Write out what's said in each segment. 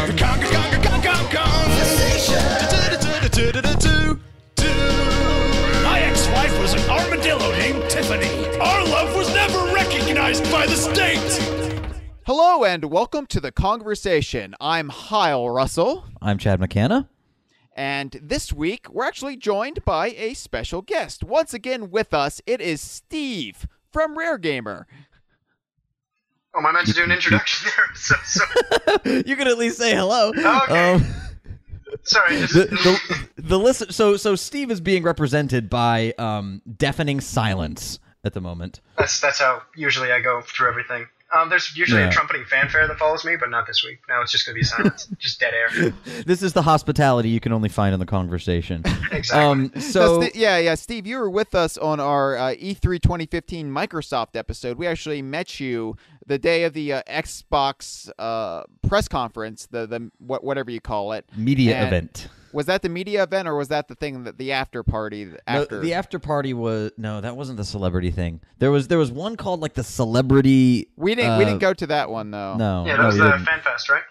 My ex-wife was an armadillo named Tiffany. Our love was never recognized by the state. Hello and welcome to the Kongversation. I'm Hyle Russell. I'm Chad McKenna. And this week, we're actually joined by a special guest. Once again with us, it is Steve from Rare Gamer. Oh, am I meant to do an introduction there? So. You can at least say hello. Oh, okay. Sorry. The listen. So Steve is being represented by deafening silence at the moment. That's how usually I go through everything. There's usually a trumpeting fanfare that follows me, but not this week. Now it's just going to be silence. Just dead air. This is the hospitality you can only find in the Kongversation. Exactly. Steve, you were with us on our E3 2015 Microsoft episode. We actually met you the day of the Xbox press conference, whatever you call it. Media event. Was that the media event, or was that the thing that the after party? After? No, the after party was that wasn't the celebrity thing. There was one called like the celebrity. We didn't go to that one though. No, yeah, that was the FanFest, right?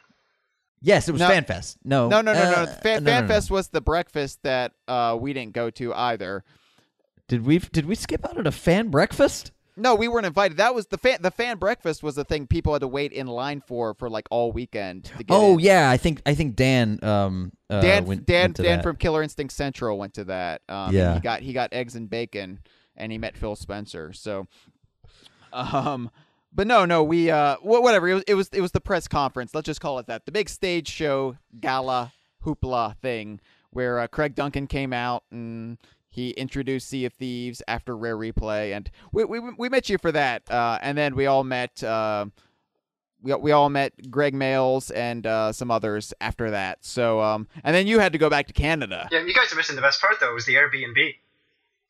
Yes, it was FanFest. No. FanFest was the breakfast that we didn't go to either. Did we skip out at a fan breakfast? No, we weren't invited. That was the fan breakfast was the thing people had to wait in line for like all weekend. To get in. Yeah, I think Dan Dan from Killer Instinct Central went to that. Yeah, he got eggs and bacon, and he met Phil Spencer. So, but no, we whatever. It was the press conference. Let's just call it that. The big stage show gala hoopla thing where Craig Duncan came out and he introduced Sea of Thieves after Rare Replay, and we met you for that. And then we all met we all met Greg Males and some others after that. So and then you had to go back to Canada. Yeah, you guys are missing the best part though. It was the Airbnb.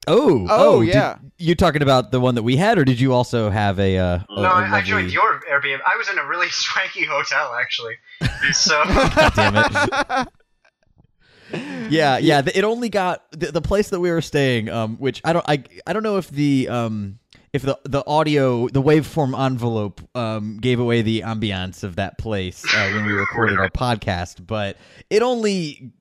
Oh yeah. You talking about the one that we had, or did you also have a? No, I joined your Airbnb. I was in a really swanky hotel actually. So. God damn it. Yeah. It only got the place that we were staying, which I don't know if the audio, the waveform envelope, gave away the ambiance of that place when we recorded our podcast, but it only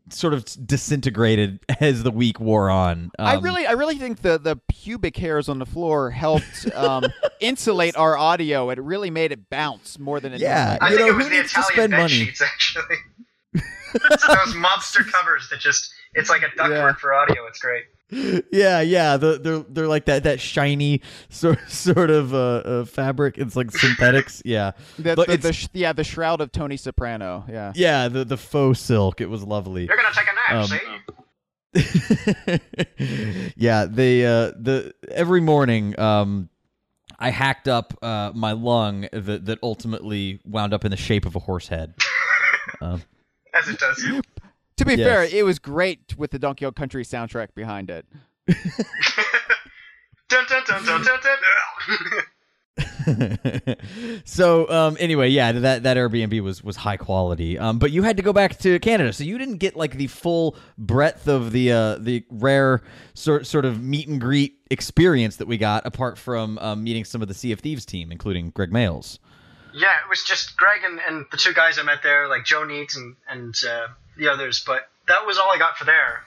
sort of disintegrated as the week wore on. I really think the pubic hairs on the floor helped insulate our audio. It really made it bounce more than it. Yeah, I think it was who the needs to Italian spend bed money? sheets actually. It's those mobster covers that it's like a ductwork for audio. It's great. Yeah. They're like that shiny sort of fabric. It's like synthetics. Yeah. The shroud of Tony Soprano. Yeah. Yeah. The faux silk. It was lovely. You're gonna take a nap, see? Yeah. The every morning, I hacked up my lung that ultimately wound up in the shape of a horse head. As it does. To be fair, it was great with the Donkey Kong Country soundtrack behind it. Dun, dun, dun, dun, dun, dun. So anyway, yeah, that Airbnb was high quality. But you had to go back to Canada, so you didn't get like the full breadth of the Rare sort of meet and greet experience that we got, apart from meeting some of the Sea of Thieves team, including Greg Males. Yeah, it was just Greg and the two guys I met there, like Joe Neat and the others, but that was all I got for there.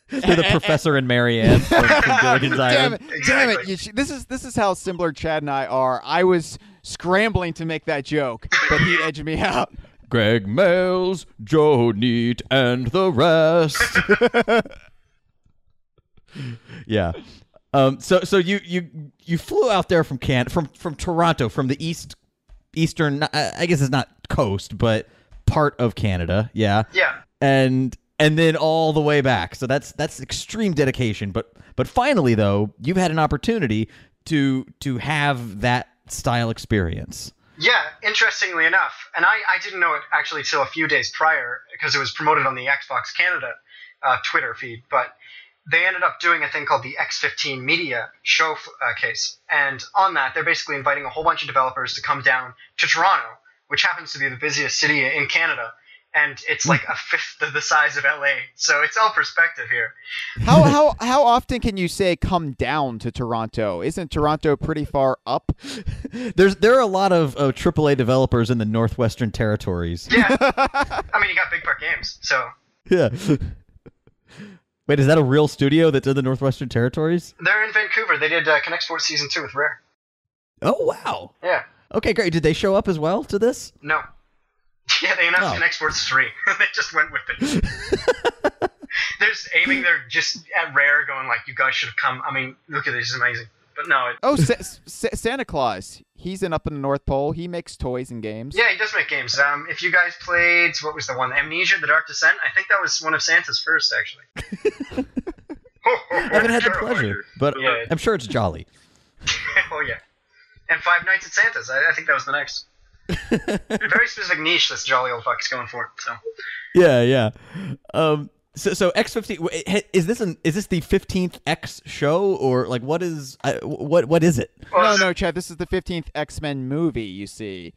They're the Professor and Marianne from Gilligan's Island. Damn it! This is how similar Chad and I are. I was scrambling to make that joke, but he edged me out. Greg Males, Joe Neat, and the rest. Yeah. So you flew out there from Toronto, from the eastern, I guess it's not coast, but part of Canada, yeah. Yeah. And then all the way back. So that's extreme dedication. But finally, though, you've had an opportunity to have that style experience. Yeah, interestingly enough, and I didn't know it actually till a few days prior because it was promoted on the Xbox Canada Twitter feed, but they ended up doing a thing called the X15 media showcase, and on that they're basically inviting a whole bunch of developers to come down to Toronto, which happens to be the busiest city in Canada, and it's like a fifth of the size of LA. So it's all perspective here. How often can you say come down to Toronto? Isn't Toronto pretty far up? There are a lot of AAA developers in the Northwestern Territories. Yeah, I mean, you got Big Park Games, so Yeah. Wait, is that a real studio that's in the Northwestern Territories? they're in Vancouver. They did Connect Sports Season 2 with Rare. Oh, wow. Yeah. Okay, great. Did they show up as well to this? No. Yeah, they announced Oh. Connect Sports 3. They just went with it. They're just at Rare going like, you guys should have come. I mean, look at this, it's amazing. But no. Oh, Santa Claus. He's up in the North Pole. He makes toys and games. Yeah, he does make games. If you guys played, what was the one? Amnesia, The Dark Descent? I think that was one of Santa's first, actually. I haven't had the pleasure, but Yeah. I'm sure it's jolly. Oh, yeah. And Five Nights at Santa's. I think that was the next. Very specific niche this jolly old fuck is going for. So. Yeah. So X15 is this the 15th X show, or like what is it? Well, No, Chad. This is the 15th X-Men movie. You see.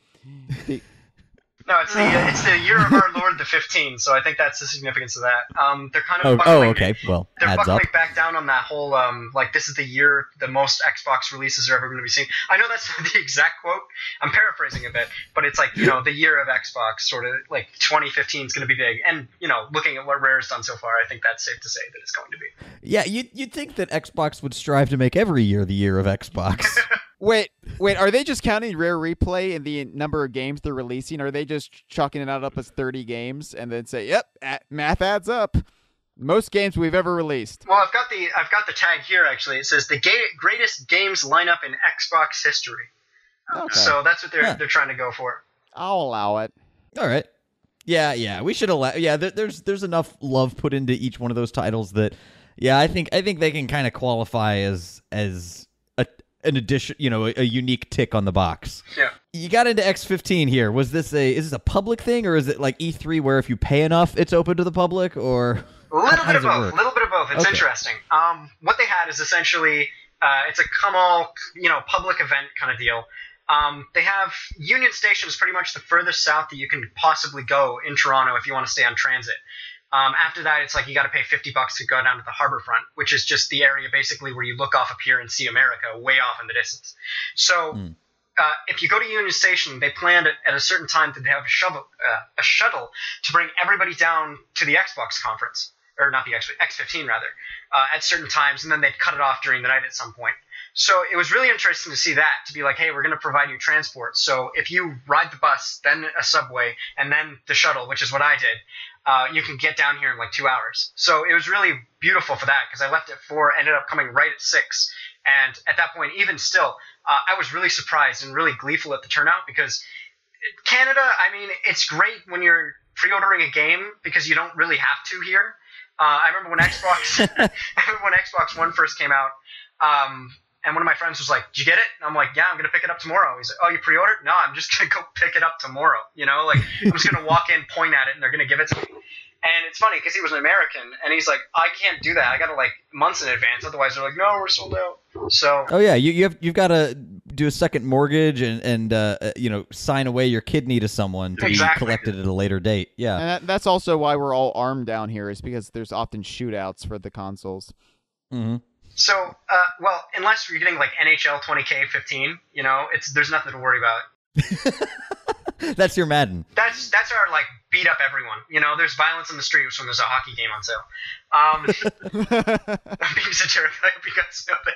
No, it's the year of our Lord the 15, so I think that's the significance of that. They're kind of okay. Well, they're adds up. buckling back down on that whole like this is the year the most Xbox releases are ever going to be seen. I know that's not the exact quote. I'm paraphrasing a bit, but it's like the year of Xbox, sort of like 2015 is going to be big. And looking at what Rare's done so far, I think that's safe to say that it's going to be. Yeah, you'd think that Xbox would strive to make every year the year of Xbox. Wait, are they just counting Rare Replay in the number of games they're releasing? Or are they just chalking it out up as 30 games and then say, yep, math adds up. Most games we've ever released. Well, I've got the tag here actually. It says the greatest games lineup in Xbox history. Okay. So that's what they're trying to go for. I'll allow it. All right. Yeah, we should allow. Yeah, there's enough love put into each one of those titles that, yeah, I think they can kind of qualify as an addition, a unique tick on the box. Yeah. You got into X15 here. Is this a public thing, or is it like E3 where if you pay enough, it's open to the public, or A little how bit of does it both. work? A little bit of both. It's Okay. interesting. What they had is essentially it's a come-all, public event kind of deal. They have Union Station is pretty much the furthest south that you can possibly go in Toronto if you want to stay on transit. After that, it's like you got to pay $50 to go down to the harbor front, which is just the area basically where you look off up here and see America way off in the distance. So if you go to Union Station, they planned at a certain time to have a shuttle to bring everybody down to the Xbox conference, or not the X15 rather, at certain times, and then they'd cut it off during the night at some point. So it was really interesting to see that, to be like, hey, we're going to provide you transport. So if you ride the bus, then a subway, and then the shuttle, which is what I did, you can get down here in like 2 hours. So it was really beautiful for that, because I left at 4, ended up coming right at 6. And at that point, even still, I was really surprised and really gleeful at the turnout, because Canada, I mean, it's great when you're pre-ordering a game because you don't really have to here. I remember when Xbox One first came out, and one of my friends was like, "Did you get it?" And I'm like, "Yeah, I'm gonna pick it up tomorrow." He's like, "Oh, you pre-ordered?" "No, I'm just gonna go pick it up tomorrow." Like I'm just gonna walk in, point at it, and they're gonna give it to me. And it's funny because he was an American, and he's like, "I can't do that. I gotta like months in advance. Otherwise, they're like, no, we're sold out." So. Oh yeah, you've got to do a second mortgage and sign away your kidney to someone to be collected at a later date. Yeah, And that's also why we're all armed down here, is because there's often shootouts for the consoles. Mm-hmm. So, well, unless you're getting like NHL 20K15, there's nothing to worry about. That's your Madden. That's our like beat up everyone. There's violence in the streets when there's a hockey game on sale. I'm being satiric. I hope you guys know that.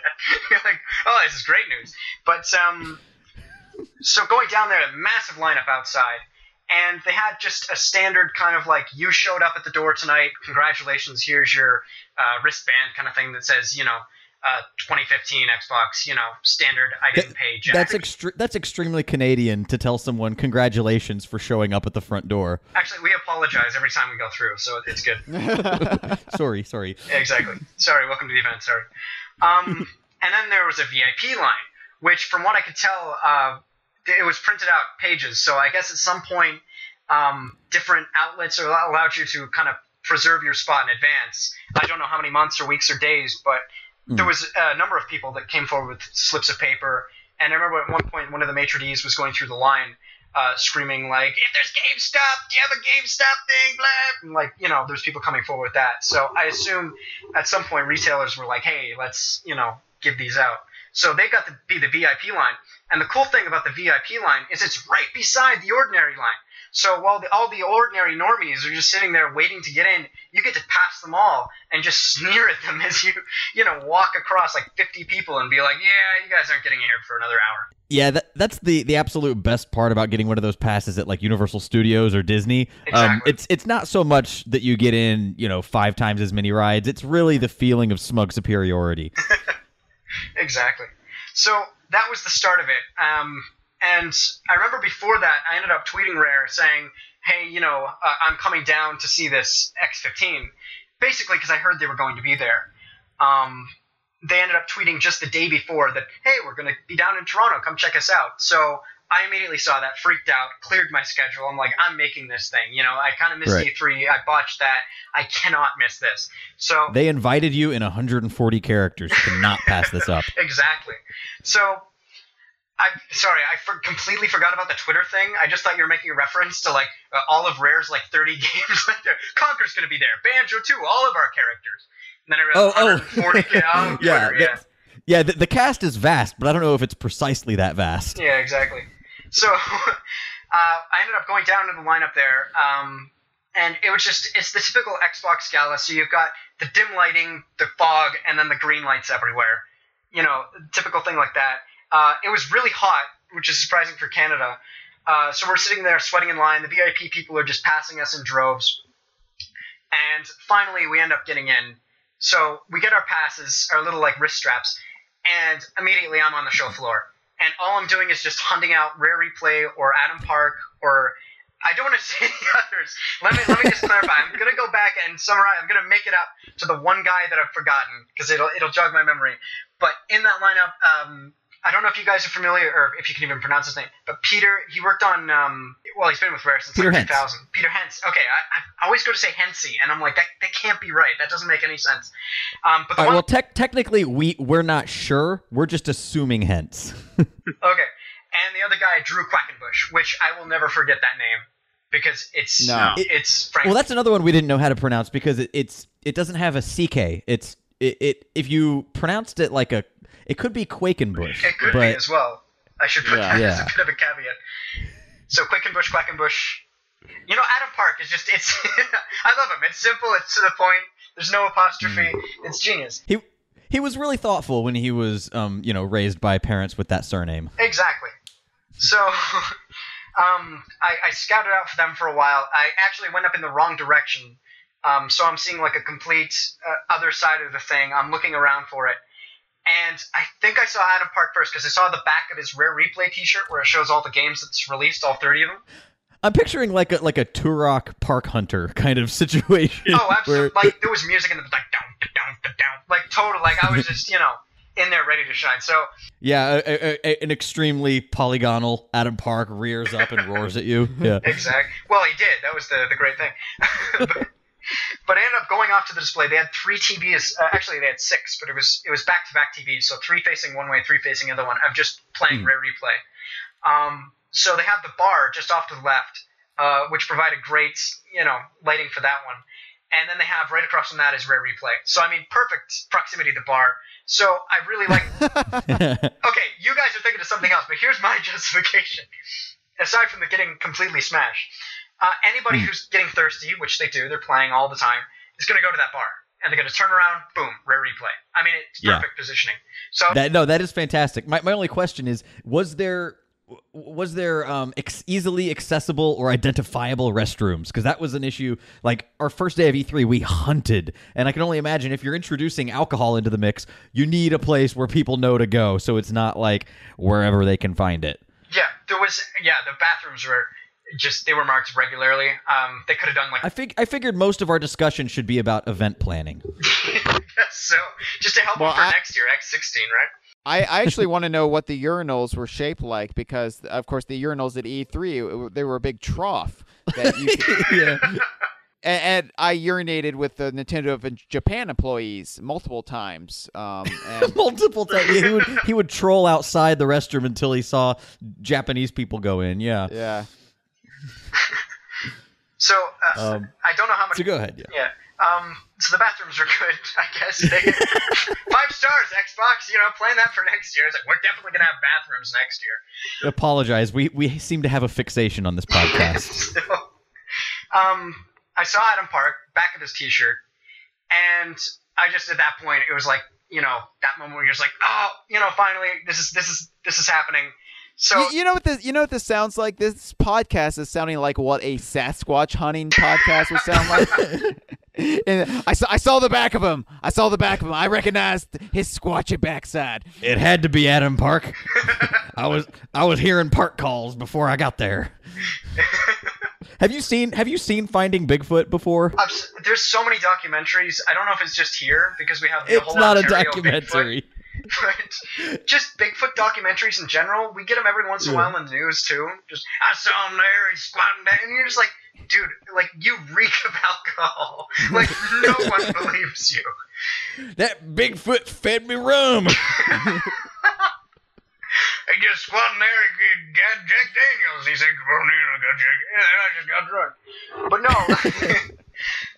You're like, oh, this is great news. But so going down there, a massive lineup outside, and they had just a standard kind of like, you showed up at the door tonight. Congratulations. Here's your wristband kind of thing that says 2015 Xbox, standard. I didn't pay Jack. That's extremely Canadian to tell someone congratulations for showing up at the front door. Actually, we apologize every time we go through, so it's good. Sorry. Exactly. Sorry, welcome to the event. Sorry. And then there was a VIP line, which, from what I could tell, it was printed out pages. So I guess at some point, different outlets allowed you to kind of preserve your spot in advance. I don't know how many months or weeks or days, but there was a number of people that came forward with slips of paper. And I remember at one point, one of the maitre d's was going through the line, screaming like, "If there's GameStop, do you have a GameStop thing?" Blah. And, like, you know, there's people coming forward with that. So I assume at some point retailers were like, "Hey, let's, you know, give these out." So they got to be the VIP line. And the cool thing about the VIP line is it's right beside the ordinary line. So while all the ordinary normies are just sitting there waiting to get in, you get to pass them all and just sneer at them as you know, walk across like 50 people and be like, "Yeah, you guys aren't getting in here for another hour." Yeah, that's the absolute best part about getting one of those passes at like Universal Studios or Disney. Exactly. It's not so much that you get in, you know, 5 times as many rides. It's really the feeling of smug superiority. Exactly. So that was the start of it. And I remember before that, I ended up tweeting Rare saying, "Hey, you know, I'm coming down to see this X15," basically because I heard they were going to be there. They ended up tweeting just the day before that, "Hey, we're going to be down in Toronto. Come check us out." So I immediately saw that, freaked out, cleared my schedule. I'm like, I'm making this thing. You know, I kind of missed Right. E3. I botched that. I cannot miss this. So They invited you in 140 characters. You cannot pass this up. Exactly. So I completely forgot about the Twitter thing. I just thought you were making a reference to like all of Rare's like 30 games. Conker's going to be there. Banjo too. All of our characters. And then I realized 140 on Twitter. Yeah. The cast is vast, but I don't know if it's precisely that vast. Yeah, exactly. So I ended up going down to the lineup there, and it's the typical Xbox gala. So you've got the dim lighting, the fog, and then the green lights everywhere. You know, typical thing like that. It was really hot, which is surprising for Canada. So we're sitting there sweating in line. The VIP people are just passing us in droves. And finally, we end up getting in. So we get our passes, our little like wrist straps, and immediately I'm on the show floor. And all I'm doing is just hunting out Rare Replay or Adam Park or I don't want to say the others. Let me just clarify. I'm gonna go back and summarize. I'm gonna make it up to the one guy that I've forgotten because it'll jog my memory. But in that lineup, I don't know if you guys are familiar or if you can even pronounce his name, but Peter, he worked on, he's been with Rare since Peter like Hentz. 2000. Peter Hentz. Okay, I always go to say Hentsy, and I'm like, that can't be right. That doesn't make any sense. But the All right, one, well, technically, we're not sure. We're just assuming hence. okay, and the other guy, Drew Quackenbush, which I will never forget that name because it's frankly. Well, that's another one we didn't know how to pronounce because it doesn't have a CK. It if you pronounced it like it could be Quakenbush. It could be as well. I should put that as a bit of a caveat. So Quackenbush. You know, Adam Park is just, it's, I love him. It's simple, it's to the point, there's no apostrophe, it's genius. He was really thoughtful when he was, raised by parents with that surname. Exactly. So, I scouted out for them for a while. I actually went up in the wrong direction. So I'm seeing like a complete other side of the thing. I'm looking around for it. And I think I saw Adam Park first because I saw the back of his Rare Replay t-shirt where it shows all the games that's released, all 30 of them. I'm picturing like a Turok Park Hunter kind of situation. Oh, absolutely. Like, there was music in the, like, down. Like, total, like, I was just, in there ready to shine. So yeah, an extremely polygonal Adam Park rears up and roars at you. Yeah, exactly. Well, he did. That was the great thing. But I ended up going off to the display. They had 3 TVs. Actually, they had 6, but it was back-to-back TVs. So 3 facing one way, 3 facing the other one. I'm just playing Rare Replay. So they have the bar just off to the left, which provided great, lighting for that one. And then they have right across from that is Rare Replay. So, I mean, perfect proximity to the bar. So I really like... Okay, you guys are thinking of something else, but here's my justification. Aside from the getting completely smashed. Anybody who's getting thirsty, which they do, they're playing all the time, is going to go to that bar. And they're going to turn around, boom, Rare Replay. I mean, it's perfect positioning. So that is fantastic. My only question is, was there easily accessible or identifiable restrooms? Because that was an issue. Like, our first day of E3, we hunted. And I can only imagine if you're introducing alcohol into the mix, you need a place where people know to go. So it's not like wherever they can find it. Yeah, the bathrooms were... they were marked regularly. They could have done like... I figured most of our discussion should be about event planning. So, just to help them for next year, X16, right? I actually want to know what the urinals were shaped like because, of course, the urinals at E3, they were a big trough. That you could... Yeah. And I urinated with the Nintendo of Japan employees multiple times. And Multiple times. He would troll outside the restroom until he saw Japanese people go in. Yeah. yeah. So I don't know how much. So go ahead. Yeah. So the bathrooms are good, I guess. 5 stars, Xbox. Plan that for next year. It's like, we're definitely gonna have bathrooms next year. Apologize. We seem to have a fixation on this podcast. So, I saw Adam Park, back of his T-shirt, and I just at that point it was like, that moment where you're just like, oh, finally this is happening. So you know what this sounds like? This podcast is sounding like what a Sasquatch hunting podcast would sound like. And I saw the back of him. I recognized his squatchy backside. It had to be Adam Park. I was hearing park calls before I got there. Have you seen Finding Bigfoot before? There's so many documentaries. I don't know if it's just here because we have the whole It's not Ontario a documentary. Bigfoot. But just Bigfoot documentaries in general, we get them every once in a while in the news too. Just, I saw him there, he's squatting down, and you're just like, dude, like, you reek of alcohol. Like, no one believes you. That Bigfoot fed me rum. He just squatting there, he got Jack Daniels. He said, I got drunk. But no.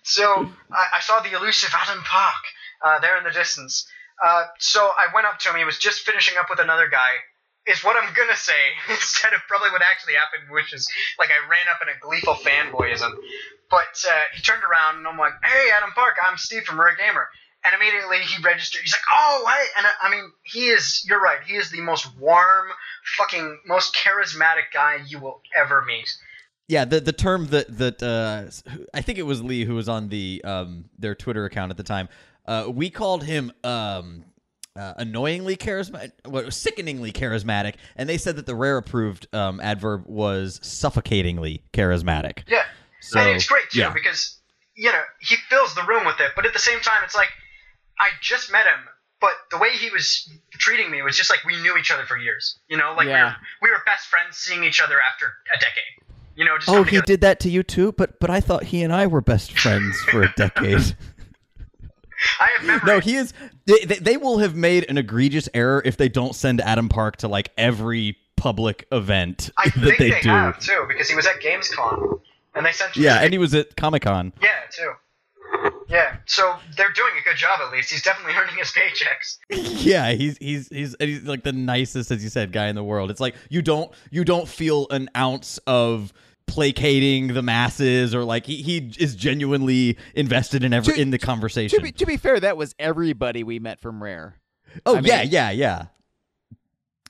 So I saw the elusive Adam Park there in the distance. So I went up to him. He was just finishing up with another guy. Is what I'm going to say instead of probably what actually happened, which is like I ran up in a gleeful fanboyism. But he turned around and I'm like, hey, Adam Park, I'm Steve from Rare Gamer. And immediately he registered. He's like, oh, hey. And I mean, you're right. He is the most warm, fucking, most charismatic guy you will ever meet. Yeah, the term that I think it was Lee who was on their Twitter account at the time. We called him annoyingly charismatic, sickeningly charismatic, and they said that the Rare approved adverb was suffocatingly charismatic. Yeah, so, and it's great too because he fills the room with it, but at the same time, it's like I just met him, but the way he was treating me was just like we knew each other for years. We were best friends, seeing each other after a decade. Just he did that to you too, but I thought he and I were best friends for a decade. I have memories. No, he is. They will have made an egregious error if they don't send Adam Park to like every public event I that think they they do. have too, because he was at Gamescom, and they sent. Yeah, and he was at Comic-Con. Yeah, too. Yeah, so they're doing a good job at least. He's definitely earning his paychecks. Yeah, he's like the nicest, as you said, guy in the world. It's like you don't feel an ounce of placating the masses or like he is genuinely invested in the conversation. To be fair, that was everybody we met from Rare. Oh, yeah.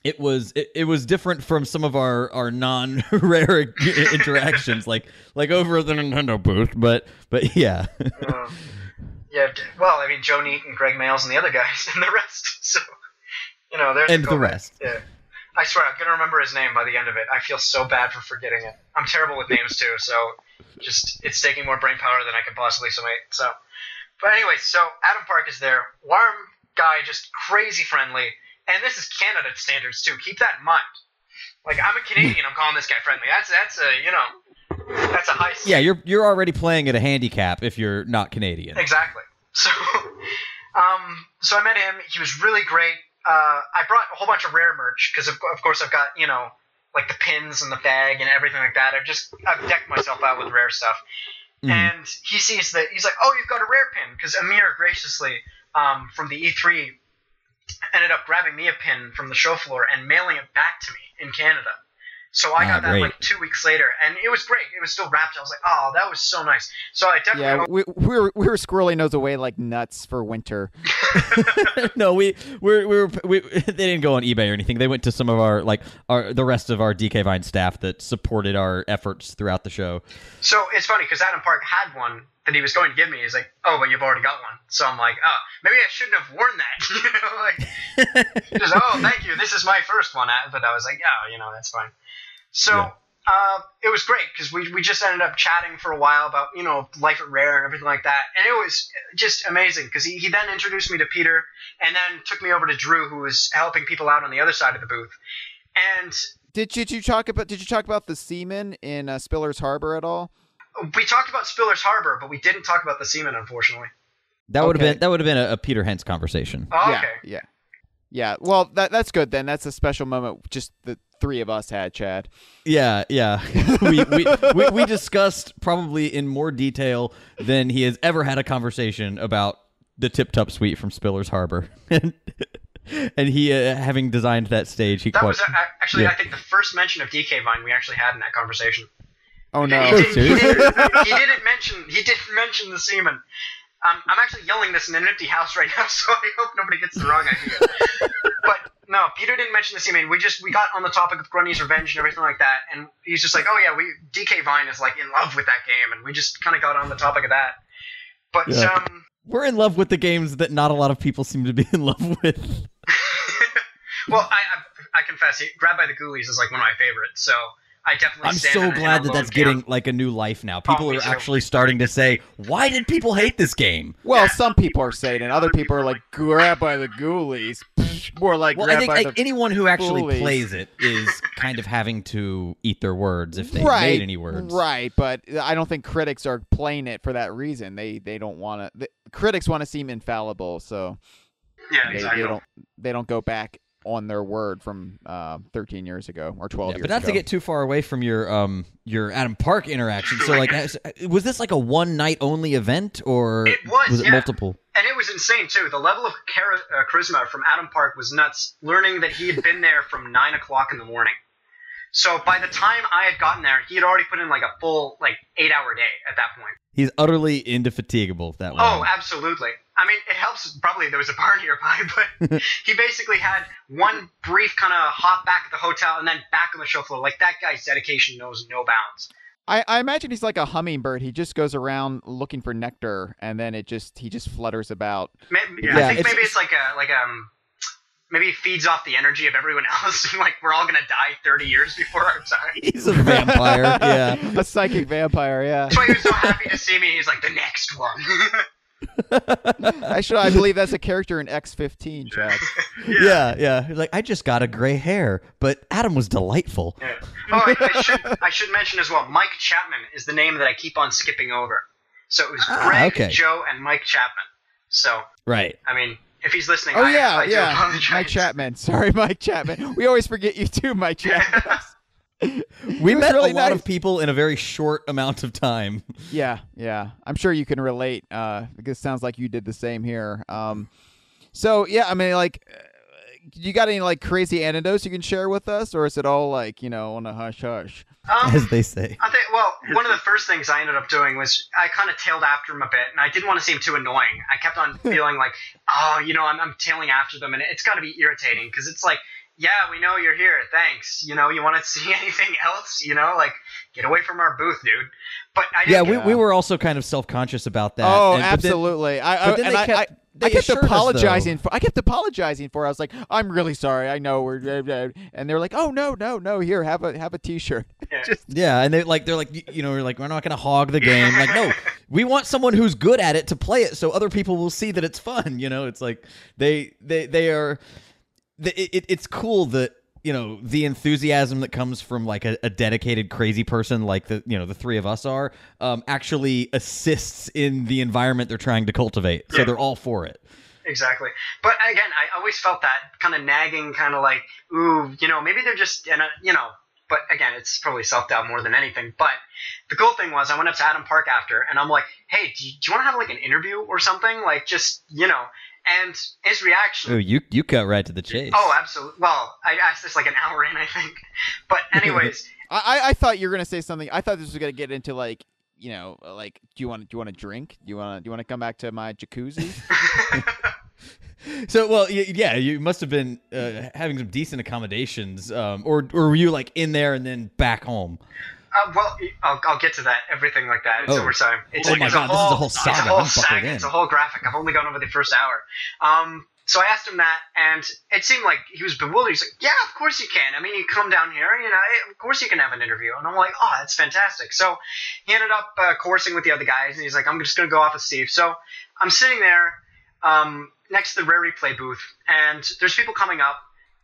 It was different from some of our non-Rare interactions, like over at the Nintendo booth, but yeah. Yeah, well, I mean, Joe Neat and Greg Males and the other guys and the rest. So, there's and the rest. Yeah. I swear, I'm going to remember his name by the end of it. I feel so bad for forgetting it. I'm terrible with names, too, so it's taking more brain power than I can possibly summate. So, but anyway, so Adam Park is there. Warm guy, just crazy friendly. And this is Canada standards, too. Keep that in mind. Like, I'm a Canadian, I'm calling this guy friendly. That's a high standard. Yeah, you're already playing at a handicap if you're not Canadian. Exactly. So, so I met him. He was really great. I brought a whole bunch of Rare merch because, of course, I've got, like the pins and the bag and everything like that. I've decked myself out with Rare stuff. Mm. And he sees that. He's like, oh, you've got a Rare pin. Because Amir graciously, from the E3, ended up grabbing me a pin from the show floor and mailing it back to me in Canada. So I got that great. like 2 weeks later, and it was great. It was still wrapped. I was like, "Oh, that was so nice." So I definitely we were squirreling those away like nuts for winter. No, we they didn't go on eBay or anything. They went to some of the rest of our DK Vine staff that supported our efforts throughout the show. So it's funny because Adam Park had one that he was going to give me. He's like, "Oh, but you've already got one." So I'm like, "Oh, maybe I shouldn't have worn that." Just, "Oh, thank you. This is my first one." But I was like, "Oh, that's fine." So it was great because we just ended up chatting for a while about, life at Rare and everything like that. And it was just amazing because he then introduced me to Peter and then took me over to Drew, who was helping people out on the other side of the booth. And did you talk about the seamen in Spiller's Harbor at all? We talked about Spiller's Harbor, but we didn't talk about the seamen, unfortunately. That would have been a Peter Hentz conversation. Oh, okay. Yeah. Well, that's good then. That's a special moment. Just the three of us had, Chad. Yeah. we discussed probably in more detail than he has ever had a conversation about the Tip Top Suite from Spiller's Harbor. And he, having designed that stage, was actually, I think, the first mention of DK Vine we actually had in that conversation. Oh no! He didn't mention the semen. I'm actually yelling this in an empty house right now, so I hope nobody gets the wrong idea. But no, Peter didn't mention the semen. We got on the topic of Grunny's Revenge and everything like that, and he's just like, oh yeah, DK Vine is like in love with that game, and we just kind of got on the topic of that. But we're in love with the games that not a lot of people seem to be in love with. Well, I confess, Grab by the Ghoulies is like one of my favorites, so I definitely I'm so glad that's getting like a new life now. People are actually starting to say, why did people hate this game? Well, some people are saying it. Other people are like, Grab by the Ghoulies. More like, well, I think anyone who actually plays it is kind of having to eat their words if they made any words. Right, but I don't think critics are playing it for that reason. They don't want to. Critics want to seem infallible, so exactly. They don't go back on their word from 13 years ago or 12 years ago. But not to get too far away from your Adam Park interaction. So like, was this like a one night only event, or was it multiple? And it was insane too. The level of charisma from Adam Park was nuts. Learning that he had been there from 9 o'clock in the morning. So by the time I had gotten there, he had already put in like a full 8-hour day at that point. He's utterly indefatigable that way. Oh, absolutely. I mean, it helps probably there was a bar nearby, but he basically had one brief kind of hop back at the hotel and then back on the show floor. Like, that guy's dedication knows no bounds. I imagine he's like a hummingbird. He just goes around looking for nectar, and then he just flutters about. I think maybe it's maybe he feeds off the energy of everyone else. Like, we're all going to die 30 years before our time. He's a vampire, yeah. A psychic vampire, yeah. That's why he was so happy to see me. He's like, the next one. Actually, I believe that's a character in X15, Chad. Yeah. He's like, I just got a gray hair, but Adam was delightful. Yeah. Oh, I should mention as well, Mike Chapman is the name that I keep on skipping over. So it was Greg, Joe, and Mike Chapman. So, right. I mean, if he's listening, I do apologize. Mike Chapman. Sorry, Mike Chapman. We always forget you too, Mike Chapman. We met really a lot of people in a very short amount of time. Yeah. I'm sure you can relate. Because it sounds like you did the same here. So yeah, I mean, like, you got any like crazy anecdotes you can share with us, or is it all like, on a hush hush? As they say. I think, well, one of the first things I ended up doing was I kind of tailed after him a bit, and I didn't want to seem too annoying. I kept on feeling like, I'm tailing after them, and it's got to be irritating because it's like, yeah, we know you're here. Thanks. You want to see anything else? Like, get away from our booth, dude. But I didn't. Yeah, we were also kind of self-conscious about that. Oh, absolutely. I kept apologizing for. I kept apologizing for. I was like, I'm really sorry. I know we're, and they're like, oh no. Here, have a T-shirt. Yeah. And they're like, we're like, we're not gonna hog the game. Like, no, we want someone who's good at it to play it, so other people will see that it's fun. It's like they are. It's cool that the enthusiasm that comes from like a dedicated crazy person like the three of us are actually assists in the environment they're trying to cultivate. So they're all for it. Exactly. But again, I always felt that kind of nagging, kind of like, ooh, maybe they're just, but again, it's probably self-doubt more than anything. But the cool thing was I went up to Adam Park after and I'm like, hey, do you want to have like an interview or something? Like, just, and his reaction... Oh, you cut right to the chase. Oh, absolutely. Well, I asked this like an hour in, I think. But anyways... I thought you were going to say something. I thought this was going to get into like, like, do you want a drink? Do you want to come back to my jacuzzi? So, well, yeah, you must have been having some decent accommodations. Or were you like in there and then back home? Well, I'll get to that. Everything like that. It's over time. Oh my god, this is a whole saga. It's a whole graphic. I've only gone over the first hour. So I asked him that, and it seemed like he was bewildered. He's like, yeah, of course you can. I mean, you come down here, of course you can have an interview. And I'm like, oh, that's fantastic. So he ended up coursing with the other guys, and he's like, I'm just going to go off with Steve. So I'm sitting there next to the Rare Replay booth, and there's people coming up,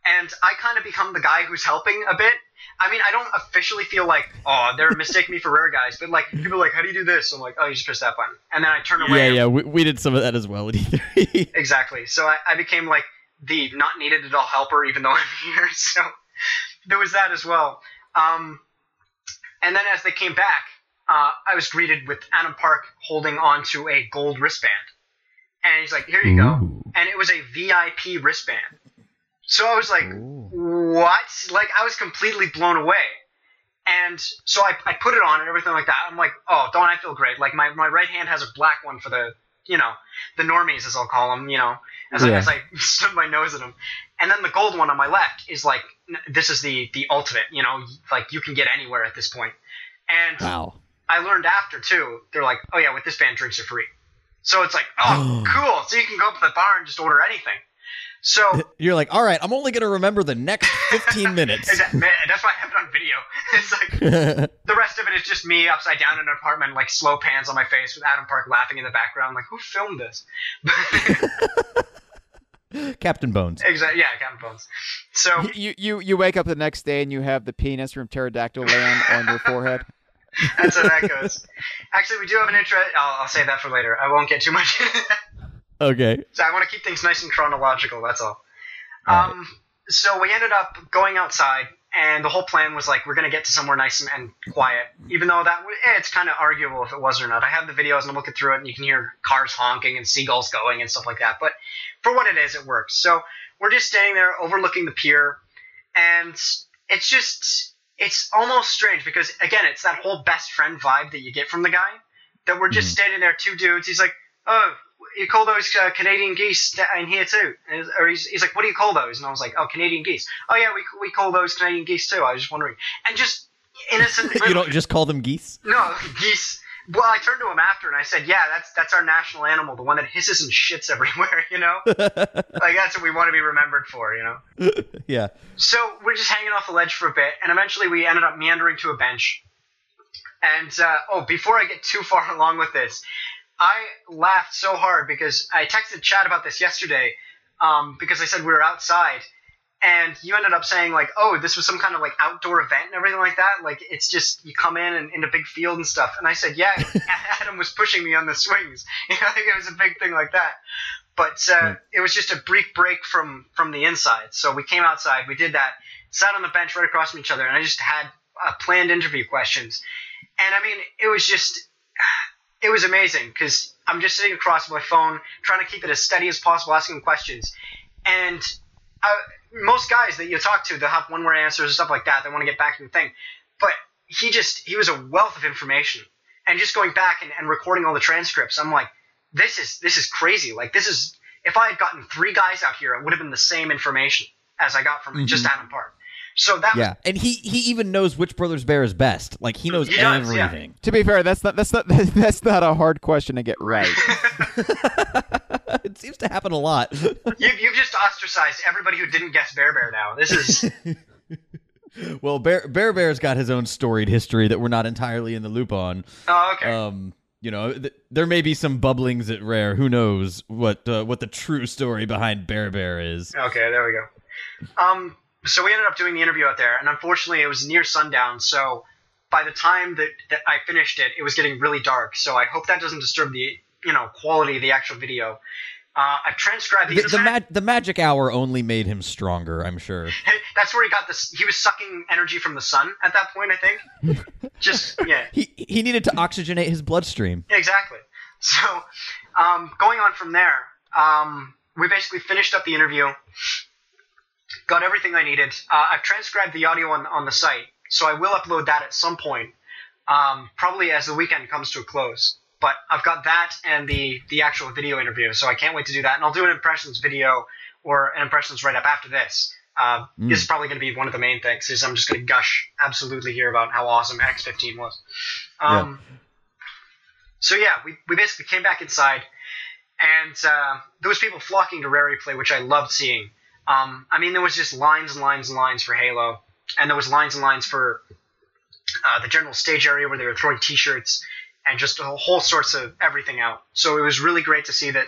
and I kind of become the guy who's helping a bit. I mean, I don't officially feel like, oh, they're mistaking me for rare guys, but like people are like, how do you do this? I'm like, oh, you just press that button, and then I turn away. Yeah, we did some of that as well at E3. Exactly. So I became like the not needed at all helper, even though I'm here. So there was that as well. And then as they came back, I was greeted with Adam Park holding onto a gold wristband. And he's like, here you go. And it was a VIP wristband. So I was like, what? Like, I was completely blown away. And so I put it on and everything like that. I'm like, oh, don't I feel great? Like, my right hand has a black one for the, the normies, as I'll call them, as I stood my nose at them. And then the gold one on my left is like, this is the ultimate, like, you can get anywhere at this point. And wow. I learned after, too, they're like, oh, yeah, with this band, drinks are free. So it's like, oh, cool. So you can go up to the bar and just order anything. So you're like, all right, I'm only going to remember the next 15 minutes. Exactly. Man, that's why I have it on video. It's like the rest of it is just me upside down in an apartment, like slow pans on my face with Adam Park laughing in the background. Like, who filmed this? Captain Bones. Exactly. Yeah, Captain Bones. So you wake up the next day and you have the penis from Pterodactyl Land on your forehead. That's how that goes. Actually, we do have an intro. I'll save that for later. I won't get too much into that. Okay. So I want to keep things nice and chronological, that's all. Right. So we ended up going outside, and the whole plan was like, we're going to get to somewhere nice and quiet, even though it's kind of arguable if it was or not. I have the videos, and I'm looking through it, and you can hear cars honking and seagulls going and stuff like that. But for what it is, it works. So we're just standing there overlooking the pier, and it's almost strange because, again, it's that whole best friend vibe that you get from the guy, that we're just standing there, two dudes. He's like, oh, you call those Canadian geese in here too? Or he's like, what do you call those? And I was like, oh, Canadian geese. Oh, yeah, we call those Canadian geese too. I was just wondering. And just innocent. You don't just call them geese? No, geese. Well, I turned to him after and I said, yeah, that's our national animal, the one that hisses and shits everywhere, Like, that's what we want to be remembered for, Yeah. So we're just hanging off the ledge for a bit, and eventually we ended up meandering to a bench. And, before I get too far along with this, I laughed so hard because I texted Chad about this yesterday because I said we were outside, and you ended up saying, like, oh, this was some kind of, like, outdoor event and everything like that. Like, it's just you come in a big field and stuff. And I said, yeah, Adam was pushing me on the swings. I think it was a big thing like that. But it was just a brief break from the inside. So we came outside, we did that, sat on the bench right across from each other, and I just had planned interview questions. And, I mean, it was amazing because I'm just sitting across my phone trying to keep it as steady as possible, asking questions. And most guys that you talk to, they'll have one-word answers and stuff like that. They want to get back to the thing. But he was a wealth of information. And just going back and recording all the transcripts, I'm like, this is crazy. Like, if I had gotten 3 guys out here, it would have been the same information as I got from just Adam Park. So that was, and he even knows which Brothers Bear is best. Like, he knows everything. To be fair, that's not a hard question to get right. It seems to happen a lot. You've just ostracized everybody who didn't guess Bear now. This is well, Bear's got his own storied history that we're not entirely in the loop on. Oh, okay. There may be some bubblings at Rare. Who knows what the true story behind Bear is? Okay, there we go. So we ended up doing the interview out there, and unfortunately it was near sundown, so by the time that I finished it, it was getting really dark, so I hope that doesn't disturb the quality of the actual video. I've transcribed the magic hour only made him stronger, I'm sure. That's where he got this. He was sucking energy from the sun at that point, I think. He needed to oxygenate his bloodstream. Exactly. So going on from there, we basically finished up the interview. Got everything I needed. I've transcribed the audio on the site, so I will upload that at some point, probably as the weekend comes to a close. But I've got that and the actual video interview, so I can't wait to do that. And I'll do an impressions video or an impressions write-up after this. This is probably going to be one of the main things, is I'm just going to gush absolutely here about how awesome X15 was. So yeah, we basically came back inside, and there was people flocking to Rare Replay, which I loved seeing. I mean, there was just lines and lines and lines for Halo, and there was lines and lines for the general stage area where they were throwing T-shirts and just whole sorts of everything out. So it was really great to see that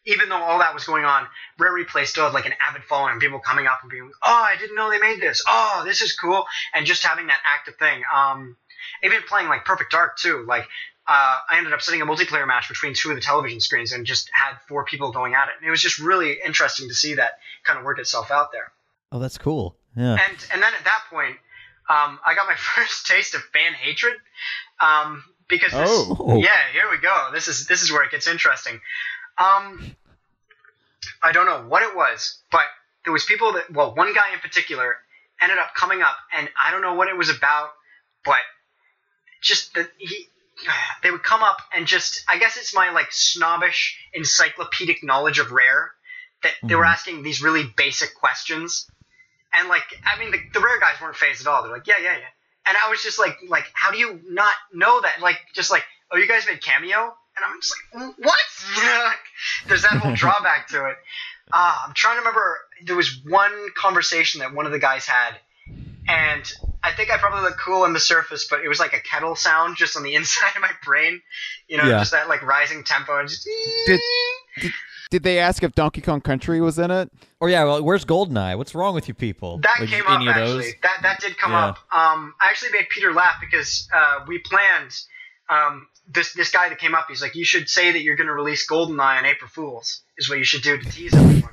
even though all that was going on, Rare Replay still had like an avid following, and people coming up and being, oh, I didn't know they made this. Oh, this is cool. And just having that active thing. Even playing like Perfect Dark too. Like I ended up setting a multiplayer match between 2 of the television screens and just had 4 people going at it. And it was just really interesting to see that kind of work itself out there. Oh, that's cool. Yeah. And then at that point, I got my first taste of fan hatred. Because here we go. This is where it gets interesting. I don't know what it was, but there was people that, well, one guy in particular ended up coming up, and I don't know what it was about, but just that they would come up and just, I guess it's my like snobbish encyclopedic knowledge of Rare that they were asking these really basic questions, and like, I mean, the Rare guys weren't phased at all. They're like, yeah. And I was just like, how do you not know that? Like, just like, oh, you guys made Cameo? And I'm just like, what? There's that whole drawback to it. I'm trying to remember. There was one conversation that one of the guys had, and I think I probably looked cool on the surface, but it was like a kettle sound just on the inside of my brain. You know, just that like rising tempo. And just... Did they ask if Donkey Kong Country was in it? Or well, where's GoldenEye? What's wrong with you people? That came up, actually. That did come up. I actually made Peter laugh because we planned this guy that came up. He's like, you should say that you're going to release GoldenEye on April Fools is what you should do to tease everyone.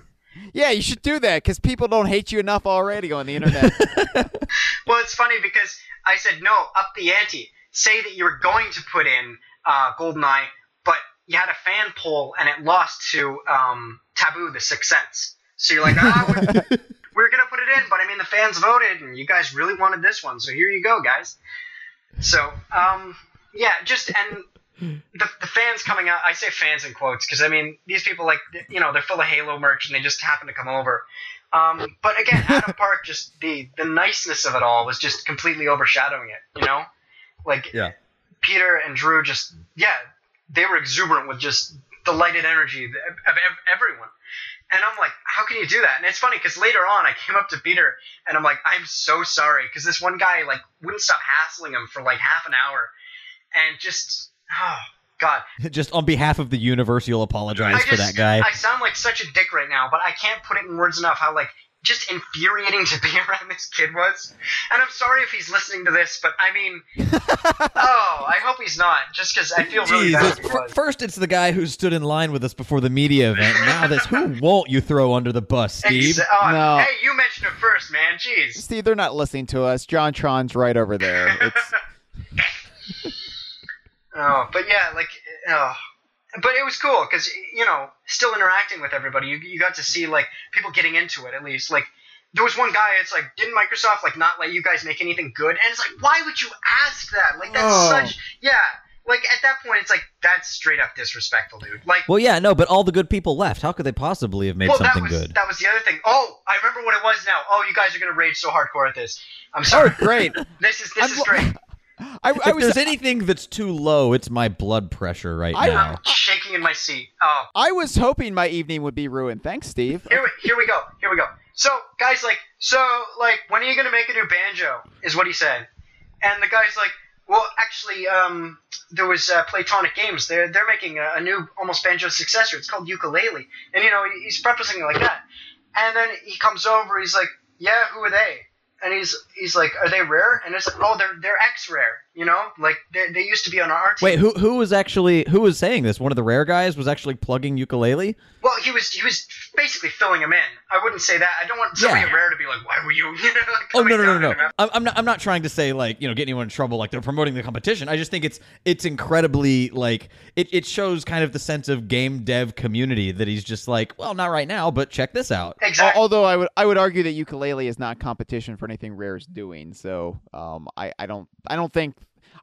Yeah, you should do that because people don't hate you enough already on the internet. Well, it's funny because I said, no, up the ante. Say that you were going to put in GoldenEye, but you had a fan poll and it lost to Taboo, The Sixth Sense. So you're like, we're going to put it in, but I mean, the fans voted and you guys really wanted this one. So here you go, guys. So, the fans coming out, I say fans in quotes because, I mean, these people, like, you know, they're full of Halo merch and they just happen to come over. But again, Adam Park, just the niceness of it all was just completely overshadowing it, you know? Like, Peter and Drew just, they were exuberant with just the lighted energy of everyone. And I'm like, how can you do that? And it's funny because later on I came up to Peter and I'm like, I'm so sorry. Because this one guy like wouldn't stop hassling him for like half an hour. And just, oh, God. Just on behalf of the universe, you'll apologize for that guy. I sound like such a dick right now, but I can't put it in words enough how like just infuriating to be around this kid was. And I'm sorry if he's listening to this, but I mean, I hope he's not, just because I feel really bad if he was. First, it's the guy who stood in line with us before the media event. Now this, who won't you throw under the bus, Steve? No. Hey, you mentioned it first, man. Jeez. Steve, they're not listening to us. John Tron's right over there. But yeah, like, but it was cool because, you know, still interacting with everybody. You got to see, like, people getting into it, at least. Like, there was one guy, it's like, didn't Microsoft, like, not let you guys make anything good? And it's like, why would you ask that? Like, that's such, like, at that point, it's like, that's straight up disrespectful, dude. Like, well, yeah, no, but all the good people left. How could they possibly have made something good? That was the other thing. Oh, I remember what it was now. Oh, you guys are going to rage so hardcore at this. I'm sorry. Oh, great. This is great. If there's anything that's too low, it's my blood pressure now. I'm shaking in my seat. Oh. I was hoping my evening would be ruined. Thanks, Steve. Here we go. So, guys, like, when are you going to make a new Banjo, is what he said. And the guy's like, well, actually, there was Platonic Games. They're making a new, almost Banjo successor. It's called Yooka-Laylee. And, you know, he's prefacing it like that. And then he comes over, he's like, yeah, who are they? And he's like, are they Rare? And it's like, oh, they're X-Rare, you know? Like, they used to be on our team. Wait, who was saying this? One of the Rare guys was actually plugging Yooka-Laylee? Well, he was basically filling him in. I wouldn't say that. I don't want somebody at Rare to be like, why were you, like, oh, no. I'm not trying to say, like, you know, get anyone in trouble, like they're promoting the competition. I just think it's incredibly, like, it shows kind of the sense of game dev community that he's just like, well, not right now, but check this out. Exactly. Although I would argue that Yooka-Laylee is not competition for anything Rare's doing. So I don't think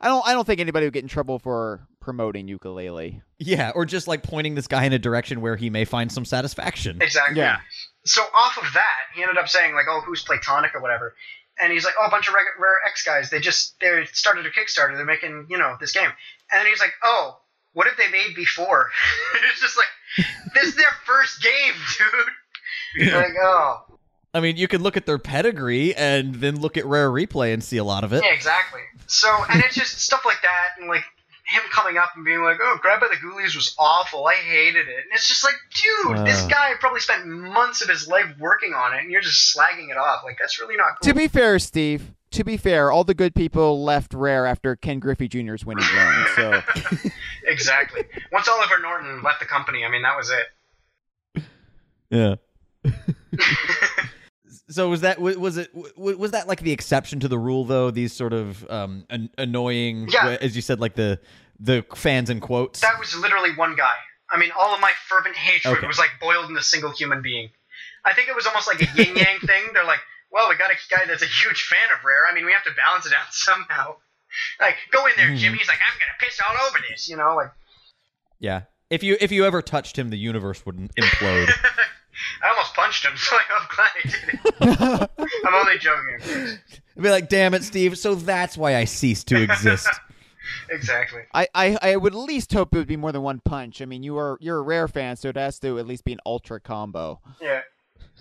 anybody would get in trouble for promoting Yooka-Laylee. Yeah, or just like pointing this guy in a direction where he may find some satisfaction. Exactly. Yeah. So off of that, he ended up saying like, "Oh, who's Platonic or whatever," and he's like, "Oh, a bunch of Rare X guys. They started a Kickstarter. They're making this game." And then he's like, "Oh, what have they made before?" It's just like, this is their first game, dude. Yeah. Like, oh. I mean, you can look at their pedigree and then look at Rare Replay and see a lot of it. Yeah, exactly. So, and it's just stuff like that, and like him coming up and being like, "Oh, Grab by the Ghoulies was awful. I hated it." And it's just like, dude, this guy probably spent months of his life working on it, and you're just slagging it off. Like, that's really not cool. To be fair, Steve, all the good people left Rare after Ken Griffey Jr.'s winning run. So exactly. Once Oliver Norton left the company, I mean, that was it. Yeah. So was that like the exception to the rule though? These sort of annoying, as you said, like the fans in quotes. That was literally one guy. I mean, all of my fervent hatred was like boiled in a single human being. I think it was almost like a yin yang thing. They're like, well, we got a guy that's a huge fan of Rare. I mean, we have to balance it out somehow. Like, go in there, Jimmy. He's like, I'm gonna piss all over this, you know, like. Yeah. If you ever touched him, the universe would implode. I almost punched him, so I'm glad I did it. I'm only joking. I'd be like, damn it, Steve. So that's why I ceased to exist. Exactly. I would at least hope it would be more than one punch. I mean, you're a Rare fan, so it has to at least be an ultra combo. Yeah.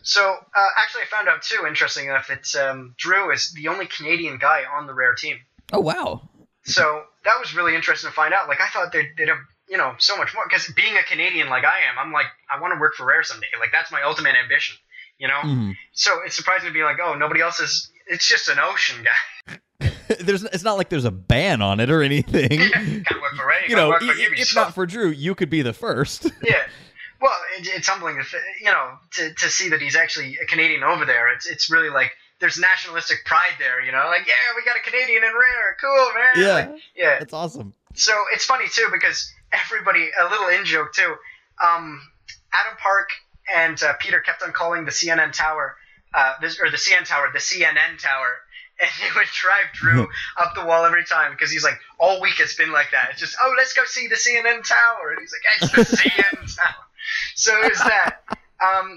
So, actually, I found out, too, interesting enough, that Drew is the only Canadian guy on the Rare team. Oh, wow. So, that was really interesting to find out. Like, I thought they'd have, you know, so much more. Because being a Canadian like I am, I'm like, I want to work for Rare someday. Like, that's my ultimate ambition, you know? Mm-hmm. So, it's surprising to be like, oh, nobody else is... It's just an ocean guy. It's not like there's a ban on it or anything. Yeah, can't work for Rare. You know, if not for Drew, you could be the first. Yeah. Well, it's humbling, to see that he's actually a Canadian over there. It's really like there's nationalistic pride there, you know? Like, yeah, we got a Canadian in Rare. Cool, man. Yeah. Like, yeah. That's awesome. So it's funny, too, because everybody, a little in-joke, too, Adam Park and Peter kept on calling the CNN Tower, the CNN Tower. And he would drive Drew up the wall every time because he's like, all week it's been like that. It's just, oh, let's go see the CNN Tower. And he's like, it's the CNN Tower. So it was that.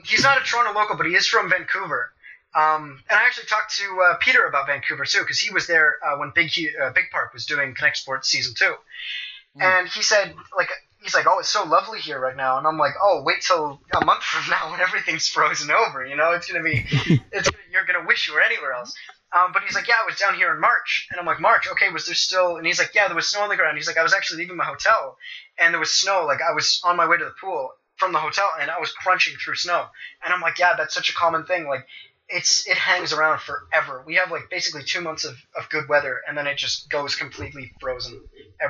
He's not a Toronto local, but he is from Vancouver. And I actually talked to Peter about Vancouver, too, because he was there when Big Park was doing Connect Sports Season 2. And he said, like, he's like, oh, it's so lovely here right now. And I'm like, oh, wait till a month from now when everything's frozen over. You know, it's going to be, you're going to wish you were anywhere else. But he's like, yeah, I was down here in March. And I'm like, March? Okay, was there still... And he's like, yeah, there was snow on the ground. He's like, I was actually leaving my hotel, and there was snow. Like, I was on my way to the pool from the hotel, and I was crunching through snow. And I'm like, yeah, that's such a common thing. Like, it hangs around forever. We have, like, basically 2 months of good weather, and then it just goes completely frozen.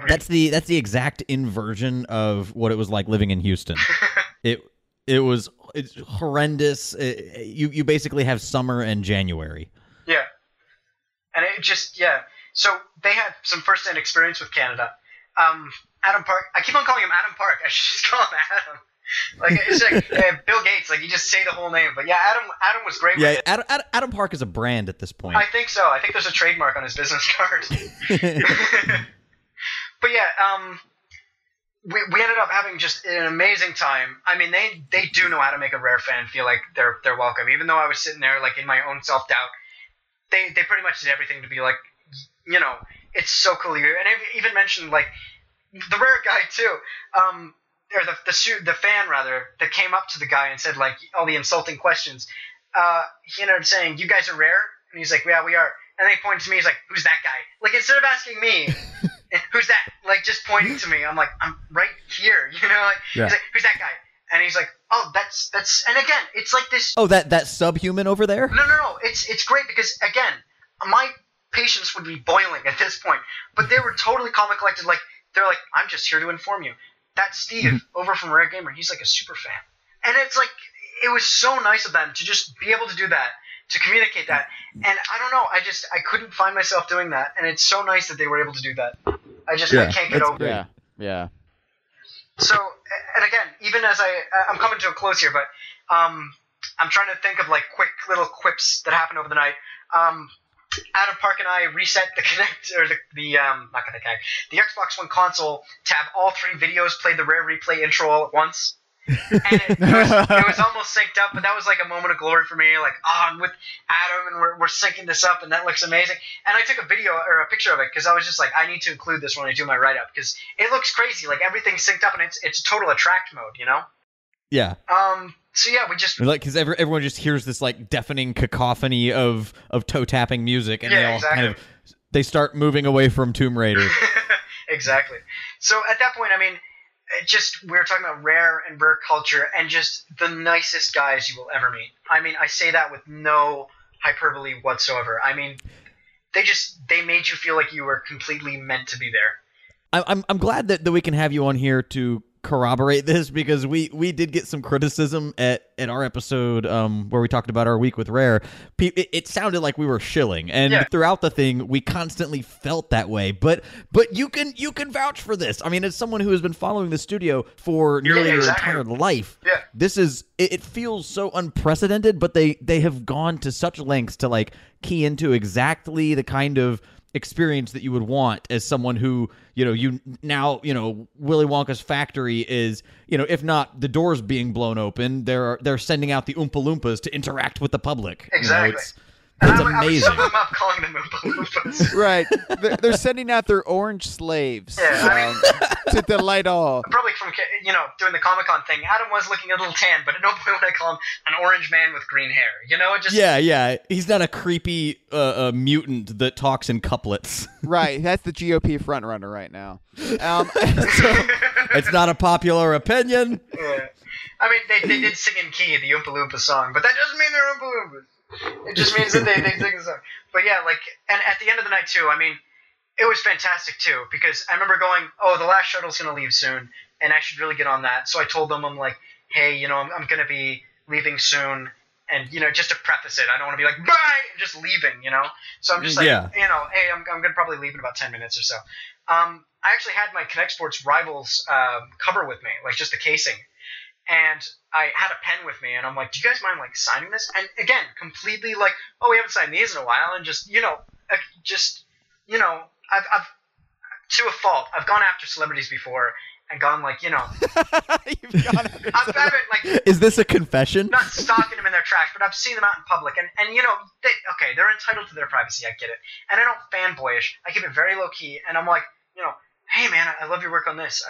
That's the exact inversion of what it was like living in Houston. It's horrendous. You basically have summer and January. Yeah. And it just, yeah. So they had some first-hand experience with Canada. Adam Park, I keep on calling him Adam Park. I should just call him Adam. Like, it's like Bill Gates, like, you just say the whole name. But yeah, Adam was great with it. Adam Park is a brand at this point. I think so. I think there's a trademark on his business card. But yeah, we ended up having just an amazing time. I mean, they do know how to make a Rare fan feel like they're welcome. Even though I was sitting there, like, in my own self-doubt, they pretty much did everything to be like, you know, it's so cool here. And I even mentioned, like, the Rare guy, too, or the fan, rather, that came up to the guy and said, like, all the insulting questions. He ended up saying, you guys are Rare? And he's like, yeah, we are. And then he pointed to me, he's like, who's that guy? Like, instead of asking me, who's that? Like, just pointing to me. I'm like, I'm right here, you know? Like, yeah. He's like, who's that guy? And he's like, oh, that's, and again, it's like this. Oh, that subhuman over there? No. It's great because, again, my patience would be boiling at this point. But they were totally calm and collected. Like, they're like, I'm just here to inform you. That's Steve over from Rare Gamer. He's like a super fan. And it's like, it was so nice of them to just be able to do that, to communicate that. And I don't know, I couldn't find myself doing that. And it's so nice that they were able to do that. I can't get over it. Yeah. So, and again, even as I'm coming to a close here, but I'm trying to think of, like, quick little quips that happened over the night. Adam Park and I reset the Kinect, or the Xbox One console to have all 3 videos play the Rare Replay intro all at once. And it was almost synced up, but that was like a moment of glory for me. Like, oh, I'm with Adam, and we're syncing this up, and that looks amazing. And I took a video or a picture of it because I was just like, I need to include this when I do my write-up because it looks crazy. Like, everything's synced up, and it's total attract mode, you know? Yeah. So yeah, we just like because everyone just hears this like deafening cacophony of toe tapping music, and they all kind of they start moving away from Tomb Raider. Exactly. So at that point, I mean, we were talking about rare and rare culture and just the nicest guys you will ever meet. I mean, I say that with no hyperbole whatsoever. I mean, they made you feel like you were completely meant to be there. I'm glad that we can have you on here to corroborate this, because we did get some criticism at our episode where we talked about our week with Rare. It sounded like we were shilling, and throughout the thing we constantly felt that way. But you can vouch for this. I mean, as someone who has been following the studio for nearly your entire life, this is it feels so unprecedented. But they have gone to such lengths to like key into exactly the kind of experience that you would want as someone who, Willy Wonka's factory is, if not the doors being blown open, they're sending out the Oompa Loompas to interact with the public. Exactly. It's amazing. I was them up calling them Oompa Loompas. Right. They're sending out their orange slaves to delight all. Probably from, doing the Comic-Con thing, Adam was looking a little tan, but at no point would I call him an orange man with green hair. Yeah. He's not a creepy mutant that talks in couplets. Right. That's the GOP frontrunner right now. It's not a popular opinion. Yeah. I mean, they did sing in key the Oompa Loompa song, but that doesn't mean they're Oompa Loompas. It just means that they sing the song. But yeah, and at the end of the night too, I mean, it was fantastic too, because I remember going, the last shuttle's going to leave soon, and I should really get on that. So I told them, I'm like, hey, I'm going to be leaving soon, and, just to preface it, I don't want to be like, bye, and just leaving, So I'm just like, hey, I'm going to probably leave in about 10 minutes or so. I actually had my Connect Sports Rivals cover with me, like just the casing. And I had a pen with me, and I'm like, do you guys mind, signing this? And again, completely we haven't signed these in a while, and I've to a fault, I've gone after celebrities before and gone You've gone after Is this a confession? Not stalking them in their trash, but I've seen them out in public, and they're entitled to their privacy, I get it. And I don't fanboyish, I keep it very low-key, and I'm like, hey man, I love your work on this.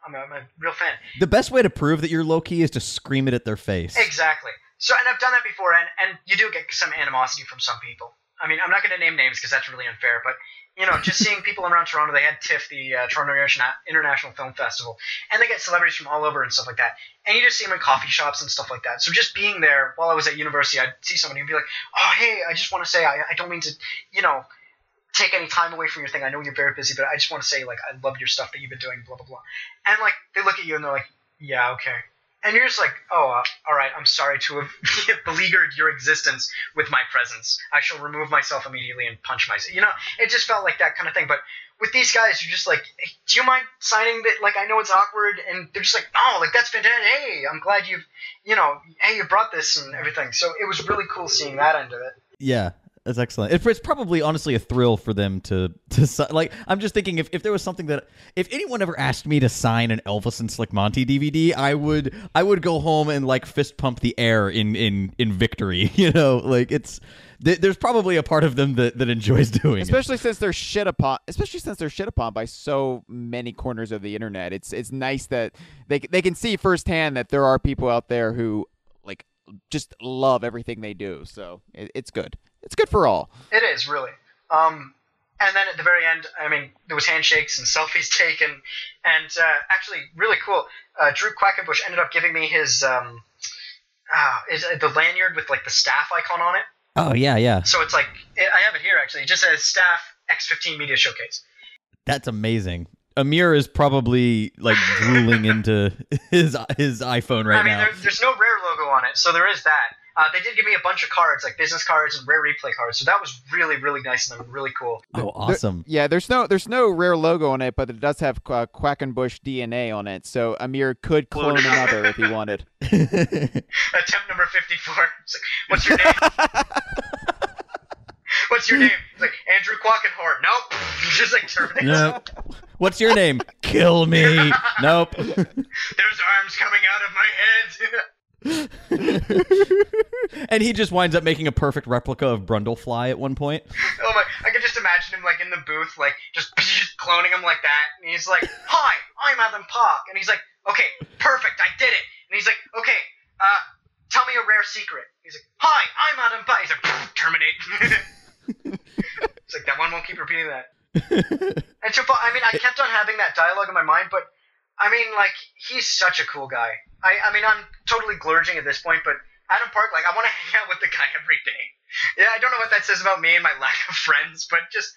I'm a real fan. The best way to prove that you're low key is to scream it at their face. Exactly. So, and I've done that before, and you do get some animosity from some people. I mean, I'm not going to name names because that's really unfair, but just seeing people around Toronto, they had TIFF, the Toronto International Film Festival, and they get celebrities from all over and stuff like that. And you just see them in coffee shops and stuff like that. So just being there while I was at university, I'd see somebody and be like, oh, hey, I just want to say, I don't mean to, take any time away from your thing. I know you're very busy, but I just want to say, I love your stuff that you've been doing, blah, blah, blah. And, they look at you and they're like, yeah, okay. And you're just like, all right, I'm sorry to have beleaguered your existence with my presence. I shall remove myself immediately and punch myself. It just felt like that kind of thing. But with these guys, you're just like, hey, do you mind signing that? I know it's awkward. And they're just like, oh, that's fantastic. Hey, I'm glad you brought this and everything. So it was really cool seeing that end of it. Yeah. That's excellent. It's probably honestly a thrill for them to I'm just thinking if there was something that if anyone ever asked me to sign an Elvis and Slick Monty DVD, I would go home and fist pump the air in victory. There's probably a part of them that enjoys doing especially since they're shit upon by so many corners of the internet. It's nice that they can see firsthand that there are people out there who just love everything they do. So it's good. It's good for all. It is, really. And then at the very end, I mean, there was handshakes and selfies taken. And actually, really cool, Drew Quackenbush ended up giving me his the lanyard with, the staff icon on it. Oh, yeah. So it's I have it here, actually. It just says Staff X15 Media Showcase. That's amazing. Amir is probably, drooling into his iPhone right now. I mean, there's no Rare logo on it, so there is that. They did give me a bunch of cards, business cards and Rare Replay cards, so that was really, really nice and really cool. Oh, awesome! There's no Rare logo on it, but it does have Quackenbush DNA on it, so Amir could clone another if he wanted. Attempt number 54. It's what's your name? What's your name? It's Andrew Quackenhort. Nope. Just Terminator. Nope. What's your name? Kill me. Nope. There's arms coming out of my head. And he just winds up making a perfect replica of Brundlefly at one point. Oh my! I could just imagine him in the booth, just cloning him like that. And he's like, "Hi, I'm Adam Park." And he's like, "Okay, perfect, I did it." And he's like, "Okay, tell me a rare secret." He's like, "Hi, I'm Adam Park." He's like, "Terminate." It's that one won't keep repeating that. And so, I mean, I kept on having that dialogue in my mind, but I mean, like, he's such a cool guy. I mean, I'm totally glurging at this point, but Adam Park, like, I want to hang out with the guy every day. Yeah, I don't know what that says about me and my lack of friends, but just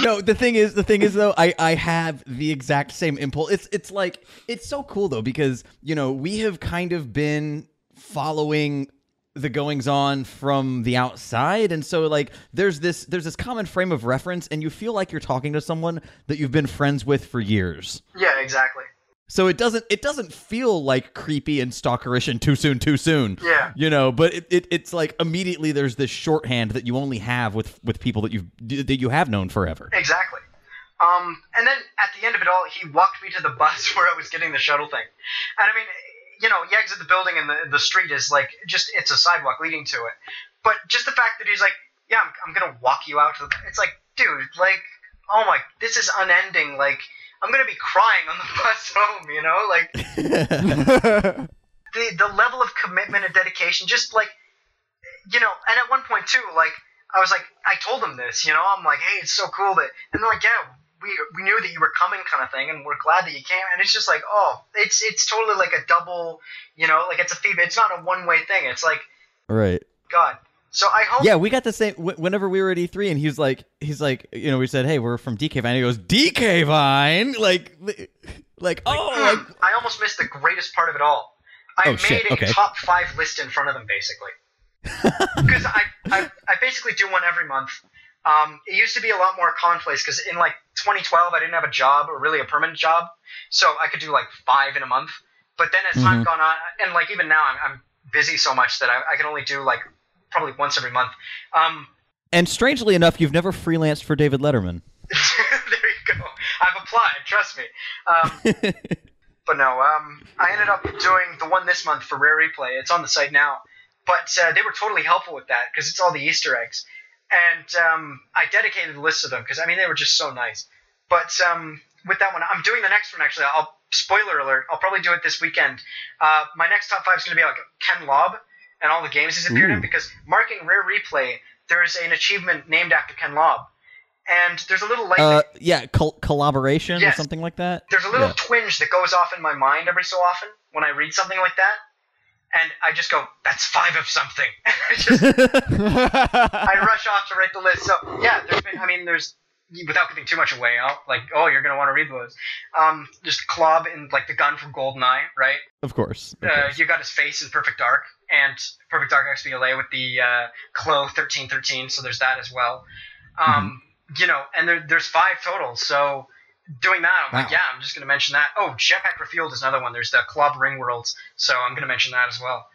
No, the thing is though, I have the exact same impulse. It's like, it's so cool though, because, you know, we have kind of been following the goings on from the outside, and so like there's this common frame of reference, and you feel like you're talking to someone that you've been friends with for years. Yeah, exactly. So it doesn't feel like creepy and stalkerish and too soon. Yeah. You know, but it's like immediately there's this shorthand that you only have with people that you have known forever. Exactly. And then at the end of it all, he walked me to the bus where I was getting the shuttle thing. And I mean, you know, you exit the building and the street is like, just, it's a sidewalk leading to it. But just the fact that he's like, yeah, I'm going to walk you out to the, it's like, dude, like, oh my, this is unending. Like, I'm going to be crying on the bus home, you know? Like, the level of commitment and dedication, just like, you know, and at one point too, like, I was like, I told him this, you know? I'm like, hey, it's so cool that, and they're like, yeah, we knew that you were coming kind of thing, and we're glad that you came. And it's just like, oh, it's totally like a double, you know, like it's a feedback. It's not a one-way thing. It's like, right. God. So I hope. Yeah, we got the same. Whenever we were at E3, and he's like, you know, we said, hey, we're from DK Vine. He goes, DK Vine, like, oh, like, I almost missed the greatest part of it all. I made a top 5 list in front of them, basically, because I basically do one every month. It used to be a lot more commonplace because in like 2012 I didn't have a job or really a permanent job, so I could do like 5 in a month. But then as time gone on, and like even now I'm busy so much that I can only do like probably once every month. And strangely enough, you've never freelanced for David Letterman. There you go. I've applied, trust me. But no, I ended up doing the one this month for Rare Replay. It's on the site now. But they were totally helpful with that because it's all the Easter eggs. And I dedicated the list to them because, I mean, they were just so nice. But with that one, I'm doing the next one, actually. Spoiler alert, I'll probably do it this weekend. My next top 5 is going to be like Ken Lobb and all the games he's appeared in, because marking Rare Replay, there is an achievement named after Ken Lobb. And there's a little light. Collaboration or something like that? There's a little twinge that goes off in my mind every so often when I read something like that. And I just go, that's 5 of something. I rush off to write the list. So, yeah, there's, without giving too much away, you're going to want to read those. Just Klob in, like, the gun from GoldenEye, right? Of course. You got his face in Perfect Dark, and Perfect Dark XBLA with the Clo 1313, so there's that as well. You know, and there's 5 total, so doing that, I'm like, yeah, I'm just going to mention that. Oh, Jetpack Refueled is another one. There's the Klob Ring Worlds, so I'm going to mention that as well.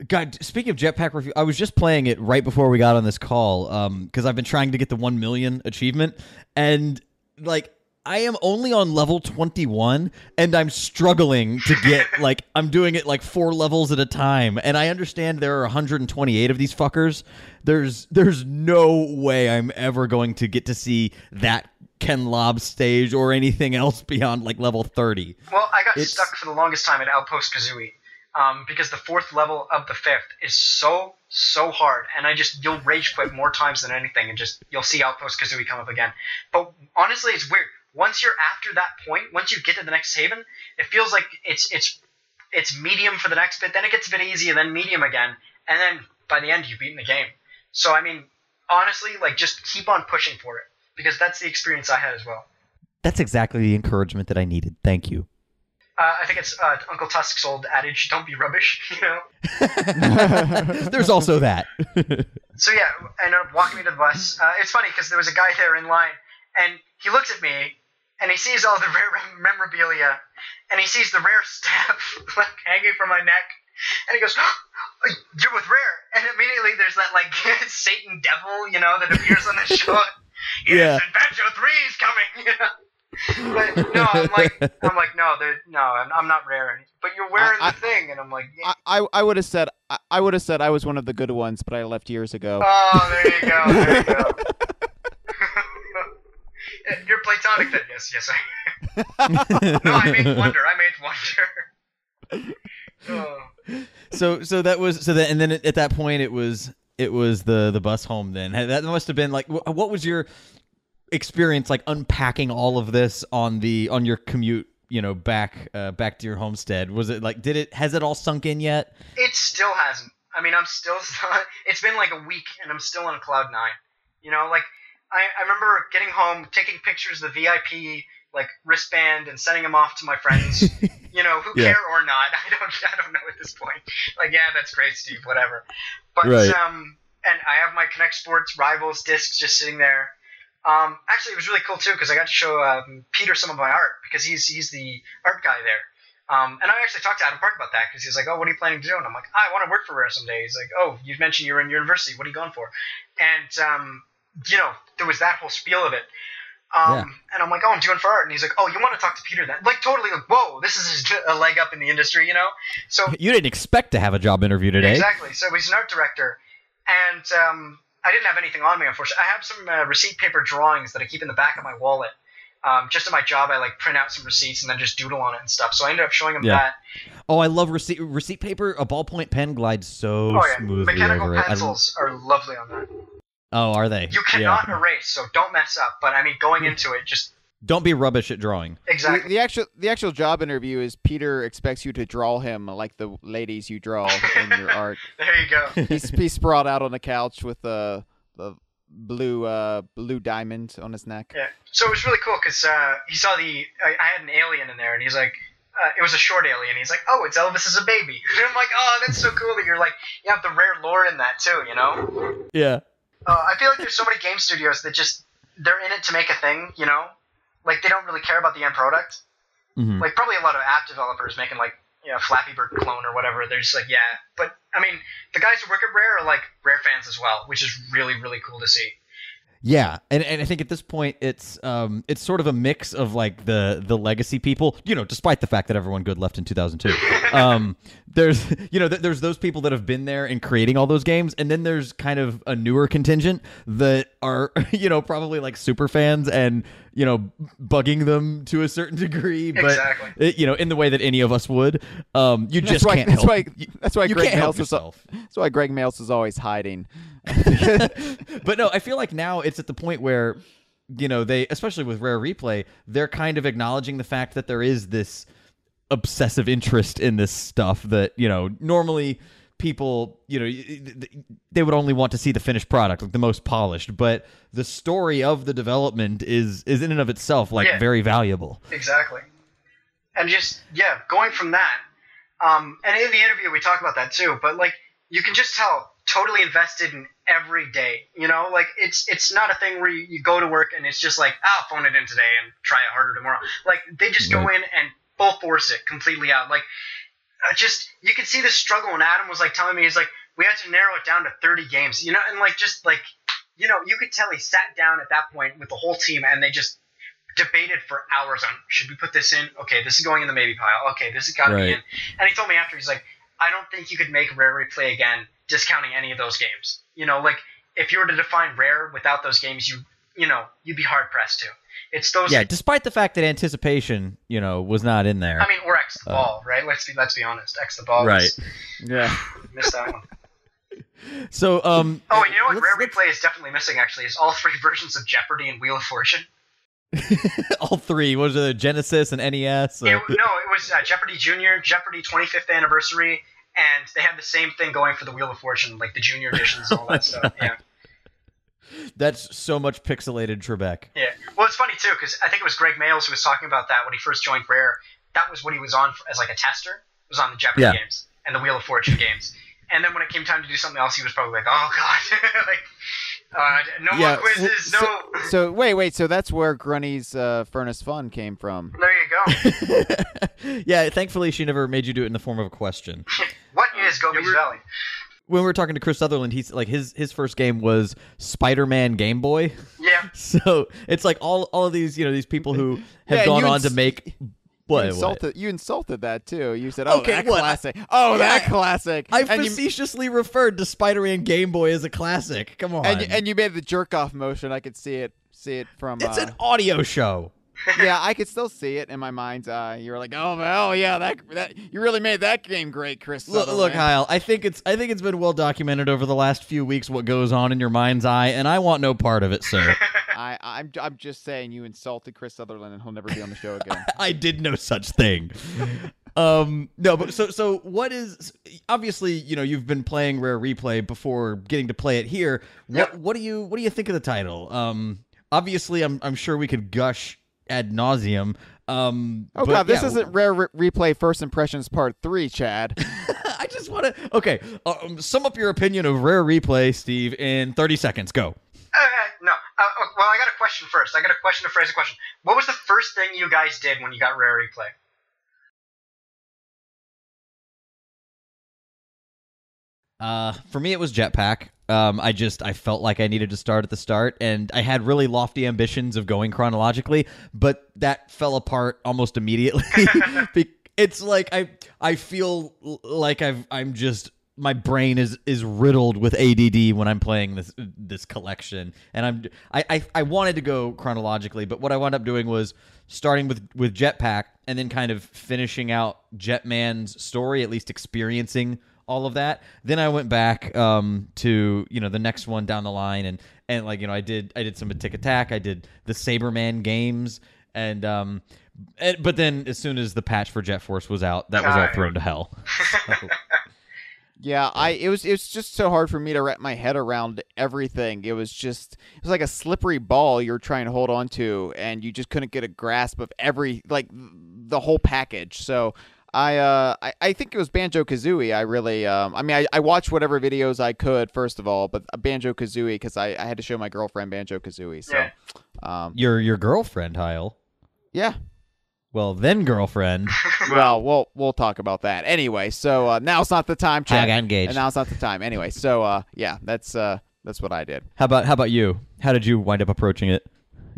God, speaking of Jetpack Refueled, I was just playing it right before we got on this call, because I've been trying to get the 1 million achievement, and, like, I am only on level 21, and I'm struggling to get, like, I'm doing it, like, 4 levels at a time, and I understand there are 128 of these fuckers. There's no way I'm ever going to get to see that Ken Lobb stage or anything else beyond, like, level 30. Well, I got stuck for the longest time at Outpost Kazooie, because the 4th level of the 5th is so hard, and you'll rage quit more times than anything, and you'll see Outpost Kazooie come up again. But honestly, it's weird. Once you're after that point, once you get to the next haven, it feels like it's medium for the next bit, then it gets a bit easy, and then medium again, and then by the end you've beaten the game. So, I mean, honestly, like, just keep on pushing for it, because that's the experience I had as well. That's exactly the encouragement that I needed. Thank you. I think it's Uncle Tusk's old adage, don't be rubbish, you know? There's also that. So, yeah, I ended up walking me to the bus. It's funny, because there was a guy there in line, and he looks at me, and he sees all the rare memorabilia, and he sees the rare staff like, hanging from my neck, and he goes, oh, you're with Rare. And immediately there's that, like, Satan devil, you know, that appears on the show. Yes, and Banjo-3 is coming, you know? But no, I'm not Rare. But you're wearing the thing, and I'm like, yeah. I would have said I was one of the good ones, but I left years ago. Oh, there you go. You're platonic then, yes I am. No, I made Wonder. Oh. And then at that point it was the bus home. Then that must have been like, what was your experience like unpacking all of this on your commute, back to your homestead? Was it like has it all sunk in yet? It still hasn't. I mean, I'm still it's been like a week and I'm still on cloud 9. Like I remember getting home, taking pictures of the VIP like wristband and sending them off to my friends. Who care or not. I don't know at this point. Like, yeah, that's great, Steve, whatever. But right. And I have my Connect Sports Rivals discs just sitting there. Actually, it was really cool too because I got to show Peter some of my art because he's the art guy there. And I actually talked to Adam Park about that because he's like, "Oh, what are you planning to do?" And I'm like, "I want to work for Rare someday." He's like, "Oh, you mentioned you're in university. What are you going for?" And there was that whole spiel of it. And I'm like, "Oh, I'm doing for art." And he's like, "Oh, you want to talk to Peter then?" Like, totally like, whoa, this is a leg up in the industry, So you didn't expect to have a job interview today. Exactly. So he's an art director, and I didn't have anything on me, unfortunately. I have some receipt paper drawings that I keep in the back of my wallet. Just at my job, I like print out some receipts and then just doodle on it and stuff. So I ended up showing him that. Oh, I love receipt paper. A ballpoint pen glides so smoothly Mechanical over it. pencils are lovely on that. Oh, are they? You cannot erase, so don't mess up. But I mean, going into it, just don't be rubbish at drawing. Exactly. The actual job interview is Peter expects you to draw him like the ladies you draw in your art. There you go. He's sprawled out on the couch with the blue diamond on his neck. Yeah. So it was really cool because he saw I had an alien in there, and he's like, it was a short alien. He's like, "Oh, it's Elvis as a baby." And I'm like, "Oh, that's so cool that you're like, you have the rare lore in that too, Yeah. I feel like there's so many game studios that just they're in it to make a thing, Like they don't really care about the end product. Mm-hmm. Like probably a lot of app developers making like Flappy Bird clone or whatever. They're just like, yeah. But I mean, the guys who work at Rare are like Rare fans as well, which is really, really cool to see. Yeah, and I think at this point it's sort of a mix of like the legacy people, despite the fact that everyone good left in 2002. There's those people that have been there and creating all those games, and then there's kind of a newer contingent that are probably like super fans and bugging them to a certain degree, but exactly. In the way that any of us would. You just can't help. That's why Greg Mails is always hiding. But no, I feel like now it's at the point where, they, especially with Rare Replay, they're kind of acknowledging the fact that there is this obsessive interest in this stuff that, normally people, they would only want to see the finished product, like the most polished, but the story of the development is in and of itself very valuable. Exactly. And just, going from that, and in the interview we talk about that too, but like, you can just tell totally invested in every day, like it's not a thing where you go to work and it's just like, I'll phone it in today and try it harder tomorrow. Like they just go in and full force it completely out. Like you can see the struggle. And Adam was like telling me, he's like, we had to narrow it down to 30 games, and like, just like, you could tell he sat down at that point with the whole team and they just debated for hours on, should we put this in? Okay, this is going in the maybe pile. Okay, this has got to be in. And he told me after, he's like, I don't think you could make Rare Replay again discounting any of those games. Like if you were to define Rare without those games, you'd be hard pressed to. It's those. Yeah, despite the fact that Anticipation, was not in there. I mean, or X the Ball, right? Let's be honest. X the Ball. Right. Yeah. Missed that one. So and you know what? Rare Replay is definitely missing. Actually, is all 3 versions of Jeopardy and Wheel of Fortune. All 3. Was it Genesis and NES? No, it was Jeopardy Junior, Jeopardy 25th Anniversary, and they had the same thing going for the Wheel of Fortune, like the Junior editions and all that stuff. Yeah. That's so much pixelated Trebek. Yeah. Well, it's funny too because I think it was Greg Mails who was talking about that when he first joined Rare. That was what he was on as like a tester. It was on the Jeopardy games and the Wheel of Fortune games. And then when it came time to do something else, he was probably like, "Oh God, no more quizzes, no." So wait. So that's where Grunny's Furnace Fun came from. There you go. Yeah. Thankfully, she never made you do it in the form of a question. What is Gobi's Valley? When we were talking to Chris Sutherland, he's like his first game was Spider-Man Game Boy. Yeah. So it's like all of these these people who have gone on to make. You insulted that too. You said, "Oh, okay, that classic." Oh, that classic. I facetiously referred to Spider-Man Game Boy as a classic. Come on. And you made the jerk off motion. I could see it from. It's an audio show. Yeah, I could still see it in my mind's eye. You were like, "Oh yeah, that you really made that game great, Chris." Look, Kyle. I think it's been well documented over the last few weeks what goes on in your mind's eye, and I want no part of it, sir. I'm just saying you insulted Chris Sutherland and he'll never be on the show again. I did no such thing. No, but so what is, obviously, you've been playing Rare Replay before getting to play it here. What do you think of the title? Obviously I'm sure we could gush ad nauseum. God, this isn't Rare Replay First Impressions Part 3, Chad. I just want to, okay, sum up your opinion of Rare Replay, Steve, in 30 seconds. Go. No. Well, I got a question first. I got a question to phrase a question. What was the first thing you guys did when you got Rare Replay? For me, it was Jetpack. I felt like I needed to start at the start, and I had really lofty ambitions of going chronologically, but that fell apart almost immediately. It's like I feel like I'm just, my brain is riddled with ADD when I'm playing this collection, and I wanted to go chronologically, but what I wound up doing was starting with Jetpack and then kind of finishing out Jetman's story, at least experiencing all of that. Then I went back to the next one down the line, and like I did some Tick Attack, I did the Saberman games, but then as soon as the patch for Jet Force was out, that was all thrown to hell. So. Yeah, it was just so hard for me to wrap my head around everything. It was like a slippery ball you're trying to hold on to, and you just couldn't get a grasp of the whole package. So I think it was Banjo-Kazooie. I really, I watched whatever videos I could, first of all, but Banjo-Kazooie, because I had to show my girlfriend Banjo-Kazooie. So, your girlfriend, Heil? Yeah. Well, then, girlfriend. Well, we'll talk about that anyway. So now's not the time, Chad. I got engaged. And now's not the time. Anyway, so yeah, that's what I did. How about you? How did you wind up approaching it?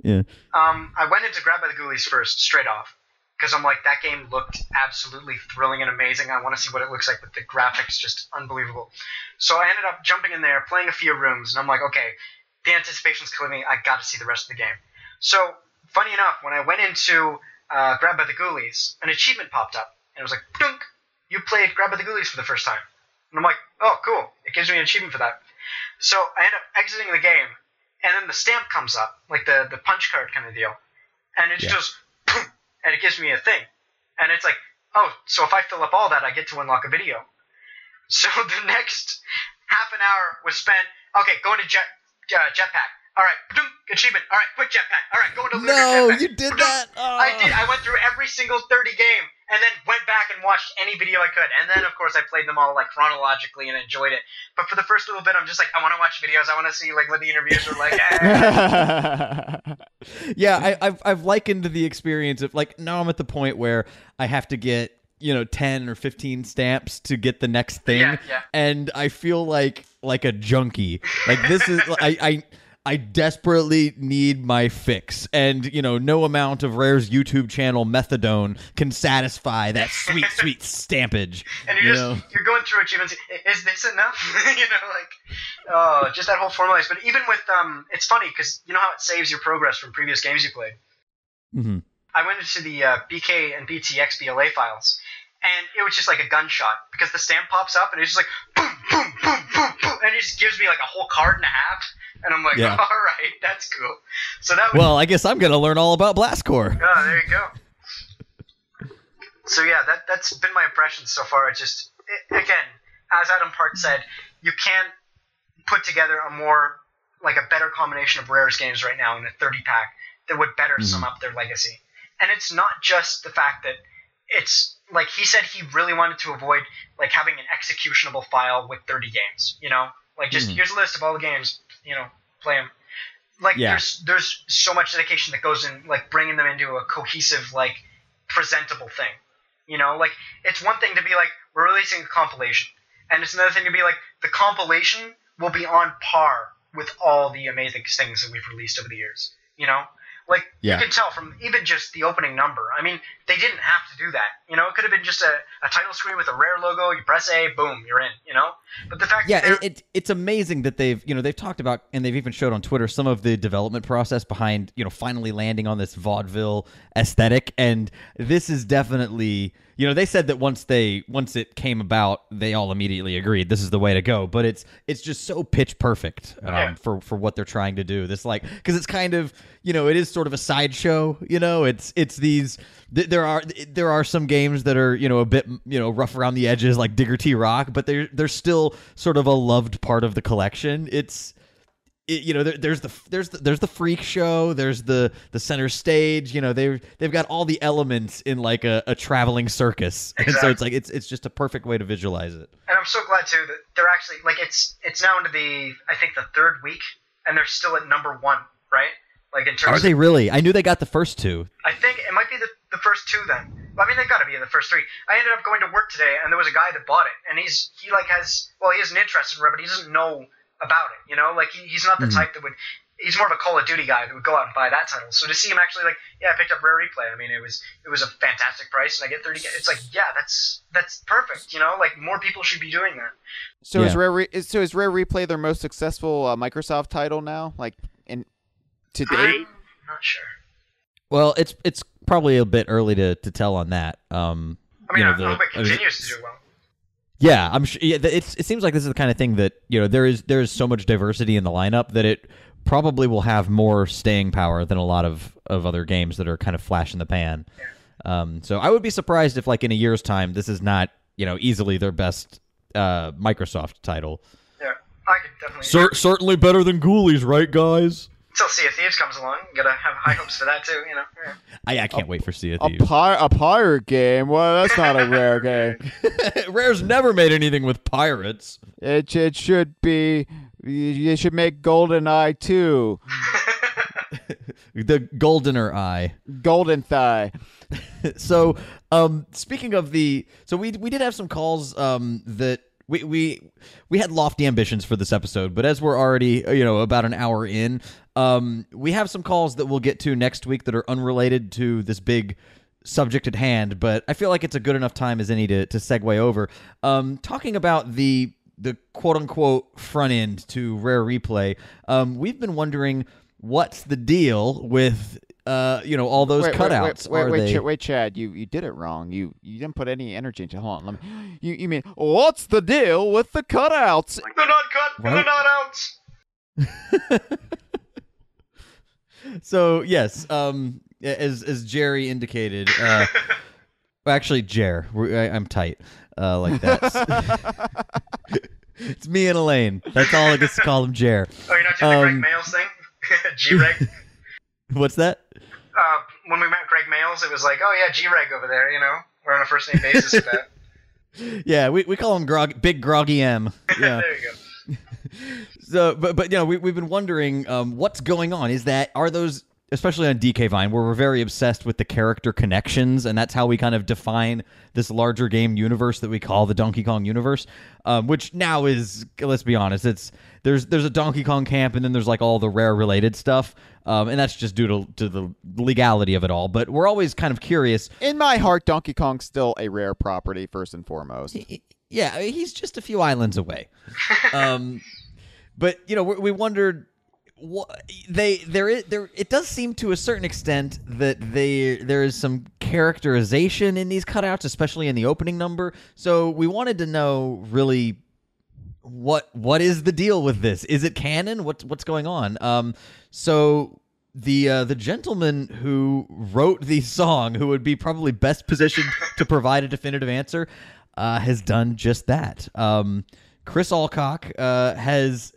Yeah. I went into Grab by the Ghoulies first, straight off, because I'm like, that game looked absolutely thrilling and amazing. I want to see what it looks like with the graphics, just unbelievable. So I ended up jumping in there, playing a few rooms, and I'm like, okay, the anticipation's killing me. I got to see the rest of the game. So funny enough, when I went into Grab by the Ghoulies, an achievement popped up, and it was like, dunk, you played Grab by the Ghoulies for the first time. And I'm like, oh, cool, it gives me an achievement for that. So I end up exiting the game, and then the stamp comes up, like the punch card kind of deal, and it just goes, boom, and it gives me a thing. And it's like, oh, so if I fill up all that, I get to unlock a video. So the next half an hour was spent, okay, go into Jetpack. All right, achievement. All right, quick Jetpack. All right, go into Lunar Jetpack. No, you did that. Oh. I did. I went through every single 30 game, and then went back and watched any video I could. And then, of course, I played them all like chronologically and enjoyed it. But for the first little bit, I'm just like, I want to watch videos. I want to see like what the interviews were like. Yeah, I've likened the experience of like, now I'm at the point where I have to get 10 or 15 stamps to get the next thing, yeah. And I feel like a junkie. Like this is I desperately need my fix, and no amount of Rare's YouTube channel methadone can satisfy that sweet stampage. And you're going through achievements. Is this enough? Just that whole formula. But even with it's funny because you know how it saves your progress from previous games you played. Mm-hmm. I went into the BK and BTX BLA files, and it was just like a gunshot because the stamp pops up and it's just like boom, boom, boom, boom, boom, and it just gives me like a whole card and a half. And I'm like, all right, that's cool. So that was, well, I guess I'm going to learn all about Blast Core. Oh, there you go. So yeah, that's been my impression so far. It's just, again, as Adam Park said, you can't put together a better combination of Rare's games right now in a 30-pack that would better sum up their legacy. And it's not just the fact that it's, like he said, he really wanted to avoid like having an executionable file with 30 games, Like just here's a list of all the games, play them. Like there's so much dedication that goes in like bringing them into a cohesive, like presentable thing. Like it's one thing to be like, we're releasing a compilation, and it's another thing to be like, the compilation will be on par with all the amazing things that we've released over the years. Like you can tell from even just the opening number. I mean, they didn't have to do that. It could have been just a title screen with a Rare logo. You press A, boom, you're in. But the fact it's amazing that they've talked about, and they've even showed on Twitter some of the development process behind finally landing on this vaudeville aesthetic, and this is definitely they said that once it came about, they all immediately agreed this is the way to go. But it's just so pitch perfect for what they're trying to do. This because it's kind of it is sort of a sideshow. It's these there are some games that are a bit rough around the edges like Digger T Rock, but they're still sort of a loved part of the collection. There's the freak show, there's the center stage. They've got all the elements in like a traveling circus, exactly. And so it's just a perfect way to visualize it. And I'm so glad too that they're actually it's now into I think the third week, and they're still at number 1, right? Like in terms. Are they really? I knew they got the first 2. I think it might be the first 2 then. Well, I mean, they got to be in the first 3. I ended up going to work today, and there was a guy that bought it, and he has an interest in Rare, but he doesn't know about it, he's not the type that would. He's more of a Call of Duty guy that would go out and buy that title. So to see him actually I picked up Rare Replay. I mean, it was a fantastic price, and I get 30. It's that's perfect. More people should be doing that. So is Rare Replay their most successful Microsoft title now? To date? I'm not sure. Well, it's probably a bit early to tell on that. I hope it continues to do well. Yeah, I'm sure. Yeah, it seems like this is the kind of thing that there is so much diversity in the lineup that it probably will have more staying power than a lot of other games that are kind of flash in the pan. Yeah. So I would be surprised if in a year's time this is not easily their best Microsoft title. Yeah, I could definitely. Certainly better than Ghoulies, right, guys? Until Sea of Thieves comes along, you gotta have high hopes for that too. Yeah. I can't wait for Sea of Thieves. A pirate game? Well, that's not a Rare game. Rare's never made anything with pirates. It should be. You should make GoldenEye 2. The Goldener Eye. Golden Thigh. So, speaking of we did have some calls that. We had lofty ambitions for this episode, but as we're already about an hour in, we have some calls that we'll get to next week that are unrelated to this big subject at hand. But I feel like it's a good enough time as any to segue over. Talking about the quote unquote front end to Rare Replay, we've been wondering what's the deal with all those cutouts. Wait, Chad, you did it wrong. You didn't put any energy into. Hold on, you mean what's the deal with the cutouts? They're not cut, and they're not outs. So yes, as Jerry indicated, actually, Jer, I'm tight like that. It's me and Elaine. That's all I get to call him, Jer. Oh, you're not doing the Greg Mails thing? G-Reg? What's that? When we met Greg Mails, it was like, oh yeah, G-Reg over there, We're on a first name basis with that. Yeah, we call him Big Groggy M. Yeah. There you go. So, but we've been wondering what's going on. Are those, especially on DK Vine, where we're very obsessed with the character connections, and that's how we kind of define this larger game universe that we call the Donkey Kong universe, which now is, let's be honest, there's a Donkey Kong camp, and then there's all the Rare related stuff, and that's just due to the legality of it all. But we're always kind of curious. In my heart, Donkey Kong's still a Rare property first and foremost. Yeah, he's just a few islands away. But we wondered. It does seem to a certain extent that there is some characterization in these cutouts, especially in the opening number. So we wanted to know really what is the deal with this? Is it canon? What's going on? So the gentleman who wrote the song, who would be probably best positioned to provide a definitive answer, has done just that. Chris Allcock has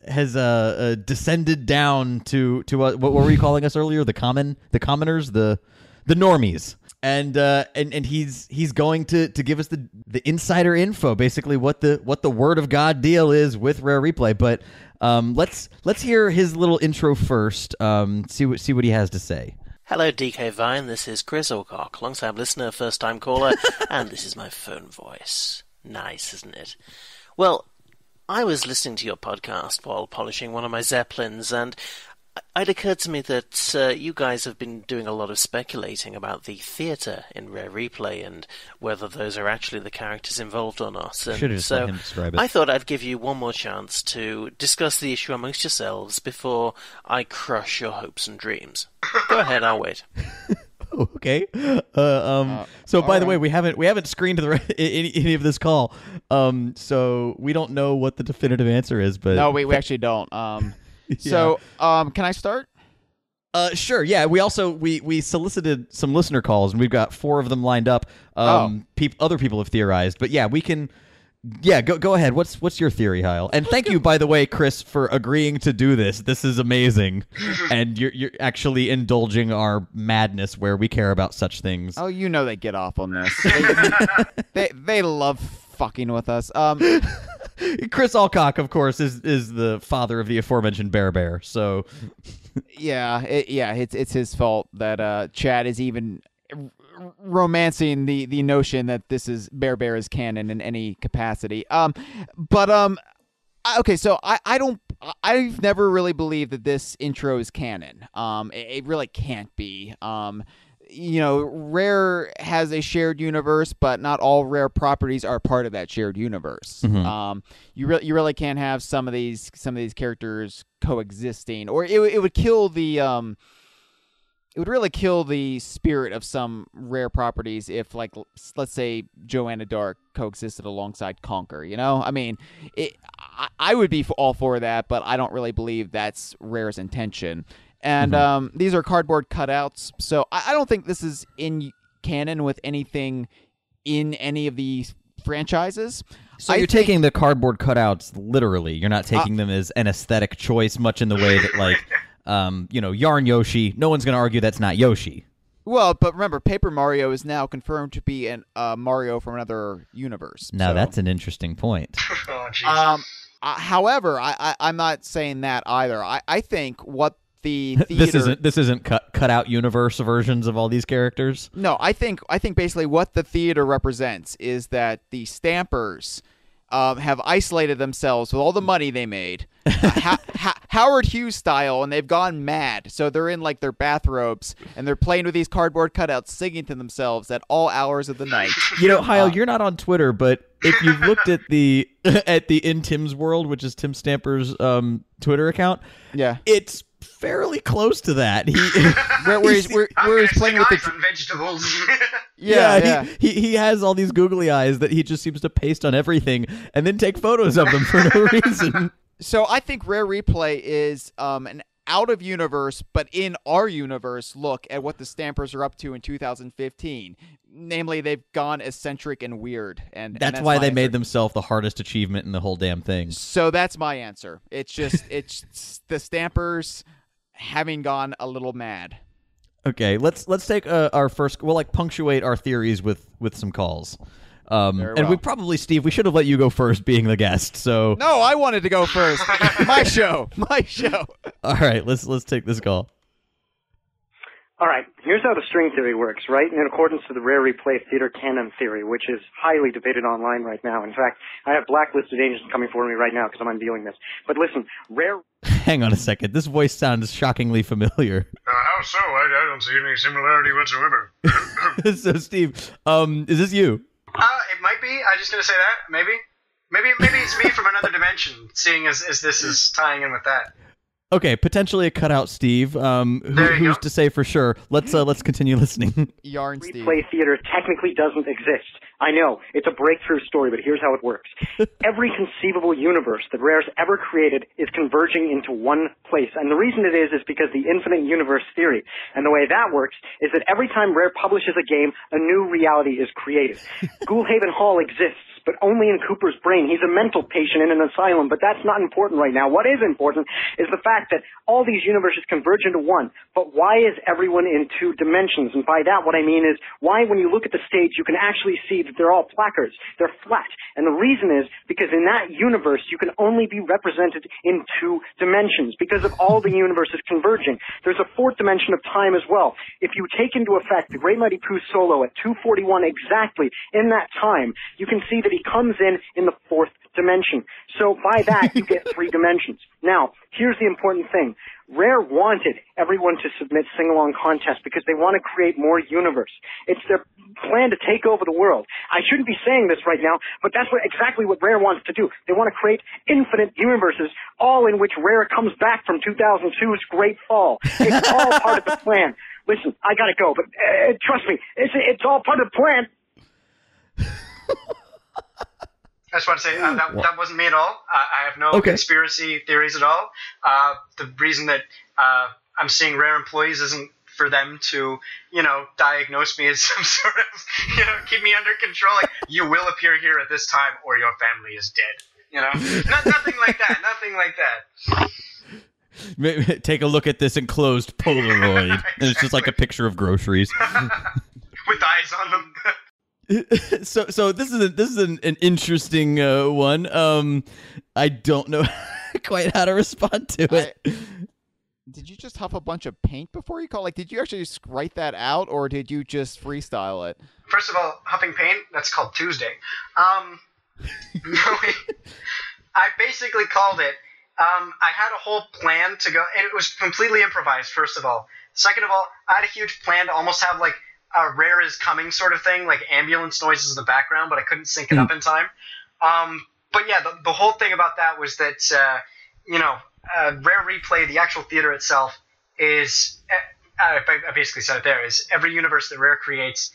descended down to what were you calling us earlier? The commoners, the normies, and he's going to give us the insider info, basically what the word of God deal is with Rare Replay. But let's hear his little intro first. See what he has to say. Hello, DK Vine. This is Chris Allcock, long-time listener, first-time caller, and this is my phone voice. Nice, isn't it? Well, I was listening to your podcast while polishing one of my Zeppelins, and it occurred to me that you guys have been doing a lot of speculating about the theatre in Rare Replay and whether those are actually the characters involved or not. And should have just let him describe it. I thought I'd give you one more chance to discuss the issue amongst yourselves before I crush your hopes and dreams. Go ahead, I'll wait. Oh, okay. So by the way, we haven't screened any of this call. So we don't know what the definitive answer is. But no, we actually don't. So can I start? Sure. Yeah. We also we solicited some listener calls, and we've got 4 of them lined up. Other people have theorized, but yeah, we can. Yeah, go ahead. What's your theory, Heil? And thank you, by the way, Chris, for agreeing to do this. This is amazing, and you're actually indulging our madness where we care about such things. Oh, you know they get off on this. They love fucking with us. Chris Allcock, of course, is the father of the aforementioned Bear. So, it's his fault that Chad is even romancing the notion that this is Bear is canon in any capacity. Okay, so I've never really believed that this intro is canon. It really can't be. Rare has a shared universe, but not all Rare properties are part of that shared universe. Mm-hmm. You really can't have some of these characters coexisting, or it would kill the It would really kill the spirit of some Rare properties if, like, let's say Joanna Dark coexisted alongside Conquer, I mean, I would be all for that, but I don't really believe that's Rare's intention. And these are cardboard cutouts, so I don't think this is in canon with anything in any of these franchises. So you're taking the cardboard cutouts literally. You're not taking them as an aesthetic choice, much in the way that, like, Yarn Yoshi, no one's going to argue that's not Yoshi. Well, but remember, Paper Mario is now confirmed to be an Mario from another universe. Now, that's an interesting point. Oh, Jesus. However, I'm not saying that either. I think what the theater... This isn't cut out universe versions of all these characters? No, I think basically what the theater represents is that the Stampers have isolated themselves with all the money they made, Howard Hughes style, and they've gone mad. So they're in, like, their bathrobes, and they're playing with these cardboard cutouts, singing to themselves at all hours of the night. Heil, you're not on Twitter, but if you've looked at the In Tim's World, which is Tim Stamper's Twitter account, yeah, it's fairly close to that. Where he's playing with the vegetables. Yeah. He has all these googly eyes that he just seems to paste on everything and then take photos of them for no reason. So I think Rare Replay is an out of universe, but in our universe, look at what the Stampers are up to in 2015. Namely, they've gone eccentric and weird, and that's why they made themselves the hardest achievement in the whole damn thing. So that's my answer. It's just it's the Stampers having gone a little mad. Okay, let's take our first. We'll, like, punctuate our theories with some calls. And we probably, Steve, we should have let you go first, being the guest. So no, I wanted to go first. My show. All right, let's take this call. All right, here's how the string theory works, right? In accordance to the Rare Replay Theater canon theory, which is highly debated online right now. In fact, I have blacklisted agents coming for me right now because I'm unveiling this. But listen, Rare... Hang on a second. This voice sounds shockingly familiar. How so? I don't see any similarity whatsoever. So, Steve, is this you? It might be. I'm just gonna say that. Maybe it's me from another dimension, seeing as this is tying in with that. Okay, potentially a cutout Steve. Who's to say for sure? Let's continue listening. Yarn Steve. Replay theater technically doesn't exist. I know, it's a breakthrough story, but here's how it works. Every conceivable universe that Rare's ever created is converging into one place. And the reason it is because the infinite universe theory. And the way that works is that every time Rare publishes a game, a new reality is created. Ghoulhaven Hall exists, but only in Cooper's brain. He's a mental patient in an asylum, but that's not important right now. What is important is the fact that all these universes converge into one. But why is everyone in 2 dimensions? And by that, what I mean is, why, when you look at the stage, you can actually see that they're all placards. They're flat. And the reason is because in that universe, you can only be represented in 2 dimensions because of all the universes converging. There's a 4th dimension of time as well. If you take into effect the Great Mighty Pooh solo at 2:41 exactly in that time, you can see that he comes in the 4th dimension. So by that, you get 3 dimensions. Now, here's the important thing. Rare wanted everyone to submit sing-along contests because they want to create more universe. It's their plan to take over the world. I shouldn't be saying this right now, but that's exactly what Rare wants to do. They want to create infinite universes, all in which Rare comes back from 2002's Great Fall. It's all part of the plan. Listen, I gotta go, but trust me, it's all part of the plan. I just want to say that wasn't me at all. I have no conspiracy theories at all. The reason that I'm seeing rare employees isn't for them to, diagnose me as some sort of, keep me under control. Like, you will appear here at this time or your family is dead. Nothing like that. Nothing like that. Take a look at this enclosed Polaroid. And it's just like a picture of groceries. With eyes on them. So this is an interesting one. I don't know quite how to respond to it. Did you just huff a bunch of paint before you call? Like, did you actually just write that out, or did you just freestyle it? First of all, huffing paint, that's called Tuesday. I basically called it. I had a whole plan to go, and it was completely improvised, first of all. Second of all, I had a huge plan to almost have, like, a rare is coming sort of thing, like ambulance noises in the background, but I couldn't sync it up in time. But yeah, the whole thing about that was that, Rare Replay, the actual theater itself, is, I basically said it there, is every universe that Rare creates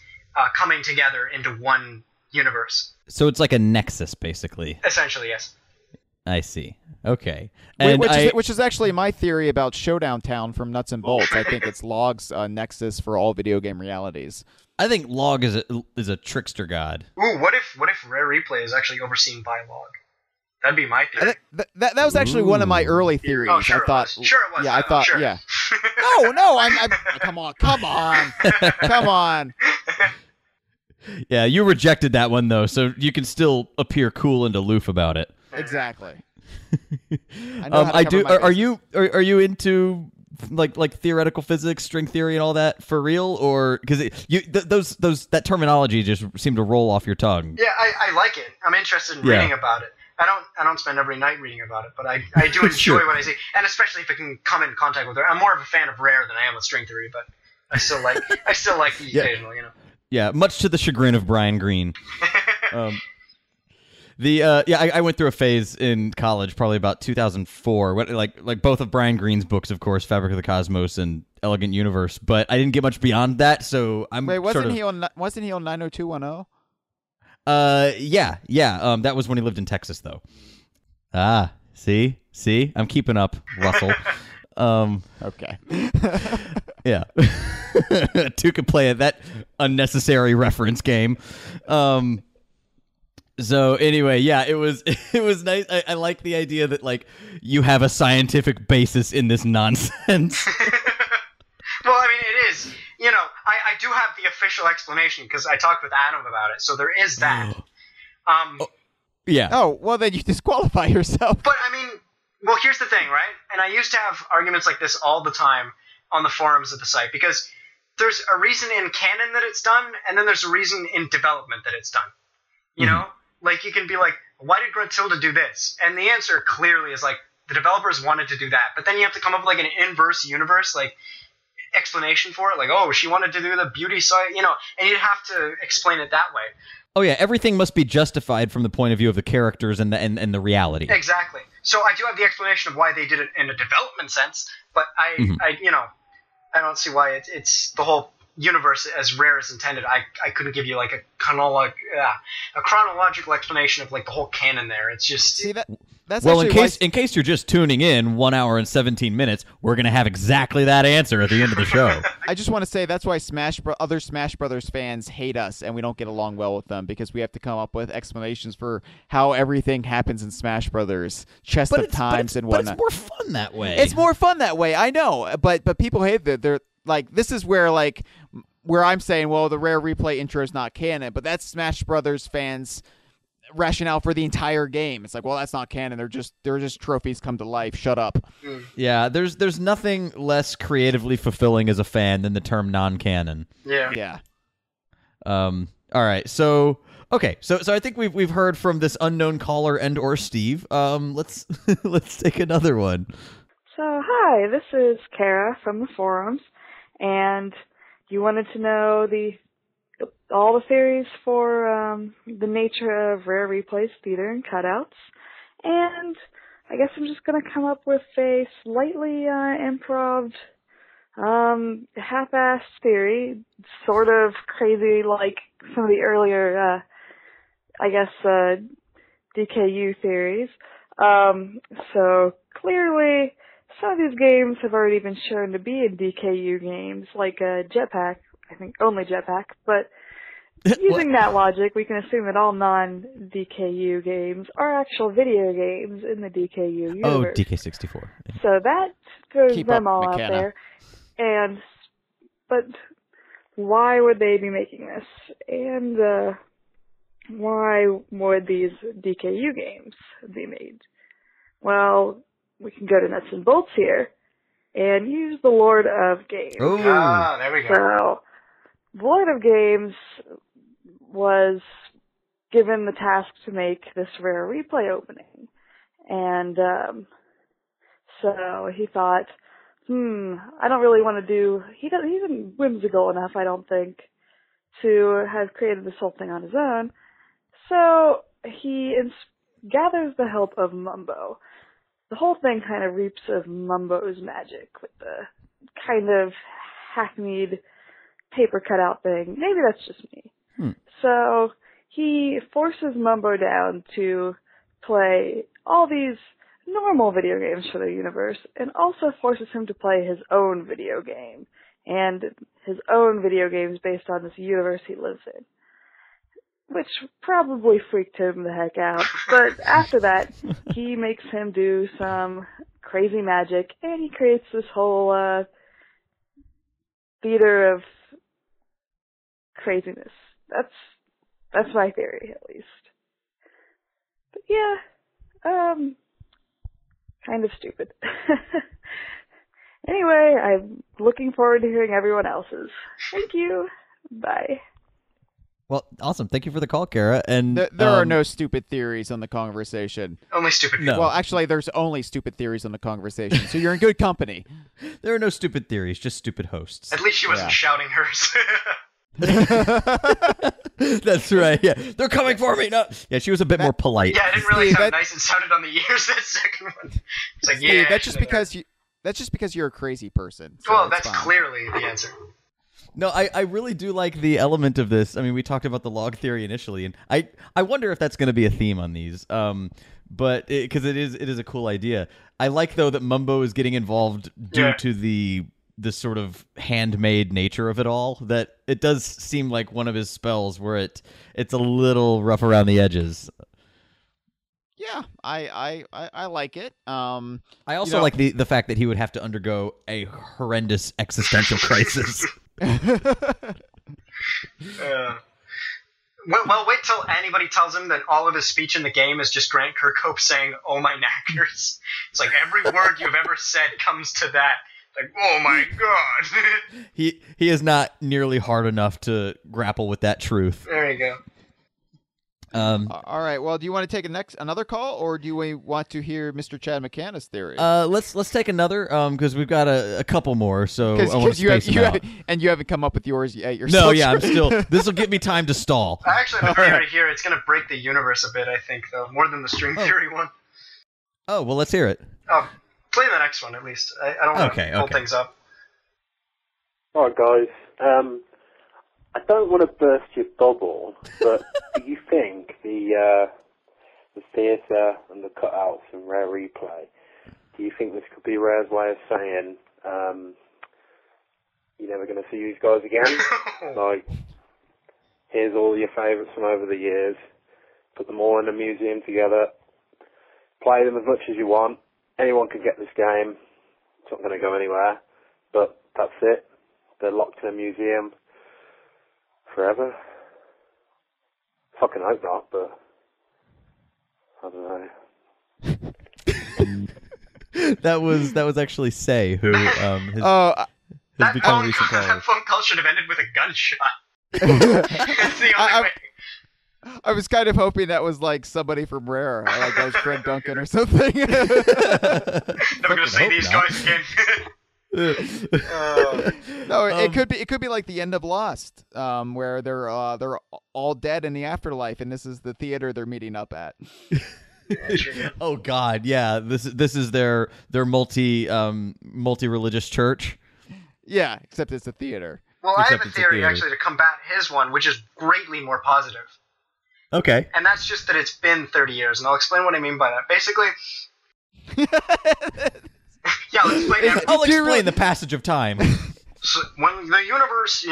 coming together into one universe. So it's like a nexus, basically. Essentially, yes. I see. Okay. And which is actually my theory about Showdown Town from Nuts and Bolts. I think it's Log's nexus for all video game realities. I think Log is a trickster god. Ooh, what if Rare Replay is actually overseen by Log? That'd be my theory. That was actually one of my early theories. Oh, sure I thought, it was. Sure it was. Yeah, I thought. Sure. Yeah. No, I'm. Come on. Yeah, you rejected that one though, so you can still appear cool and aloof about it. Exactly. I do. Are you into like theoretical physics, string theory, and all that for real, or because that terminology just seemed to roll off your tongue? Yeah, I like it. I'm interested in reading about it. I don't spend every night reading about it, but I do enjoy what I see, and especially if it can come in contact with Rare. I'm more of a fan of Rare than I am with string theory, but I still like the occasional, Yeah, much to the chagrin of Brian Greene. I went through a phase in college, probably about 2004, like both of Brian Greene's books, of course, Fabric of the Cosmos and Elegant Universe, but I didn't get much beyond that, so I'm wasn't he on 90210? Yeah. That was when he lived in Texas, though. See, I'm keeping up, Russell. Okay. Yeah. Two could play that unnecessary reference game. So anyway, yeah, it was nice. I like the idea that like you have a scientific basis in this nonsense. Well, I mean, it is. I do have the official explanation because I talked with Adam about it, so there is that. Yeah. Oh, well, then you disqualify yourself. But I mean, well, here's the thing, right? And I used to have arguments like this all the time on the forums of the site because there's a reason in canon that it's done, and then there's a reason in development that it's done. You know? Like, you can be like, why did Gruntilda do this? And the answer clearly is, like, the developers wanted to do that. But then you have to come up with, like, an inverse universe, like, explanation for it. Like, oh, she wanted to do the beauty side, and you'd have to explain it that way. Oh, yeah, everything must be justified from the point of view of the characters and the reality. Exactly. So I do have the explanation of why they did it in a development sense, but I don't see why it's the whole universe as Rare as intended. I couldn't give you like a chronological explanation of like the whole canon there. It's just see that's well, in case you're just tuning in, 1 hour and 17 minutes, we're gonna have exactly that answer at the end of the show. I just want to say that's why other Smash Brothers fans hate us and we don't get along well with them because we have to come up with explanations for how everything happens in Smash Brothers, chest of times and whatnot. But it's more fun that way. It's more fun that way. I know, but people hate that. They're like, this is where I'm saying, well, the Rare Replay intro is not canon, but that's Smash Brothers fans' rationale for the entire game. It's like, well, that's not canon. They're just trophies come to life. Shut up. Yeah, there's nothing less creatively fulfilling as a fan than the term non-canon. Yeah. All right. So okay. So I think we've heard from this unknown caller and or Steve. Let's take another one. So hi, this is Kara from the forums, and you wanted to know all the theories for the nature of Rare Replays, theater, and cutouts. And I guess I'm just going to come up with a slightly improved Half-assed theory, sort of crazy like some of the earlier, DKU theories. So clearly, some of these games have already been shown to be in DKU games, like Jetpack, I think only Jetpack, but using that logic, we can assume that all non-DKU games are actual video games in the DKU universe. Oh, DK64. So that throws Keep them up, all McKenna. out there. But why would they be making this? And why would these DKU games be made? Well, we can go to nuts and bolts here and use the Lord of Games. Oh. There we go. So, the Lord of Games was given the task to make this rare replay opening. And so he thought, I don't really want to do... He isn't whimsical enough, I don't think, to have created this whole thing on his own. So he gathers the help of Mumbo. The whole thing kind of reaps of Mumbo's magic with the kind of hackneyed paper cutout thing. Maybe that's just me. So he forces Mumbo down to play all these normal video games for the universe and also forces him to play his own video game and his own video games based on this universe he lives in, which probably freaked him the heck out. But after that, he makes him do some crazy magic and he creates this whole theater of craziness. That's my theory, at least. But yeah, kind of stupid. Anyway, I'm looking forward to hearing everyone else's. Thank you. Bye. Well, awesome. Thank you for the call, Kara. And There are no stupid theories on the Conversation. Only stupid people. No. Well, actually, there's only stupid theories on the Conversation, so you're in good company. There are no stupid theories, just stupid hosts. At least she wasn't shouting hers. That's right. Yeah, they're coming for me. No. Yeah, she was a bit more polite. Yeah, I didn't realize Steve, how that- nice it sounded on the ears that second one. It's like, Steve, yeah. that's just because you're a crazy person. So Well, it's that's fine. clearly the answer. No, I really do like the element of this. I mean, we talked about the log theory initially, and I wonder if that's going to be a theme on these. But because it is a cool idea. I like though that Mumbo is getting involved due to the sort of handmade nature of it all. That it does seem like one of his spells where it's a little rough around the edges. Yeah, I like it. I also like the fact that he would have to undergo a horrendous existential crisis. Well, wait till anybody tells him that all of his speech in the game is just Grant Kirkhope saying, "Oh my knackers." It's like every word you've ever said comes to that. Like, oh my god. He is not nearly hard enough to grapple with that truth. There you go. All right. Well, do you want to take another call, or do you want to hear Mr. Chad McCanna's theory? Let's take another because we've got a couple more. So I want to space them out. And you haven't come up with yours yet yourself. No, yeah, I'm still. This will give me time to stall. I actually have a theory here. It's going to break the universe a bit, I think, though, more than the string theory one. Oh well, let's hear it. Oh, play the next one at least. I don't want to hold things up. Alright, guys. I don't want to burst your bubble, but do you think the theatre and the cutouts and Rare Replay, do you think this could be Rare's way of saying you're never going to see these guys again? Like, here's all your favourites from over the years, put them all in a museum together, play them as much as you want, anyone can get this game, it's not going to go anywhere, but that's it, they're locked in a museum forever. Fucking hope not, but I don't know. that was actually Say who has That become a recent caller. phone call should have ended with a gunshot. That's the only way. I was kind of hoping that was like somebody from Rare, like that was Craig Duncan or something. Never gonna see these guys again. No, it could be like the end of Lost, where they're all dead in the afterlife, and this is the theater they're meeting up at. Oh God, yeah. This is their multi religious church. Yeah, except it's a theater. Well, I have Except a it's a theory theater. actually to combat his one, which is greatly more positive. Okay. And that's just that it's been 30 years, and I'll explain what I mean by that. Basically, yeah, I'll explain everything. I'll explain the passage of time. So when the universe,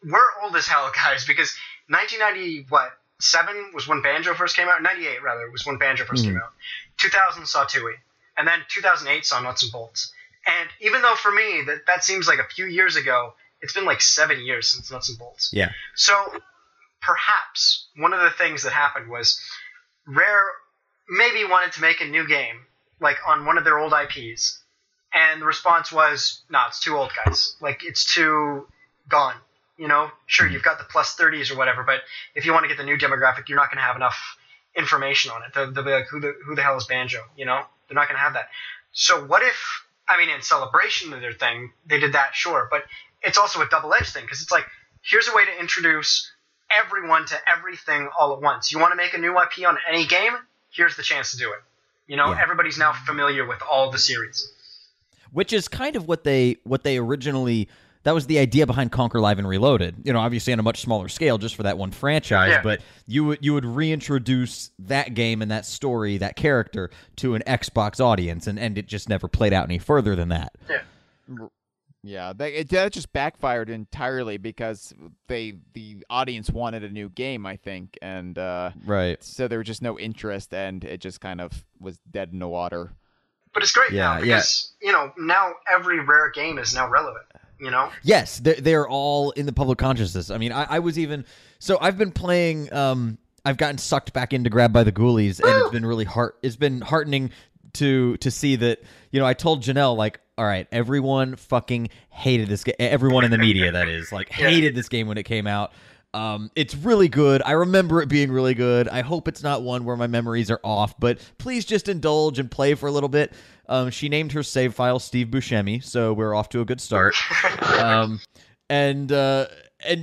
we're old as hell, guys, because 1997 was when Banjo first came out. 98 rather was when Banjo first came out. 2000 saw Tui, and then 2008 saw Nuts and Bolts. And even though for me that seems like a few years ago, it's been like 7 years since Nuts and Bolts. Yeah. So perhaps one of the things that happened was Rare maybe wanted to make a new game, like on one of their old IPs, and the response was, "No, it's too old, guys. Like it's too gone. Sure, you've got the plus 30s or whatever, but if you want to get the new demographic, you're not going to have enough information on it. They'll be like, who the hell is Banjo? They're not going to have that. So what if, in celebration of their thing, they did that, sure, but it's also a double-edged thing, because it's like, here's a way to introduce everyone to everything all at once. You want to make a new IP on any game? Here's the chance to do it. Everybody's now familiar with all the series. Which is kind of what they originally... That was the idea behind Conquer Live and Reloaded. Obviously on a much smaller scale, just for that one franchise. Yeah. But you would reintroduce that game and that story, that character, to an Xbox audience, and it just never played out any further than that. Yeah. Yeah, that just backfired entirely because the audience wanted a new game, I think, and right. So there was just no interest, and it just kind of was dead in the water. But it's great now because now every Rare game is now relevant. Yes, they're all in the public consciousness. I was even... So I've been playing... I've gotten sucked back into Grab by the Ghoulies, and it's been really it's been heartening to see that... I told Janelle, like, all right, everyone fucking hated this game. Everyone in the media, that is, like, hated this game when it came out. It's really good. I remember it being really good. I hope it's not one where my memories are off, but please just indulge and play for a little bit. She named her save file Steve Buscemi, so we're off to a good start. And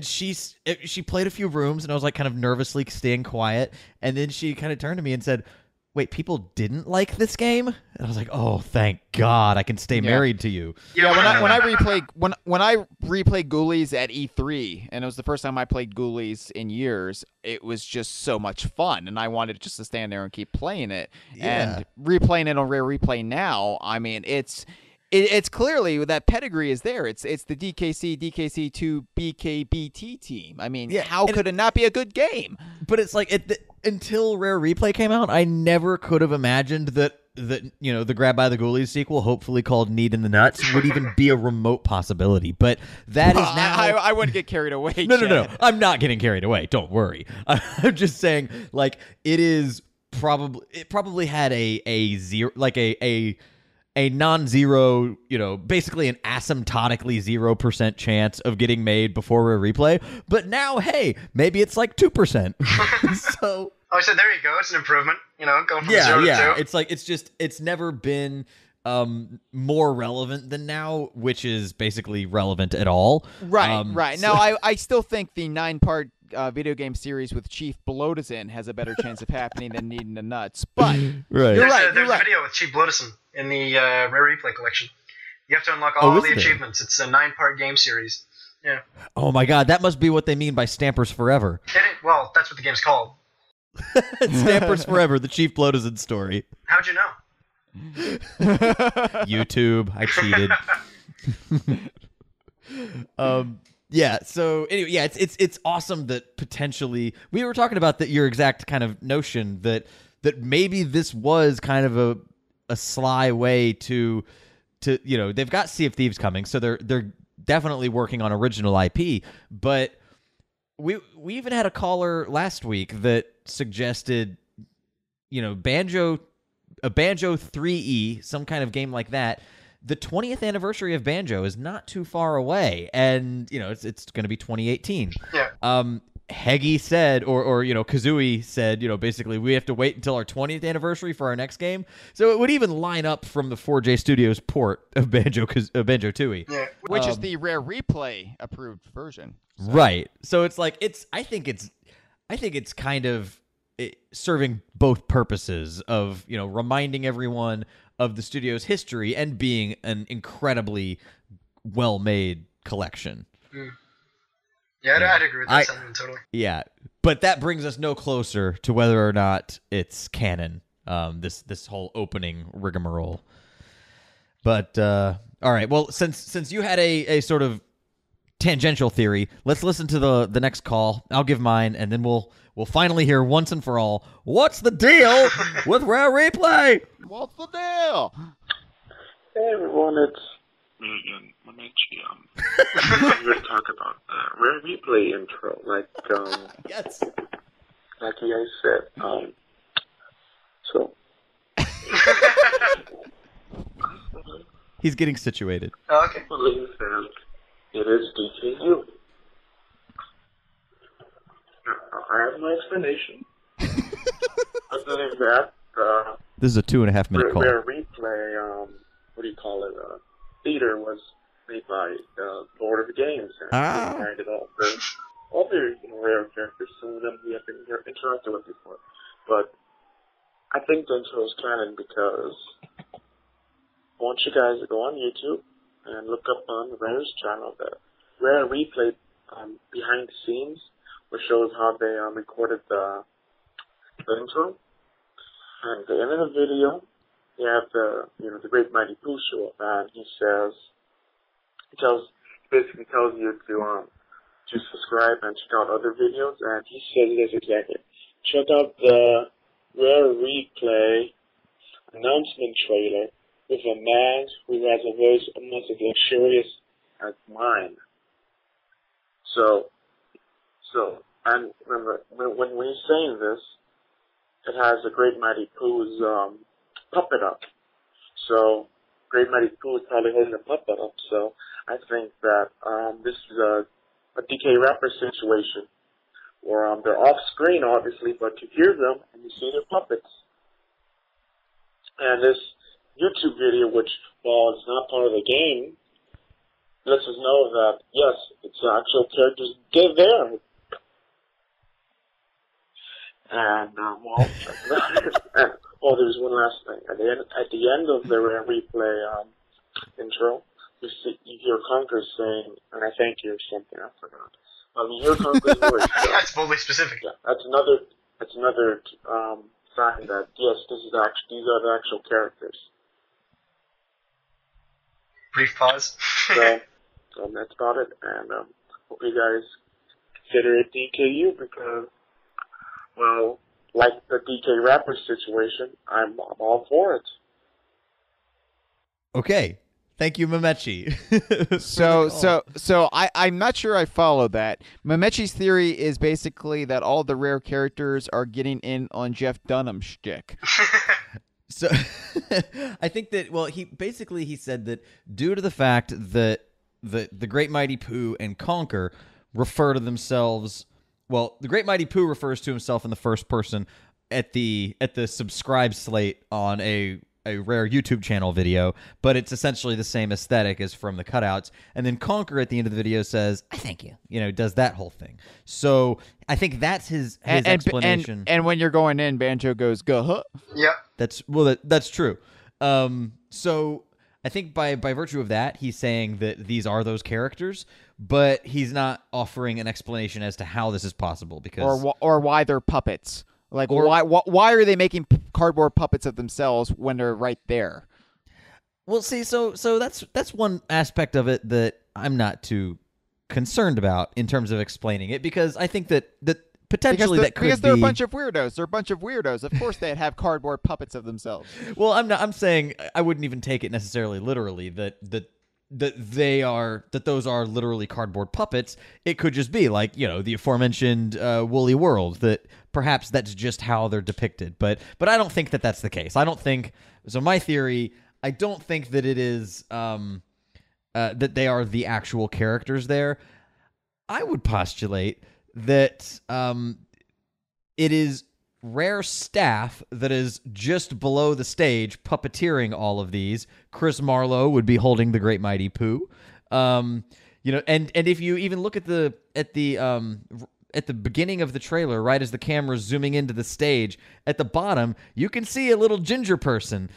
she played a few rooms, and I was like kind of nervously staying quiet, and then she kind of turned to me and said, "Wait, people didn't like this game?" And I was like, "Oh, thank God, I can stay married to you." Yeah, when I replayed Ghoulies at E3, and it was the first time I played Ghoulies in years, it was just so much fun, and I wanted just to stand there and keep playing it. Yeah. And replaying it on Rare Replay now, it's clearly that pedigree is there. It's the DKC2 BKBT team. How could it not be a good game? But it's like until Rare Replay came out, I never could have imagined that the Grab by the Ghoulies sequel, hopefully called Need in the Nuts, would even be a remote possibility. But that is now... I wouldn't get carried away. No. I'm not getting carried away. Don't worry. I'm just saying, like, it probably had a zero, like a non-zero, basically an asymptotically 0% chance of getting made before Rare Replay. But now, hey, maybe it's like 2%. So... Oh, so there you go. It's an improvement. Going from 0 to 2. It's like it's never been more relevant than now, which is basically relevant at all. Right, right. Now, I still think the 9-part video game series with Chief Bloodison has a better chance of happening than Needing the Nuts. But right. You're right. There's a video with Chief Bloodison in the Rare Replay collection. You have to unlock all the achievements. It's a 9-part game series. Yeah. Oh my God, that must be what they mean by Stampers Forever. Well, that's what the game's called. Stampers Forever, the Chief Bloodison story. How'd you know? YouTube. I cheated. Yeah. So anyway, yeah, it's awesome that potentially we were talking about your exact kind of notion that maybe this was kind of a sly way to they've got Sea of Thieves coming, so they're definitely working on original IP, but we even had a caller last week that suggested Banjo 3E, some kind of game like that. The 20th anniversary of Banjo is not too far away, and it's going to be 2018. Yeah. Heggy said, or Kazooie said, basically we have to wait until our 20th anniversary for our next game. So it would even line up from the 4J Studios port of Banjo-Tooie. Yeah. Which is the Rare Replay approved version. So. Right. So it's like I think it's kind of serving both purposes of, reminding everyone of the studio's history and being an incredibly well-made collection. Yeah, I'd agree with that sentiment totally. Yeah, but that brings us no closer to whether or not it's canon, this whole opening rigmarole. But, all right, well, since you had a sort of tangential theory, let's listen to the next call. I'll give mine, and then we'll finally hear once and for all, what's the deal with Rare Replay? What's the deal? Hey everyone, it's me again, Mamichi. I'm here to talk about Rare Replay intro. Yes. Like you guys said. So. He's getting situated. Oh, okay. I believe that it is DKU. I have my explanation. Other than that, This is a 2.5-minute call. Rare Replay, theater was made by Lord of the Games. And created all the rare characters, some of them we have been interacted with before. But I think the intro is canon because I want you guys to go on YouTube and look up on Rare's channel the Rare Replay behind the scenes, which shows how they recorded the intro. And at the end of the video, you have the Great Mighty Pooh show up, and he basically tells you to subscribe and check out other videos, and he says this exactly. Check out the Rare Replay announcement trailer with a man who has a voice almost as luxurious as mine. And remember, when he's saying this, it has a Great Mighty Pooh's puppet up. So, Great Mighty Pooh is probably holding the puppet up. So, I think that this is a DK Rapper situation where they're off screen, obviously, but you hear them and you see their puppets. And this YouTube video, which, while it's not part of the game, lets us know that, yes, it's actual characters there. And, there's one last thing. At the end of the Rare Replay intro, you hear Conker saying, and I thank you or something, I forgot. You hear Conker's voice. So, That's boldly specific. Yeah, that's another sign that, yes, these are the actual characters. Brief pause. So that's about it, and hope you guys consider it DKU because, well, like the DK Rapper situation, I'm all for it. Okay. Thank you, Mamechi. So I'm not sure I follow that. Mamechi's theory is basically that all the rare characters are getting in on Jeff Dunham's shtick. So I think that, well, he said that due to the fact that the Great Mighty Pooh and Conker refer to themselves, well, the Great Mighty Pooh refers to himself in the first person at the subscribe slate on a Rare YouTube channel video, but it's essentially the same aesthetic as from the cutouts. And then Conker at the end of the video says, I thank you, does that whole thing. So I think that's his explanation. And when you're going in, Banjo goes, go, huh? Yeah. That's true. So I think by virtue of that, he's saying that these are those characters, but he's not offering an explanation as to how this is possible because or why they're puppets. Like, why are they making cardboard puppets of themselves when they're right there? Well, see, so that's one aspect of it that I'm not too concerned about in terms of explaining it, because I think that potentially because they're a bunch of weirdos. They're a bunch of weirdos. Of course, they'd have cardboard puppets of themselves. Well, I'm saying I wouldn't even take it necessarily literally that those are literally cardboard puppets. It could just be like, the aforementioned Woolly World, that perhaps that's just how they're depicted. But I don't think that that's the case. I don't think so. My theory, I don't think that it is that they are the actual characters there. I would postulate that it is Rare staff that is just below the stage puppeteering all of these. Chris Marlowe would be holding the Great Mighty Pooh. And if you even look at the at the beginning of the trailer, right as the camera's zooming into the stage, at the bottom, you can see a little ginger person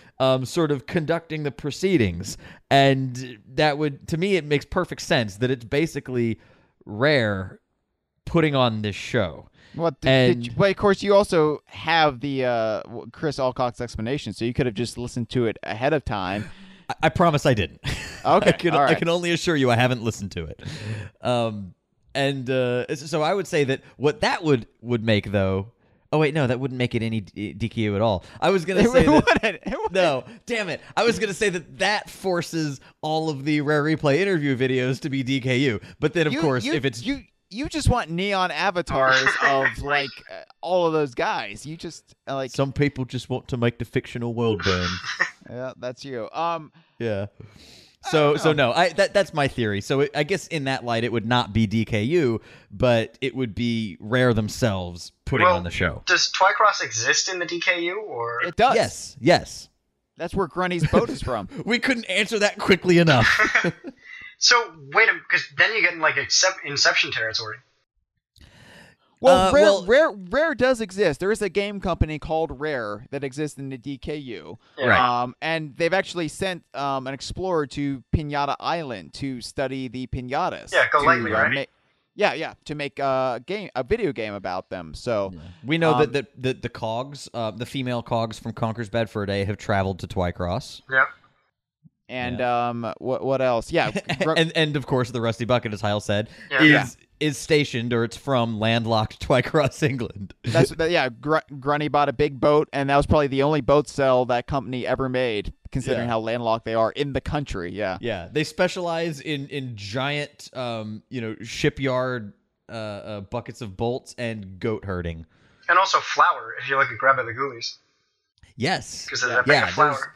sort of conducting the proceedings. And that would, to me, it makes perfect sense that it's basically Rare putting on this show. Well, but of course, you also have the Chris Allcock's explanation, so you could have just listened to it ahead of time. I promise I didn't. Okay, I can only assure you I haven't listened to it. So I would say that what that would make, though... Oh, wait, no, that wouldn't make it any DKU at all. I was going to say that... No, damn it. I was going to say that forces all of the Rare Replay interview videos to be DKU. But then, of course, if it's... You just want neon avatars of, like, all of those guys. You just, like... Some people just want to make the fictional world burn. Yeah, that's you. Yeah. So no, that's my theory. So I guess in that light, it would not be DKU, but it would be Rare themselves putting on the show. Does Twycross exist in the DKU, or it does? Yes. That's where Grunny's boat is from. We couldn't answer that quickly enough. So wait a minute, because then you get in like Inception territory. Well, Rare does exist. There is a game company called Rare that exists in the DKU. Right. And they've actually sent an explorer to Pinata Island to study the pinatas. Yeah, go lightly, right? To make a video game about them. So we know that the cogs, the female cogs from Conker's Bad Fur Day, have traveled to Twycross. Yep. And what else? Yeah, and of course the Rusty Bucket, as Hyle said, is stationed, or it's from landlocked Twycross, England. Grunny bought a big boat, and that was probably the only boat sell that company ever made, considering how landlocked they are in the country. Yeah, they specialize in giant, shipyard buckets of bolts and goat herding, and also flour. If you look at Grab at the Ghoulies. Yes, because there's that bag of flour.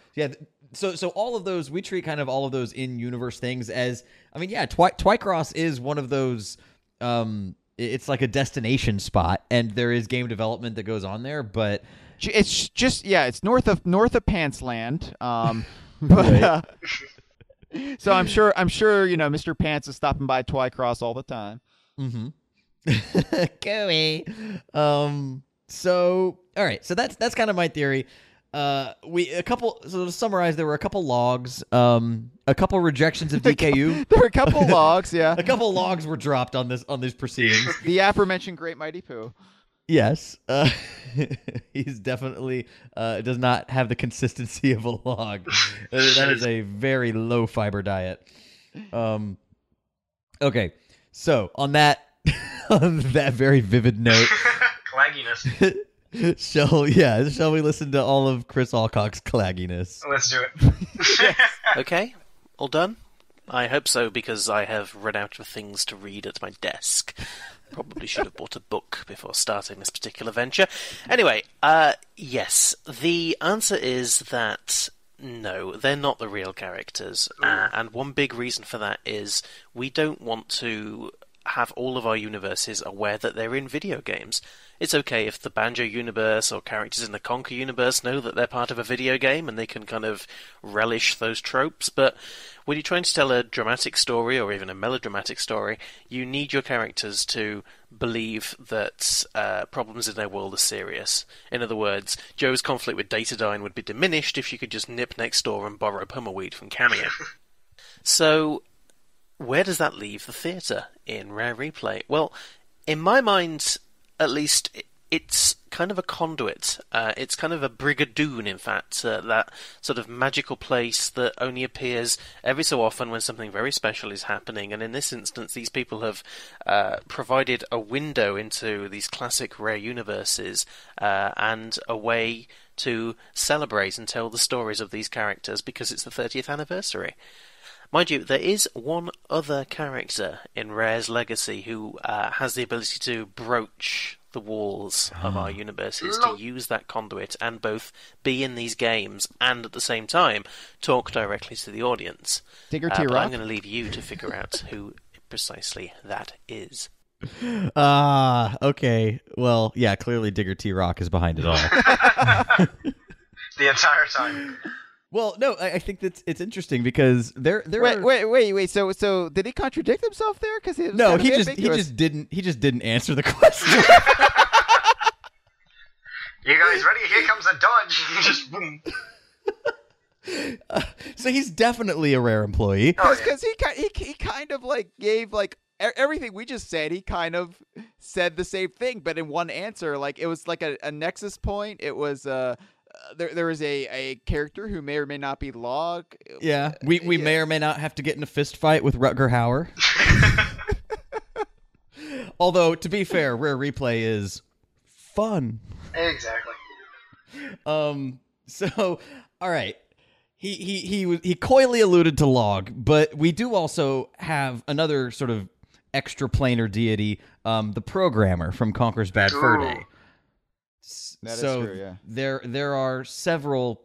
So all of those, we treat kind of all of those in-universe things as, Twycross is one of those, it's like a destination spot, and there is game development that goes on there, but... It's just, it's north of Pantsland, so I'm sure, Mr. Pants is stopping by Twycross all the time. Mm-hmm. Gooey. So, all right, so that's kind of my theory. So to summarize, there were a couple logs, a couple rejections of DKU. There were a couple logs, yeah. A couple logs were dropped on these proceedings. The aforementioned Great Mighty Pooh. Yes. He's definitely does not have the consistency of a log. That is a very low fiber diet. Okay. So on that very vivid note, clagginess. Shall we listen to all of Chris Allcock's clagginess? Let's do it. Okay, all done? I hope so, because I have run out of things to read at my desk. Probably should have bought a book before starting this particular venture. Anyway, yes, the answer is that no, they're not the real characters. And one big reason for that is we don't want to have all of our universes aware that they're in video games. It's okay if the Banjo universe or characters in the Conker universe know that they're part of a video game and they can kind of relish those tropes, but when you're trying to tell a dramatic story or even a melodramatic story, you need your characters to believe that problems in their world are serious. In other words, Joe's conflict with Datadyne would be diminished if she could just nip next door and borrow Pummelweed from Cameo. So, where does that leave the theatre in Rare Replay? Well, in my mind, at least, it's kind of a conduit. It's kind of a brigadoon, in fact, that sort of magical place that only appears every so often when something very special is happening. And in this instance, these people have provided a window into these classic Rare universes and a way to celebrate and tell the stories of these characters because it's the 30th anniversary. Mind you, there is one other character in Rare's legacy who has the ability to broach the walls of our universes, to use that conduit and both be in these games and at the same time talk directly to the audience. Digger But T-Rock? I'm going to leave you to figure out who precisely that is. Okay. Well, yeah, clearly Digger T-Rock is behind it all. The entire time. Well, no, I think that's it's interesting because there Wait. So did he contradict himself there? Because no, he just didn't answer the question. You guys ready? Here comes a dodge. Just boom. So he's definitely a rare employee. Because he kind of like gave like everything we just said. He kind of said the same thing, but in one answer. Like it was like a nexus point. It was there was a character who may or may not be Log. Yeah, we may or may not have to get in a fist fight with Rutger Hauer. Although to be fair, Rare Replay is fun. Exactly. So, all right. He coyly alluded to Log, but we do also have another sort of extra-planar deity, the programmer from Conker's Bad Fur Day. That so is true, yeah. There are several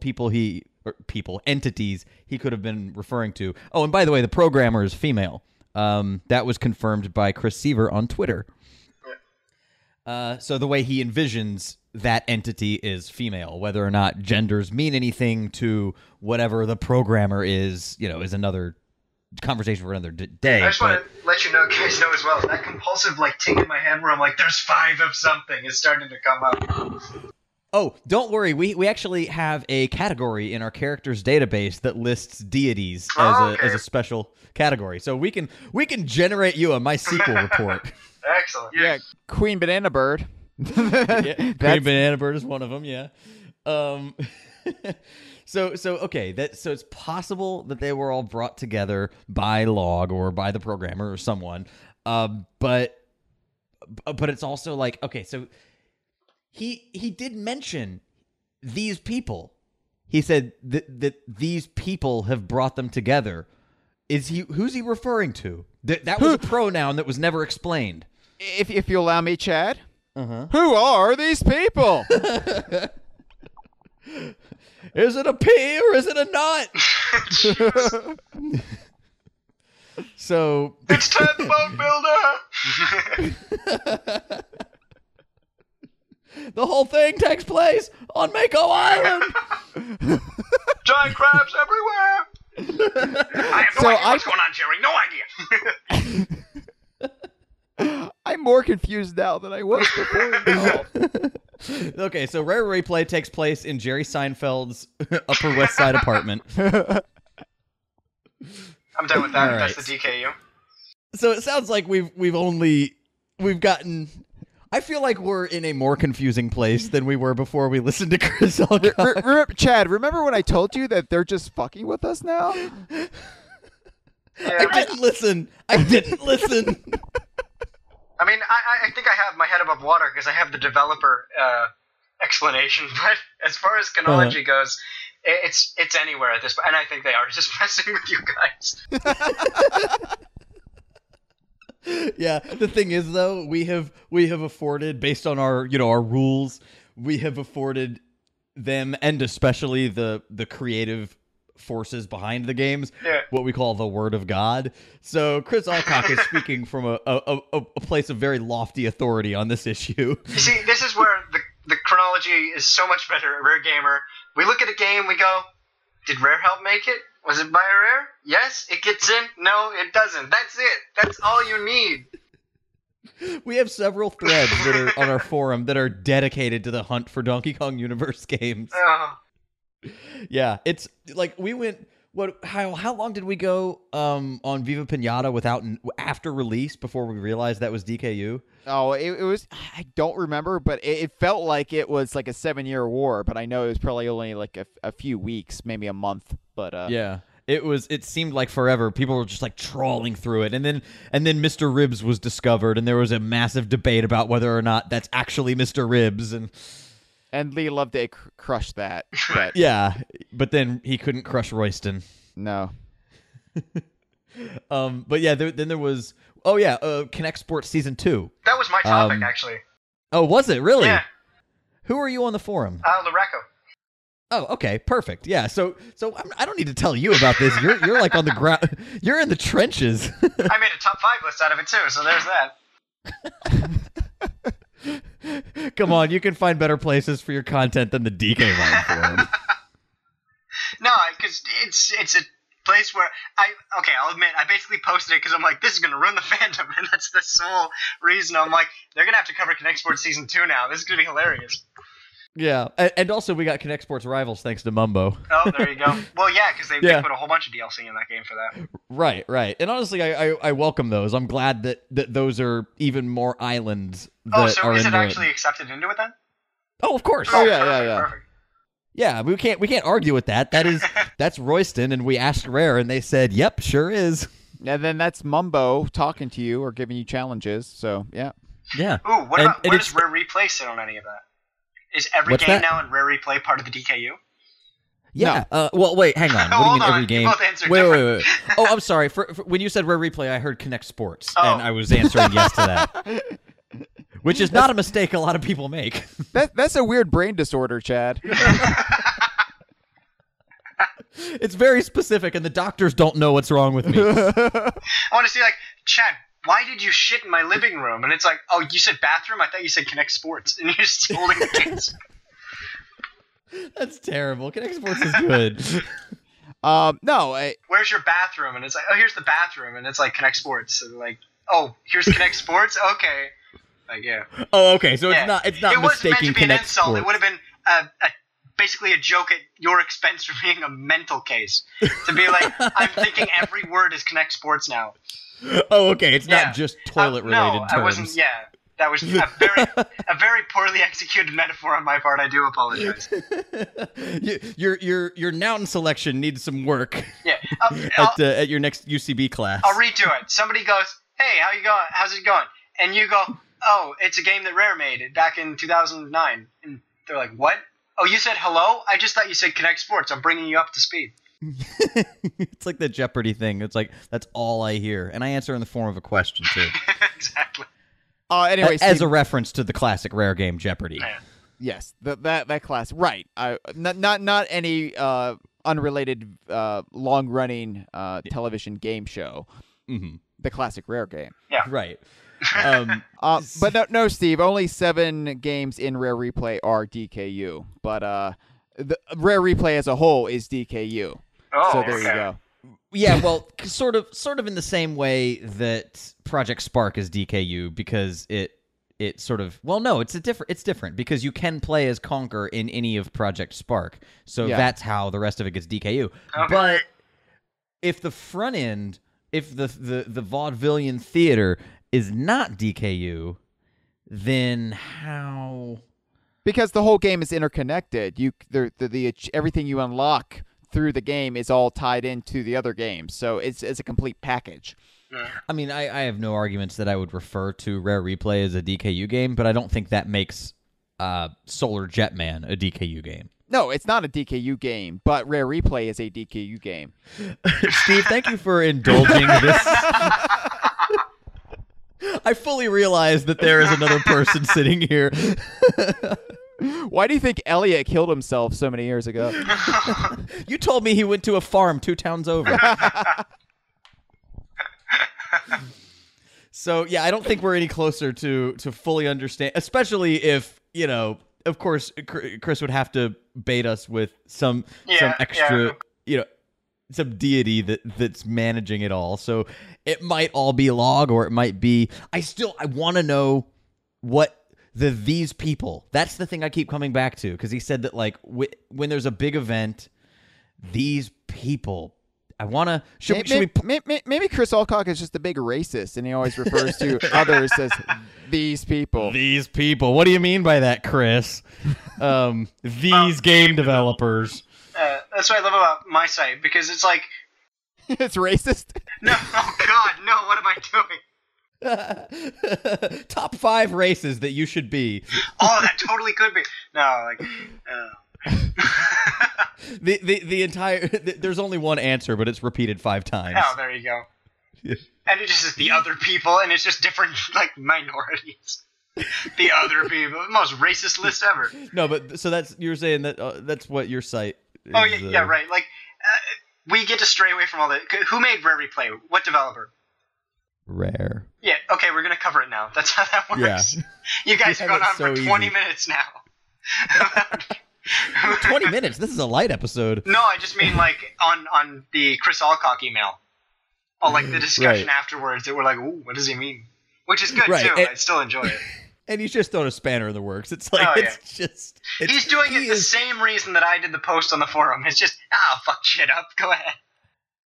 entities he could have been referring to. Oh, and by the way, the programmer is female. That was confirmed by Chris Seaver on Twitter. So the way he envisions that entity is female. Whether or not genders mean anything to whatever the programmer is, is another conversation for another day. I just want to let you guys know as well, that compulsive like ting in my head where I'm like, there's 5 of something is starting to come up. Oh, don't worry. We actually have a category in our characters database that lists deities as a special category. So we can generate you a MySQL report. Excellent. Yeah, Queen Banana Bird. Yeah, Queen Banana Bird is one of them. Yeah. So okay. So it's possible that they were all brought together by Log or by the programmer or someone. But it's also like, okay, so he did mention these people. He said that these people have brought them together. Who's he referring to? That was a pronoun that was never explained. If you allow me, Chad. Uh-huh. Who are these people? Is it a P or is it a nut? So it's Ted the Boat Builder. The whole thing takes place on Mako Island. Giant crabs everywhere. I have no idea what's going on, Jerry. No idea. I'm more confused now than I was before. Okay, so Rare Replay takes place in Jerry Seinfeld's Upper West Side apartment. I'm done with that. All right. That's the DKU. So it sounds like we've gotten. I feel like we're in a more confusing place than we were before we listened to Chris Allcock. Chad, remember when I told you that they're just fucking with us now? Yeah, I didn't listen. I mean, I think I have my head above water because I have the developer explanation. But as far as chronology goes, it's anywhere at this point. And I think they are just messing with you guys. Yeah, the thing is though, we have afforded, based on our our rules, we have afforded them, and especially the creative forces behind the games, what we call the word of God. So Chris Allcock is speaking from a place of very lofty authority on this issue. You see, this is where the chronology is so much better at Rare Gamer. We look at a game, we go, did Rare help make it? Was it by Rare? Yes, it gets in. No, it doesn't. That's it. That's all you need. We have several threads that are on our forum that are dedicated to the hunt for Donkey Kong Universe games. Yeah, it's like we went. How long did we go on Viva Pinata after release before we realized that was DKU? Oh, it was. I don't remember, but it felt like it was like a 7-year war. But I know it was probably only like a few weeks, maybe a month. But yeah, it was. It seemed like forever. People were just like trawling through it, and then Mr. Ribs was discovered, and there was a massive debate about whether or not that's actually Mr. Ribs, and Lee Loveday crushed that. But yeah, but then he couldn't crush Royston. No. But yeah, then there was. Oh yeah, Connect Sports Season 2. That was my topic, actually. Oh, was it really? Yeah. Who are you on the forum? Loreco. Oh, okay, perfect. Yeah, so I don't need to tell you about this. You're like on the ground. You're in the trenches. I made a top 5 list out of it too, so there's that. Come on, you can find better places for your content than the DK Line forum. No, because it's a place where I'll admit, I basically posted it because I'm like, this is going to ruin the fandom, and that's the sole reason. I'm like, they're going to have to cover Connect Sports Season 2 now. This is going to be hilarious. Yeah, and also we got Connect Sports Rivals thanks to Mumbo. Oh, there you go. Well, yeah, because they put a whole bunch of DLC in that game for that. Right. And honestly, I welcome those. I'm glad that those are even more islands that Oh, so are is in it actually accepted into it then? Oh, of course. Oh, yeah. Perfect. Yeah, we can't argue with that. That's Royston, and we asked Rare, and they said, "Yep, sure is." And then that's Mumbo talking to you or giving you challenges. So yeah. Yeah. Ooh, where does Rare Replay sit on any of that? Is every game now in Rare Replay part of the DKU? Yeah. No. Well, wait, hang on. What do you mean every game? You both answered wait. Oh, I'm sorry. For when you said Rare Replay, I heard Connect Sports, and I was answering yes to that. Which is not a mistake a lot of people make. That's a weird brain disorder, Chad. It's very specific, and the doctors don't know what's wrong with me. I want to see, like, Chad, why did you shit in my living room? And it's like, oh, you said bathroom? I thought you said Connect Sports. And you're just holding the case. That's terrible. Connect Sports is good. No. Where's your bathroom? And it's like, oh, here's the bathroom. And it's like Connect Sports. So like, oh, here's Connect Sports? Okay. Like, yeah. Oh, okay. So it's not it mistaking was meant to be Connect an insult. Sports. It would have been basically a joke at your expense for being a mental case. To be like, I'm thinking every word is Connect Sports now. Oh, okay. It's not just toilet-related terms. I wasn't. Yeah, that was a very poorly executed metaphor on my part. I do apologize. Your noun selection needs some work. Yeah. At your next UCB class. I'll redo it. Somebody goes, "Hey, how you going? How's it going?" And you go, "Oh, it's a game that Rare made back in 2009." And they're like, "What? Oh, you said hello? I just thought you said Connect Sports. I'm bringing you up to speed." It's like the Jeopardy thing. It's like, that's all I hear. And I answer in the form of a question, too. Exactly. Anyway, as a reference to the classic Rare game Jeopardy. Yeah. Yes, that class. Right. Not any unrelated long-running television game show. Mm-hmm. The classic Rare game. Yeah. Right. But no, Steve. Only 7 games in Rare Replay are DKU. But the Rare Replay as a whole is DKU. Oh, so there you go. Yeah, well, sort of in the same way that Project Spark is DKU, because it sort of, well, no, it's different because you can play as Conker in any of Project Spark. So that's how the rest of it gets DKU. Okay. But if the front end, if the vaudevillian theater is not DKU, then how? Because the whole game is interconnected. Everything you unlock through the game is all tied into the other games, so it's a complete package. I mean, I have no arguments that I would refer to Rare Replay as a DKU game, but I don't think that makes Solar Jetman a DKU game. No, it's not a DKU game, but Rare Replay is a DKU game. Steve, thank you for indulging this. I fully realize that there is another person sitting here. Why do you think Elliot killed himself so many years ago? You told me he went to a farm 2 towns over. So, yeah, I don't think we're any closer to fully understand, especially if, of course, Chris would have to bait us with some extra, some deity that's managing it all. So it might all be log, or it might be, I want to know what these people, that's the thing I keep coming back to, because he said that, like, when there's a big event, these people, I want to, maybe Chris Allcock is just a big racist, and he always refers to others as these people. These people. What do you mean by that, Chris? These game developers. That's what I love about my site, because it's like... It's racist? No, oh God, no, what am I doing? Top 5 races that you should be. Oh, that totally could be. No, like... The entire... There's only one answer, but it's repeated 5 times. Oh, there you go. And it just is the other people, and it's just different, like, minorities. The other people. The most racist list ever. No, but so you're saying that that's what your site is, Oh, yeah, right. Like, we get to stray away from all that. Who made Rare Replay? What developer? Rare. Yeah, okay, we're going to cover it now. That's how that works. Yeah. You guys have gone on for 20 minutes now. 20 minutes. This is a light episode. No, I just mean like on the Chris Allcock email. Oh, like the discussion afterwards, they were like, "Ooh, what does he mean?" Which is good too. I still enjoy it. And he's just thrown a spanner in the works. It's like He's doing it the same reason that I did the post on the forum. It's just fuck shit up. Go ahead.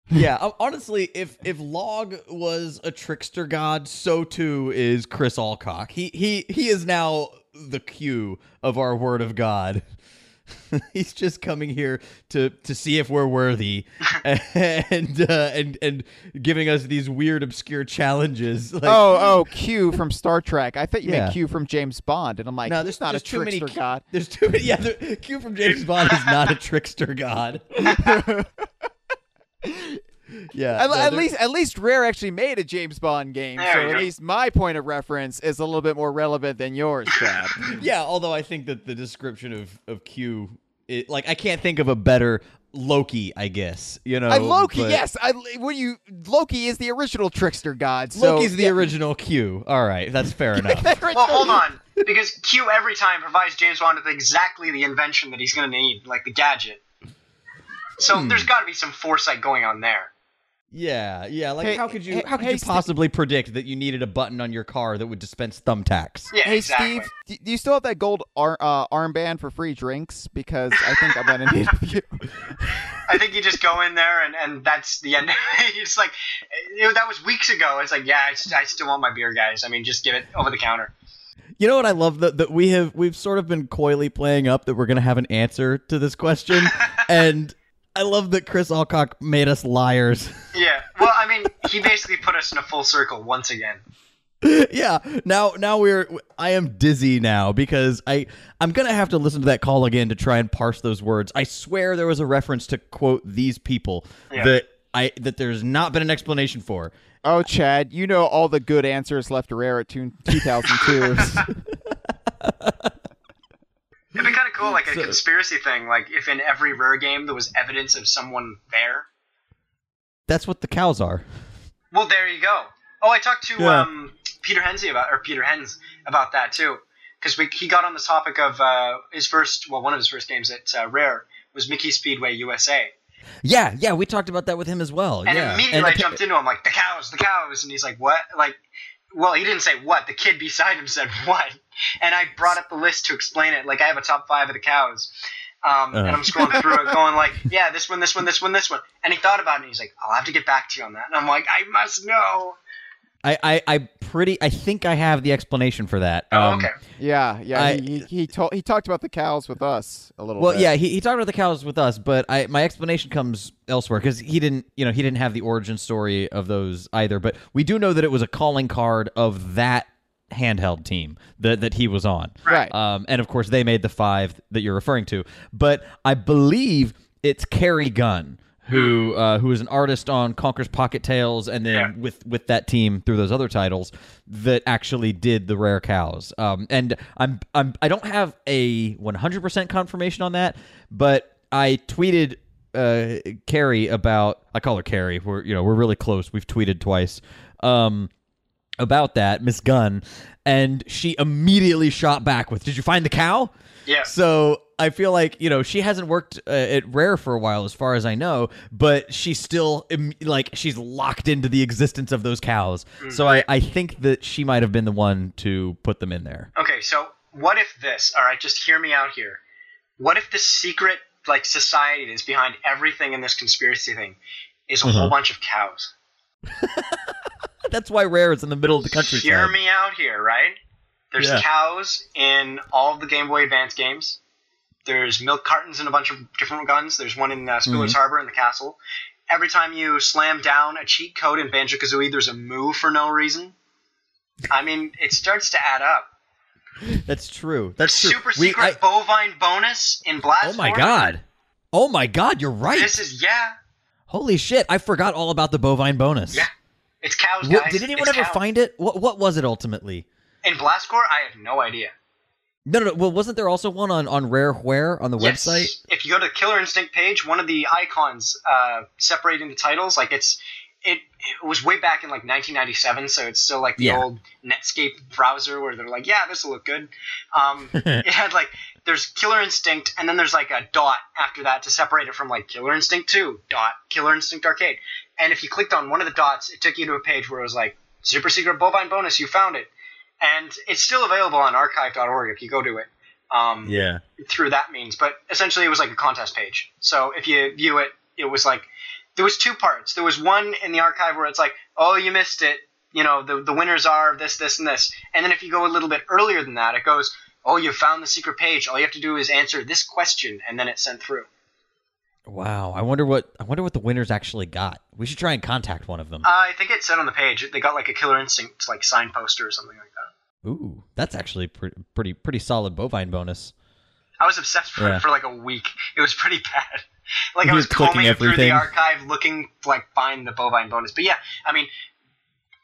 Yeah, honestly, if Log was a trickster god, so too is Chris Allcock. He is now the Q of our word of God. He's just coming here to see if we're worthy, and giving us these weird, obscure challenges. Like, Q from Star Trek. I thought you meant Q from James Bond, and I'm like, no, there's not a trickster god. There's too many. Yeah, Q from James Bond is not a trickster god. Yeah, at least Rare actually made a James Bond game, so at least my point of reference is a little bit more relevant than yours, Chad. Yeah, although I think that the description of Q, I can't think of a better Loki, I guess. Loki, yes. Loki is the original trickster god. So, Loki's the original Q. All right, that's fair enough. Well, hold on, because Q every time provides James Bond with exactly the invention that he's going to need, like the gadget. So there's got to be some foresight going on there. Yeah. Like, how could you possibly predict that you needed a button on your car that would dispense thumbtacks? Yeah, hey, exactly. Steve, do you still have that gold armband for free drinks? Because I think I'm gonna need a few. I think you just go in there and that's the end. It's like that was weeks ago. It's like, yeah, I still want my beer, guys. I mean, just give it over the counter. You know what I love that we've sort of been coyly playing up that we're gonna have an answer to this question, and I love that Chris Allcock made us liars. Yeah, well, I mean, he basically put us in a full circle once again. Yeah, now I am dizzy now because I'm gonna have to listen to that call again to try and parse those words. I swear there was a reference to quote these people that there's not been an explanation for. Oh, Chad, you know all the good answers left Rare at 2002. It'd be kind of cool, like a conspiracy thing, like if in every Rare game there was evidence of someone there. That's what the cows are. Well, there you go. Oh, I talked to Peter Hens about that too, because he got on the topic of one of his first games at Rare was Mickey Speedway USA. Yeah, we talked about that with him as well. And immediately I jumped into him like, the cows, and he's like, what? Like, well, he didn't say what. The kid beside him said what. And I brought up the list to explain it. Like, I have a top 5 of the cows. And I'm scrolling through it going like, yeah, this one. And he thought about it, and he's like, I'll have to get back to you on that. And I'm like, I must know. I think I have the explanation for that. Okay. Yeah. He talked about the cows with us a little bit. Well, yeah, he talked about the cows with us, but my explanation comes elsewhere because he didn't have the origin story of those either. But we do know that it was a calling card of that handheld team that he was on. Right. And of course they made the 5 that you're referring to. But I believe it's Kerry Gunn who is an artist on Conker's Pocket Tales, and then with that team through those other titles that actually did the Rare Cows. And I don't have a 100% confirmation on that, but I tweeted Carrie about, I call her Carrie. We're really close. We've tweeted twice about that, Miss Gunn, and she immediately shot back with, "Did you find the cow?" Yeah. So I feel like, she hasn't worked at Rare for a while, as far as I know, but she's still, she's locked into the existence of those cows. Mm-hmm. So I think that she might have been the one to put them in there. Okay, so what if this, all right, just hear me out here. What if the secret, society that's behind everything in this conspiracy thing is a whole bunch of cows? That's why Rare is in the middle of the countryside. Hear me out here, right? There's cows in all of the Game Boy Advance games. There's milk cartons in a bunch of different guns. There's one in Spiller's Harbor in the castle. Every time you slam down a cheat code in Banjo-Kazooie, there's a moo for no reason. I mean, it starts to add up. That's true. That's true. Super secret bovine bonus in Blast. Oh my god, you're right. This is, Holy shit, I forgot all about the bovine bonus. Yeah. It's cows, guys. Did anyone ever find it? What was it ultimately? In Blastcore, I have no idea. No. Well, wasn't there also one on Rareware on the website? If you go to the Killer Instinct page, one of the icons separating the titles, it was way back in 1997, so it's still the old Netscape browser where they're like, yeah, this will look good. It had there's Killer Instinct, and then there's like a dot after that to separate it from like Killer Instinct 2, dot, Killer Instinct Arcade. And if you clicked on one of the dots, it took you to a page where it was like, super secret bovine bonus, you found it. And it's still available on archive.org if you go to it. Through that means. But essentially it was like a contest page. So if you view it, it was like, there was 2 parts. There was one in the archive where it's like, oh, you missed it. You know, the winners are this, this, and this. And then if you go a little bit earlier than that, it goes, oh, you found the secret page. All you have to do is answer this question, and then it's sent through. Wow, I wonder what the winners actually got. We should try and contact one of them. I think it said on the page they got like a Killer Instinct like sign poster or something like that. Ooh, that's actually pretty solid bovine bonus. I was obsessed for it for like a week. It was pretty bad. Like I was clicking combing through the everything. archive looking to like find the bovine bonus. But yeah, I mean,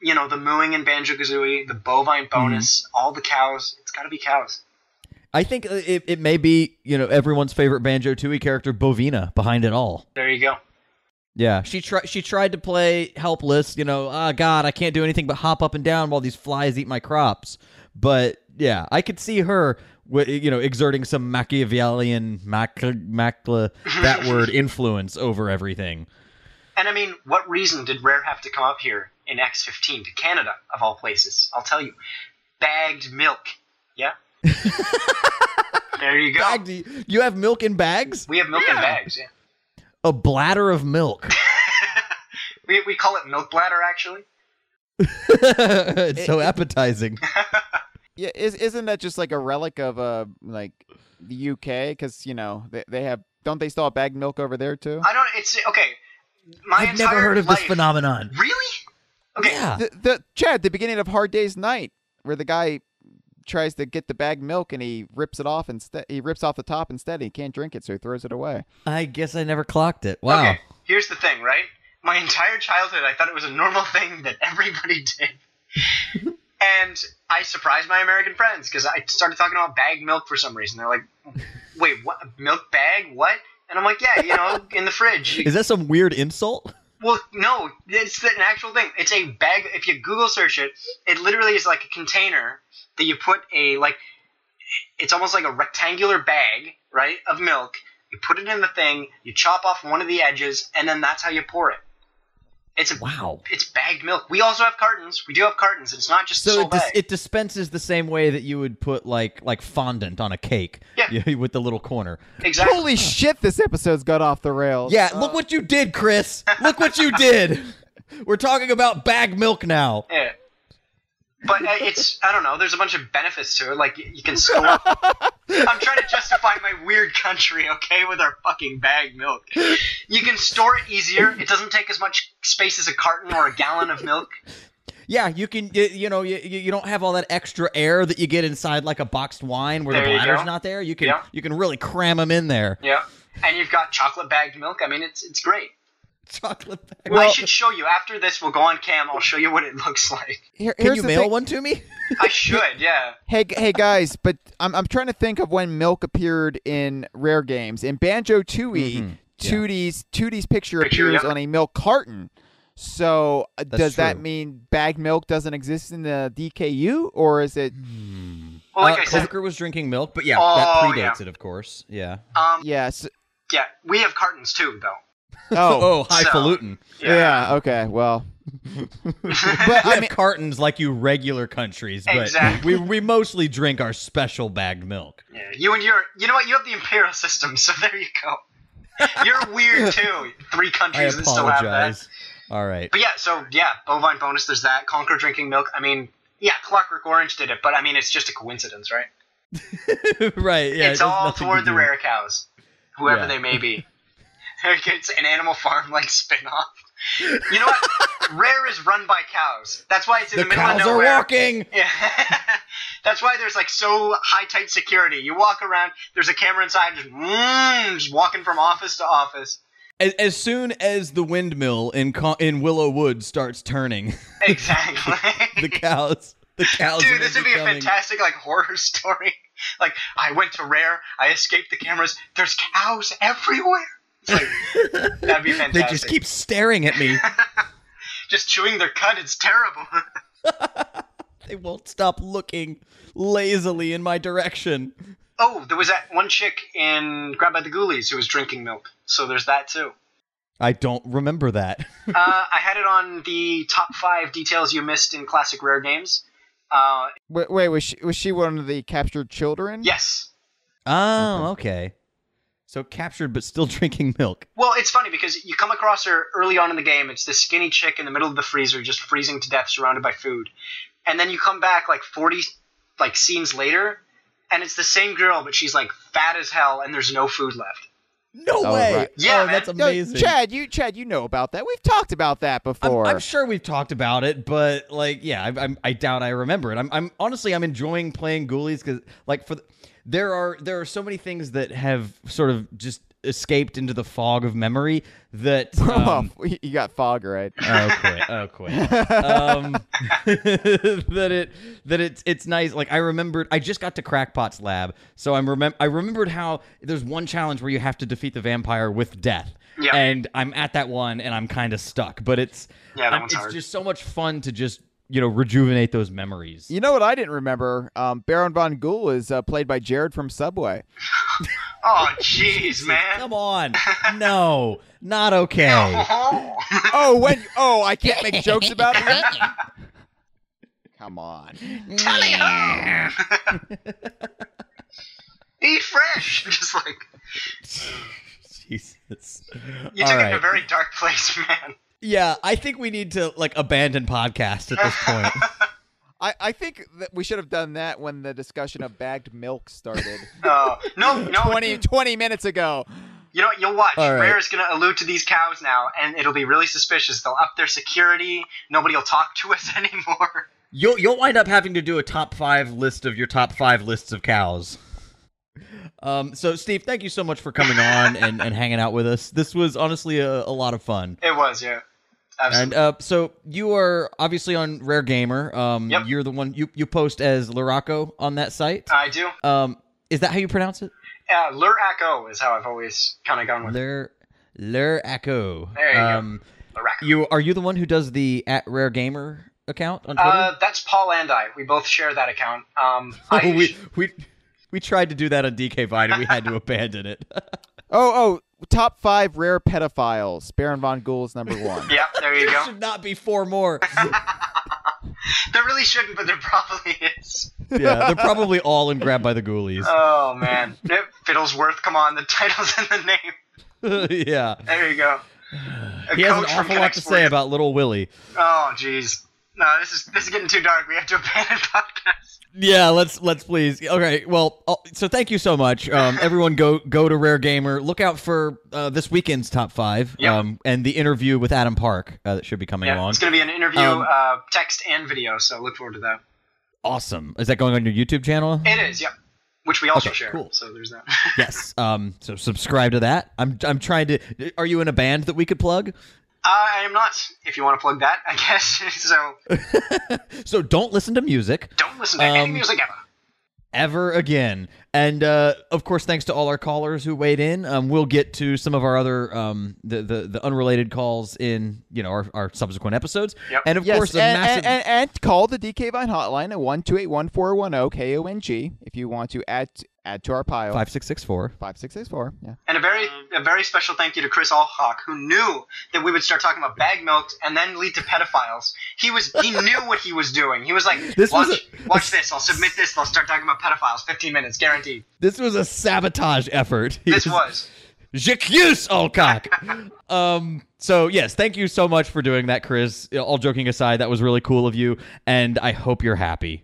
you know, the mooing in Banjo-Kazooie, the bovine bonus, all the cows. It's got to be cows. I think it may be, you know, everyone's favorite Banjo-Tooie character, Bovina, behind it all. There you go. Yeah, she tried to play helpless, you know, God, I can't do anything but hop up and down while these flies eat my crops. But, yeah, I could see her, you know, exerting some Machiavellian, that word, influence over everything. And I mean, what reason did Rare have to come up here in X15 to Canada, of all places? I'll tell you. Bagged milk. Yeah. There you go. You have milk in bags? We have milk in bags, yeah. A bladder of milk. we call it milk bladder, actually. It's so appetizing. Yeah, isn't that just like a relic of like the UK? Because you know they have, don't they still have bagged milk over there too? I don't. It's okay. I've never heard of this phenomenon. Really? Okay. Yeah. Chad, the beginning of Hard Day's Night, where the guy tries to get the bagged milk and he rips it off instead. He rips off the top instead. He can't drink it, so he throws it away. I guess I never clocked it. Wow. Okay, here's the thing, right? My entire childhood, I thought it was a normal thing that everybody did. And I surprised my American friends because I started talking about bagged milk for some reason. They're like, wait, what? Milk bag? What? And I'm like, yeah, you know, in the fridge. Is that some weird insult? Well, no, it's an actual thing. It's a bag. If you Google search it, it literally is like a container that you put it's almost like a rectangular bag, right, of milk. You put it in the thing, you chop off one of the edges, and then that's how you pour it. Wow. It's bagged milk. We also have cartons. We do have cartons. It's not just so bag. It dispenses the same way that you would put like fondant on a cake. Yeah. With the little corner. Exactly. Holy shit, this episode's got off the rails. Yeah, look what you did, Chris. Look what you did. We're talking about bagged milk now. Yeah. But I don't know, there's a bunch of benefits to it. Like, you can store... I'm trying to justify my weird country, okay, with our fucking bagged milk. You can store it easier. It doesn't take as much space as a carton or a gallon of milk. Yeah, you can, you know, you don't have all that extra air that you get inside like a boxed wine where the bladder's not there. You can really cram them in there. Yeah, and you've got chocolate bagged milk. I mean, it's great. Chocolate bag. Well, I should show you. After this, we'll go on cam. I'll show you what it looks like. Can you mail one to me? I should, yeah. Hey guys, but I'm trying to think of when milk appeared in Rare games. In Banjo-Tooie, 2D's picture appears on a milk carton. So does that mean bagged milk doesn't exist in the DKU, or is it? Well, like I said, Coker was drinking milk, but that predates it, of course. Yeah. Yes. Yeah, we have cartons too, though. Highfalutin. Yeah. Okay. Well. But I mean, cartons like you regular countries, but exactly. we mostly drink our special bagged milk. Yeah, you know what? You have the imperial system, so there you go. You're weird too. 3 countries that still have that. All right. But bovine bonus. There's that. Conquer drinking milk. I mean, yeah, Clockwork Orange did it, but I mean, it's just a coincidence, right? Right. Yeah. It's all toward the rare cows, whoever they may be. It's an Animal Farm like spin-off. You know what? Rare is run by cows. That's why it's in the middle of nowhere. The cows are walking. Yeah. That's why there's like so high tight security. You walk around, there's a camera inside, just walking from office to office. As soon as the windmill in Willow Wood starts turning, exactly. the cows. Dude, this would be a fantastic like horror story. Like, I went to Rare, I escaped the cameras. There's cows everywhere. Like, that'd be fantastic. They just keep staring at me. Just chewing their cud. It's terrible. They won't stop looking lazily in my direction. Oh, there was that one chick in Grabbed by the Ghoulies who was drinking milk. So there's that too. I don't remember that. I had it on the top 5 details you missed in classic rare games. Wait, was she one of the captured children? Yes. Oh, okay. So captured but still drinking milk. Well, it's funny because you come across her early on in the game. It's this skinny chick in the middle of the freezer just freezing to death surrounded by food. And then you come back like 40 scenes later, and it's the same girl, but she's like fat as hell and there's no food left. No way! Right. Yeah, oh, that's amazing. No, Chad, you know about that. We've talked about that before. I'm sure we've talked about it, but like, yeah, I doubt I remember it. I'm honestly, I'm enjoying playing Ghoulies because, like, there are so many things that have sort of just escaped into the fog of memory that you got fog right. Oh, quit. It's nice. Like, I just got to Crackpot's lab, so I remembered how there's one challenge where you have to defeat the vampire with death. Yeah. And I'm at that one and I'm kind of stuck, but it's hard. just so much fun to just, rejuvenate those memories. You know what I didn't remember? Baron Von Ghoul is played by Jared from Subway. Oh, jeez, man. Come on. No, not okay. I can't make jokes about it? Come on. Eat fresh. Just like... Jesus. You took it in a very dark place, man. Yeah, I think we need to, abandon podcast at this point. I think that we should have done that when the discussion of bagged milk started. No. 20 minutes ago. You know what? You'll watch. All right. Rare's going to allude to these cows now, and it'll be really suspicious. They'll up their security. Nobody will talk to us anymore. You'll wind up having to do a top 5 list of your top 5 lists of cows. So, Steve, thank you so much for coming on and hanging out with us. This was honestly a lot of fun. It was, yeah. Absolutely. And so you are obviously on Rare Gamer. Yep. You're the one you post as Luraco on that site. I do. Is that how you pronounce it? Luraco is how I've always kind of gone with it. Luraco. There you go. Luraco. Are you the one who does the @Rare Gamer account on Twitter? That's Paul and I. We both share that account. We tried to do that on DK Vine and we had to abandon it. Top 5 rare pedophiles. Baron Von Ghoul's number 1. Yeah, there you There go. should not be 4 more. There really shouldn't, but there probably is. Yeah, they're probably all in Grabbed by the Ghoulies. Oh, man. Fiddlesworth, come on. The title's in the name. Yeah. There you go. He has an awful lot to say about Little Willie. Oh, jeez. No, this is getting too dark. We have to abandon podcast. Yeah, let's please. Okay, well, so thank you so much. Everyone go to Rare Gamer. Look out for this weekend's top 5. Yep. And the interview with Adam Park that should be coming along. It's going to be an interview, text and video, so look forward to that. Awesome. Is that going on your YouTube channel? It is, yep. Which we also Okay, share. cool. So there's that. Yes. So subscribe to that. I'm trying to. Are you in a band that we could plug? I am not, if you want to plug that, I guess. So So don't listen to music. don't listen to any music Ever again. And of course, thanks to all our callers who weighed in. We'll get to some of our other the unrelated calls in our subsequent episodes. Yep. And of course, a massive. And call the DK Vine hotline at 1-281-410-KONG if you want to add to our pile. 5664. 5664. Yeah. And a very special thank you to Chris Allcock, who knew that we would start talking about bag milk and then lead to pedophiles. He knew what he was doing. He was like, watch this. I'll submit this. And I'll start talking about pedophiles. 15 minutes, guaranteed. This was a sabotage effort. This was. J'accuse Allcock. So yes, thank you so much for doing that, Chris. All joking aside, that was really cool of you, and I hope you're happy.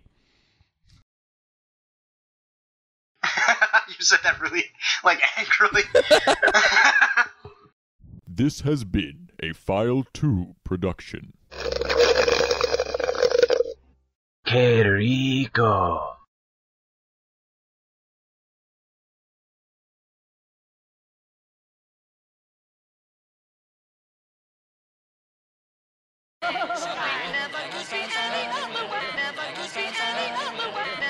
You said that really, angrily. This has been a File 2 production. Que rico. Never to see any other way. Never to see any other way.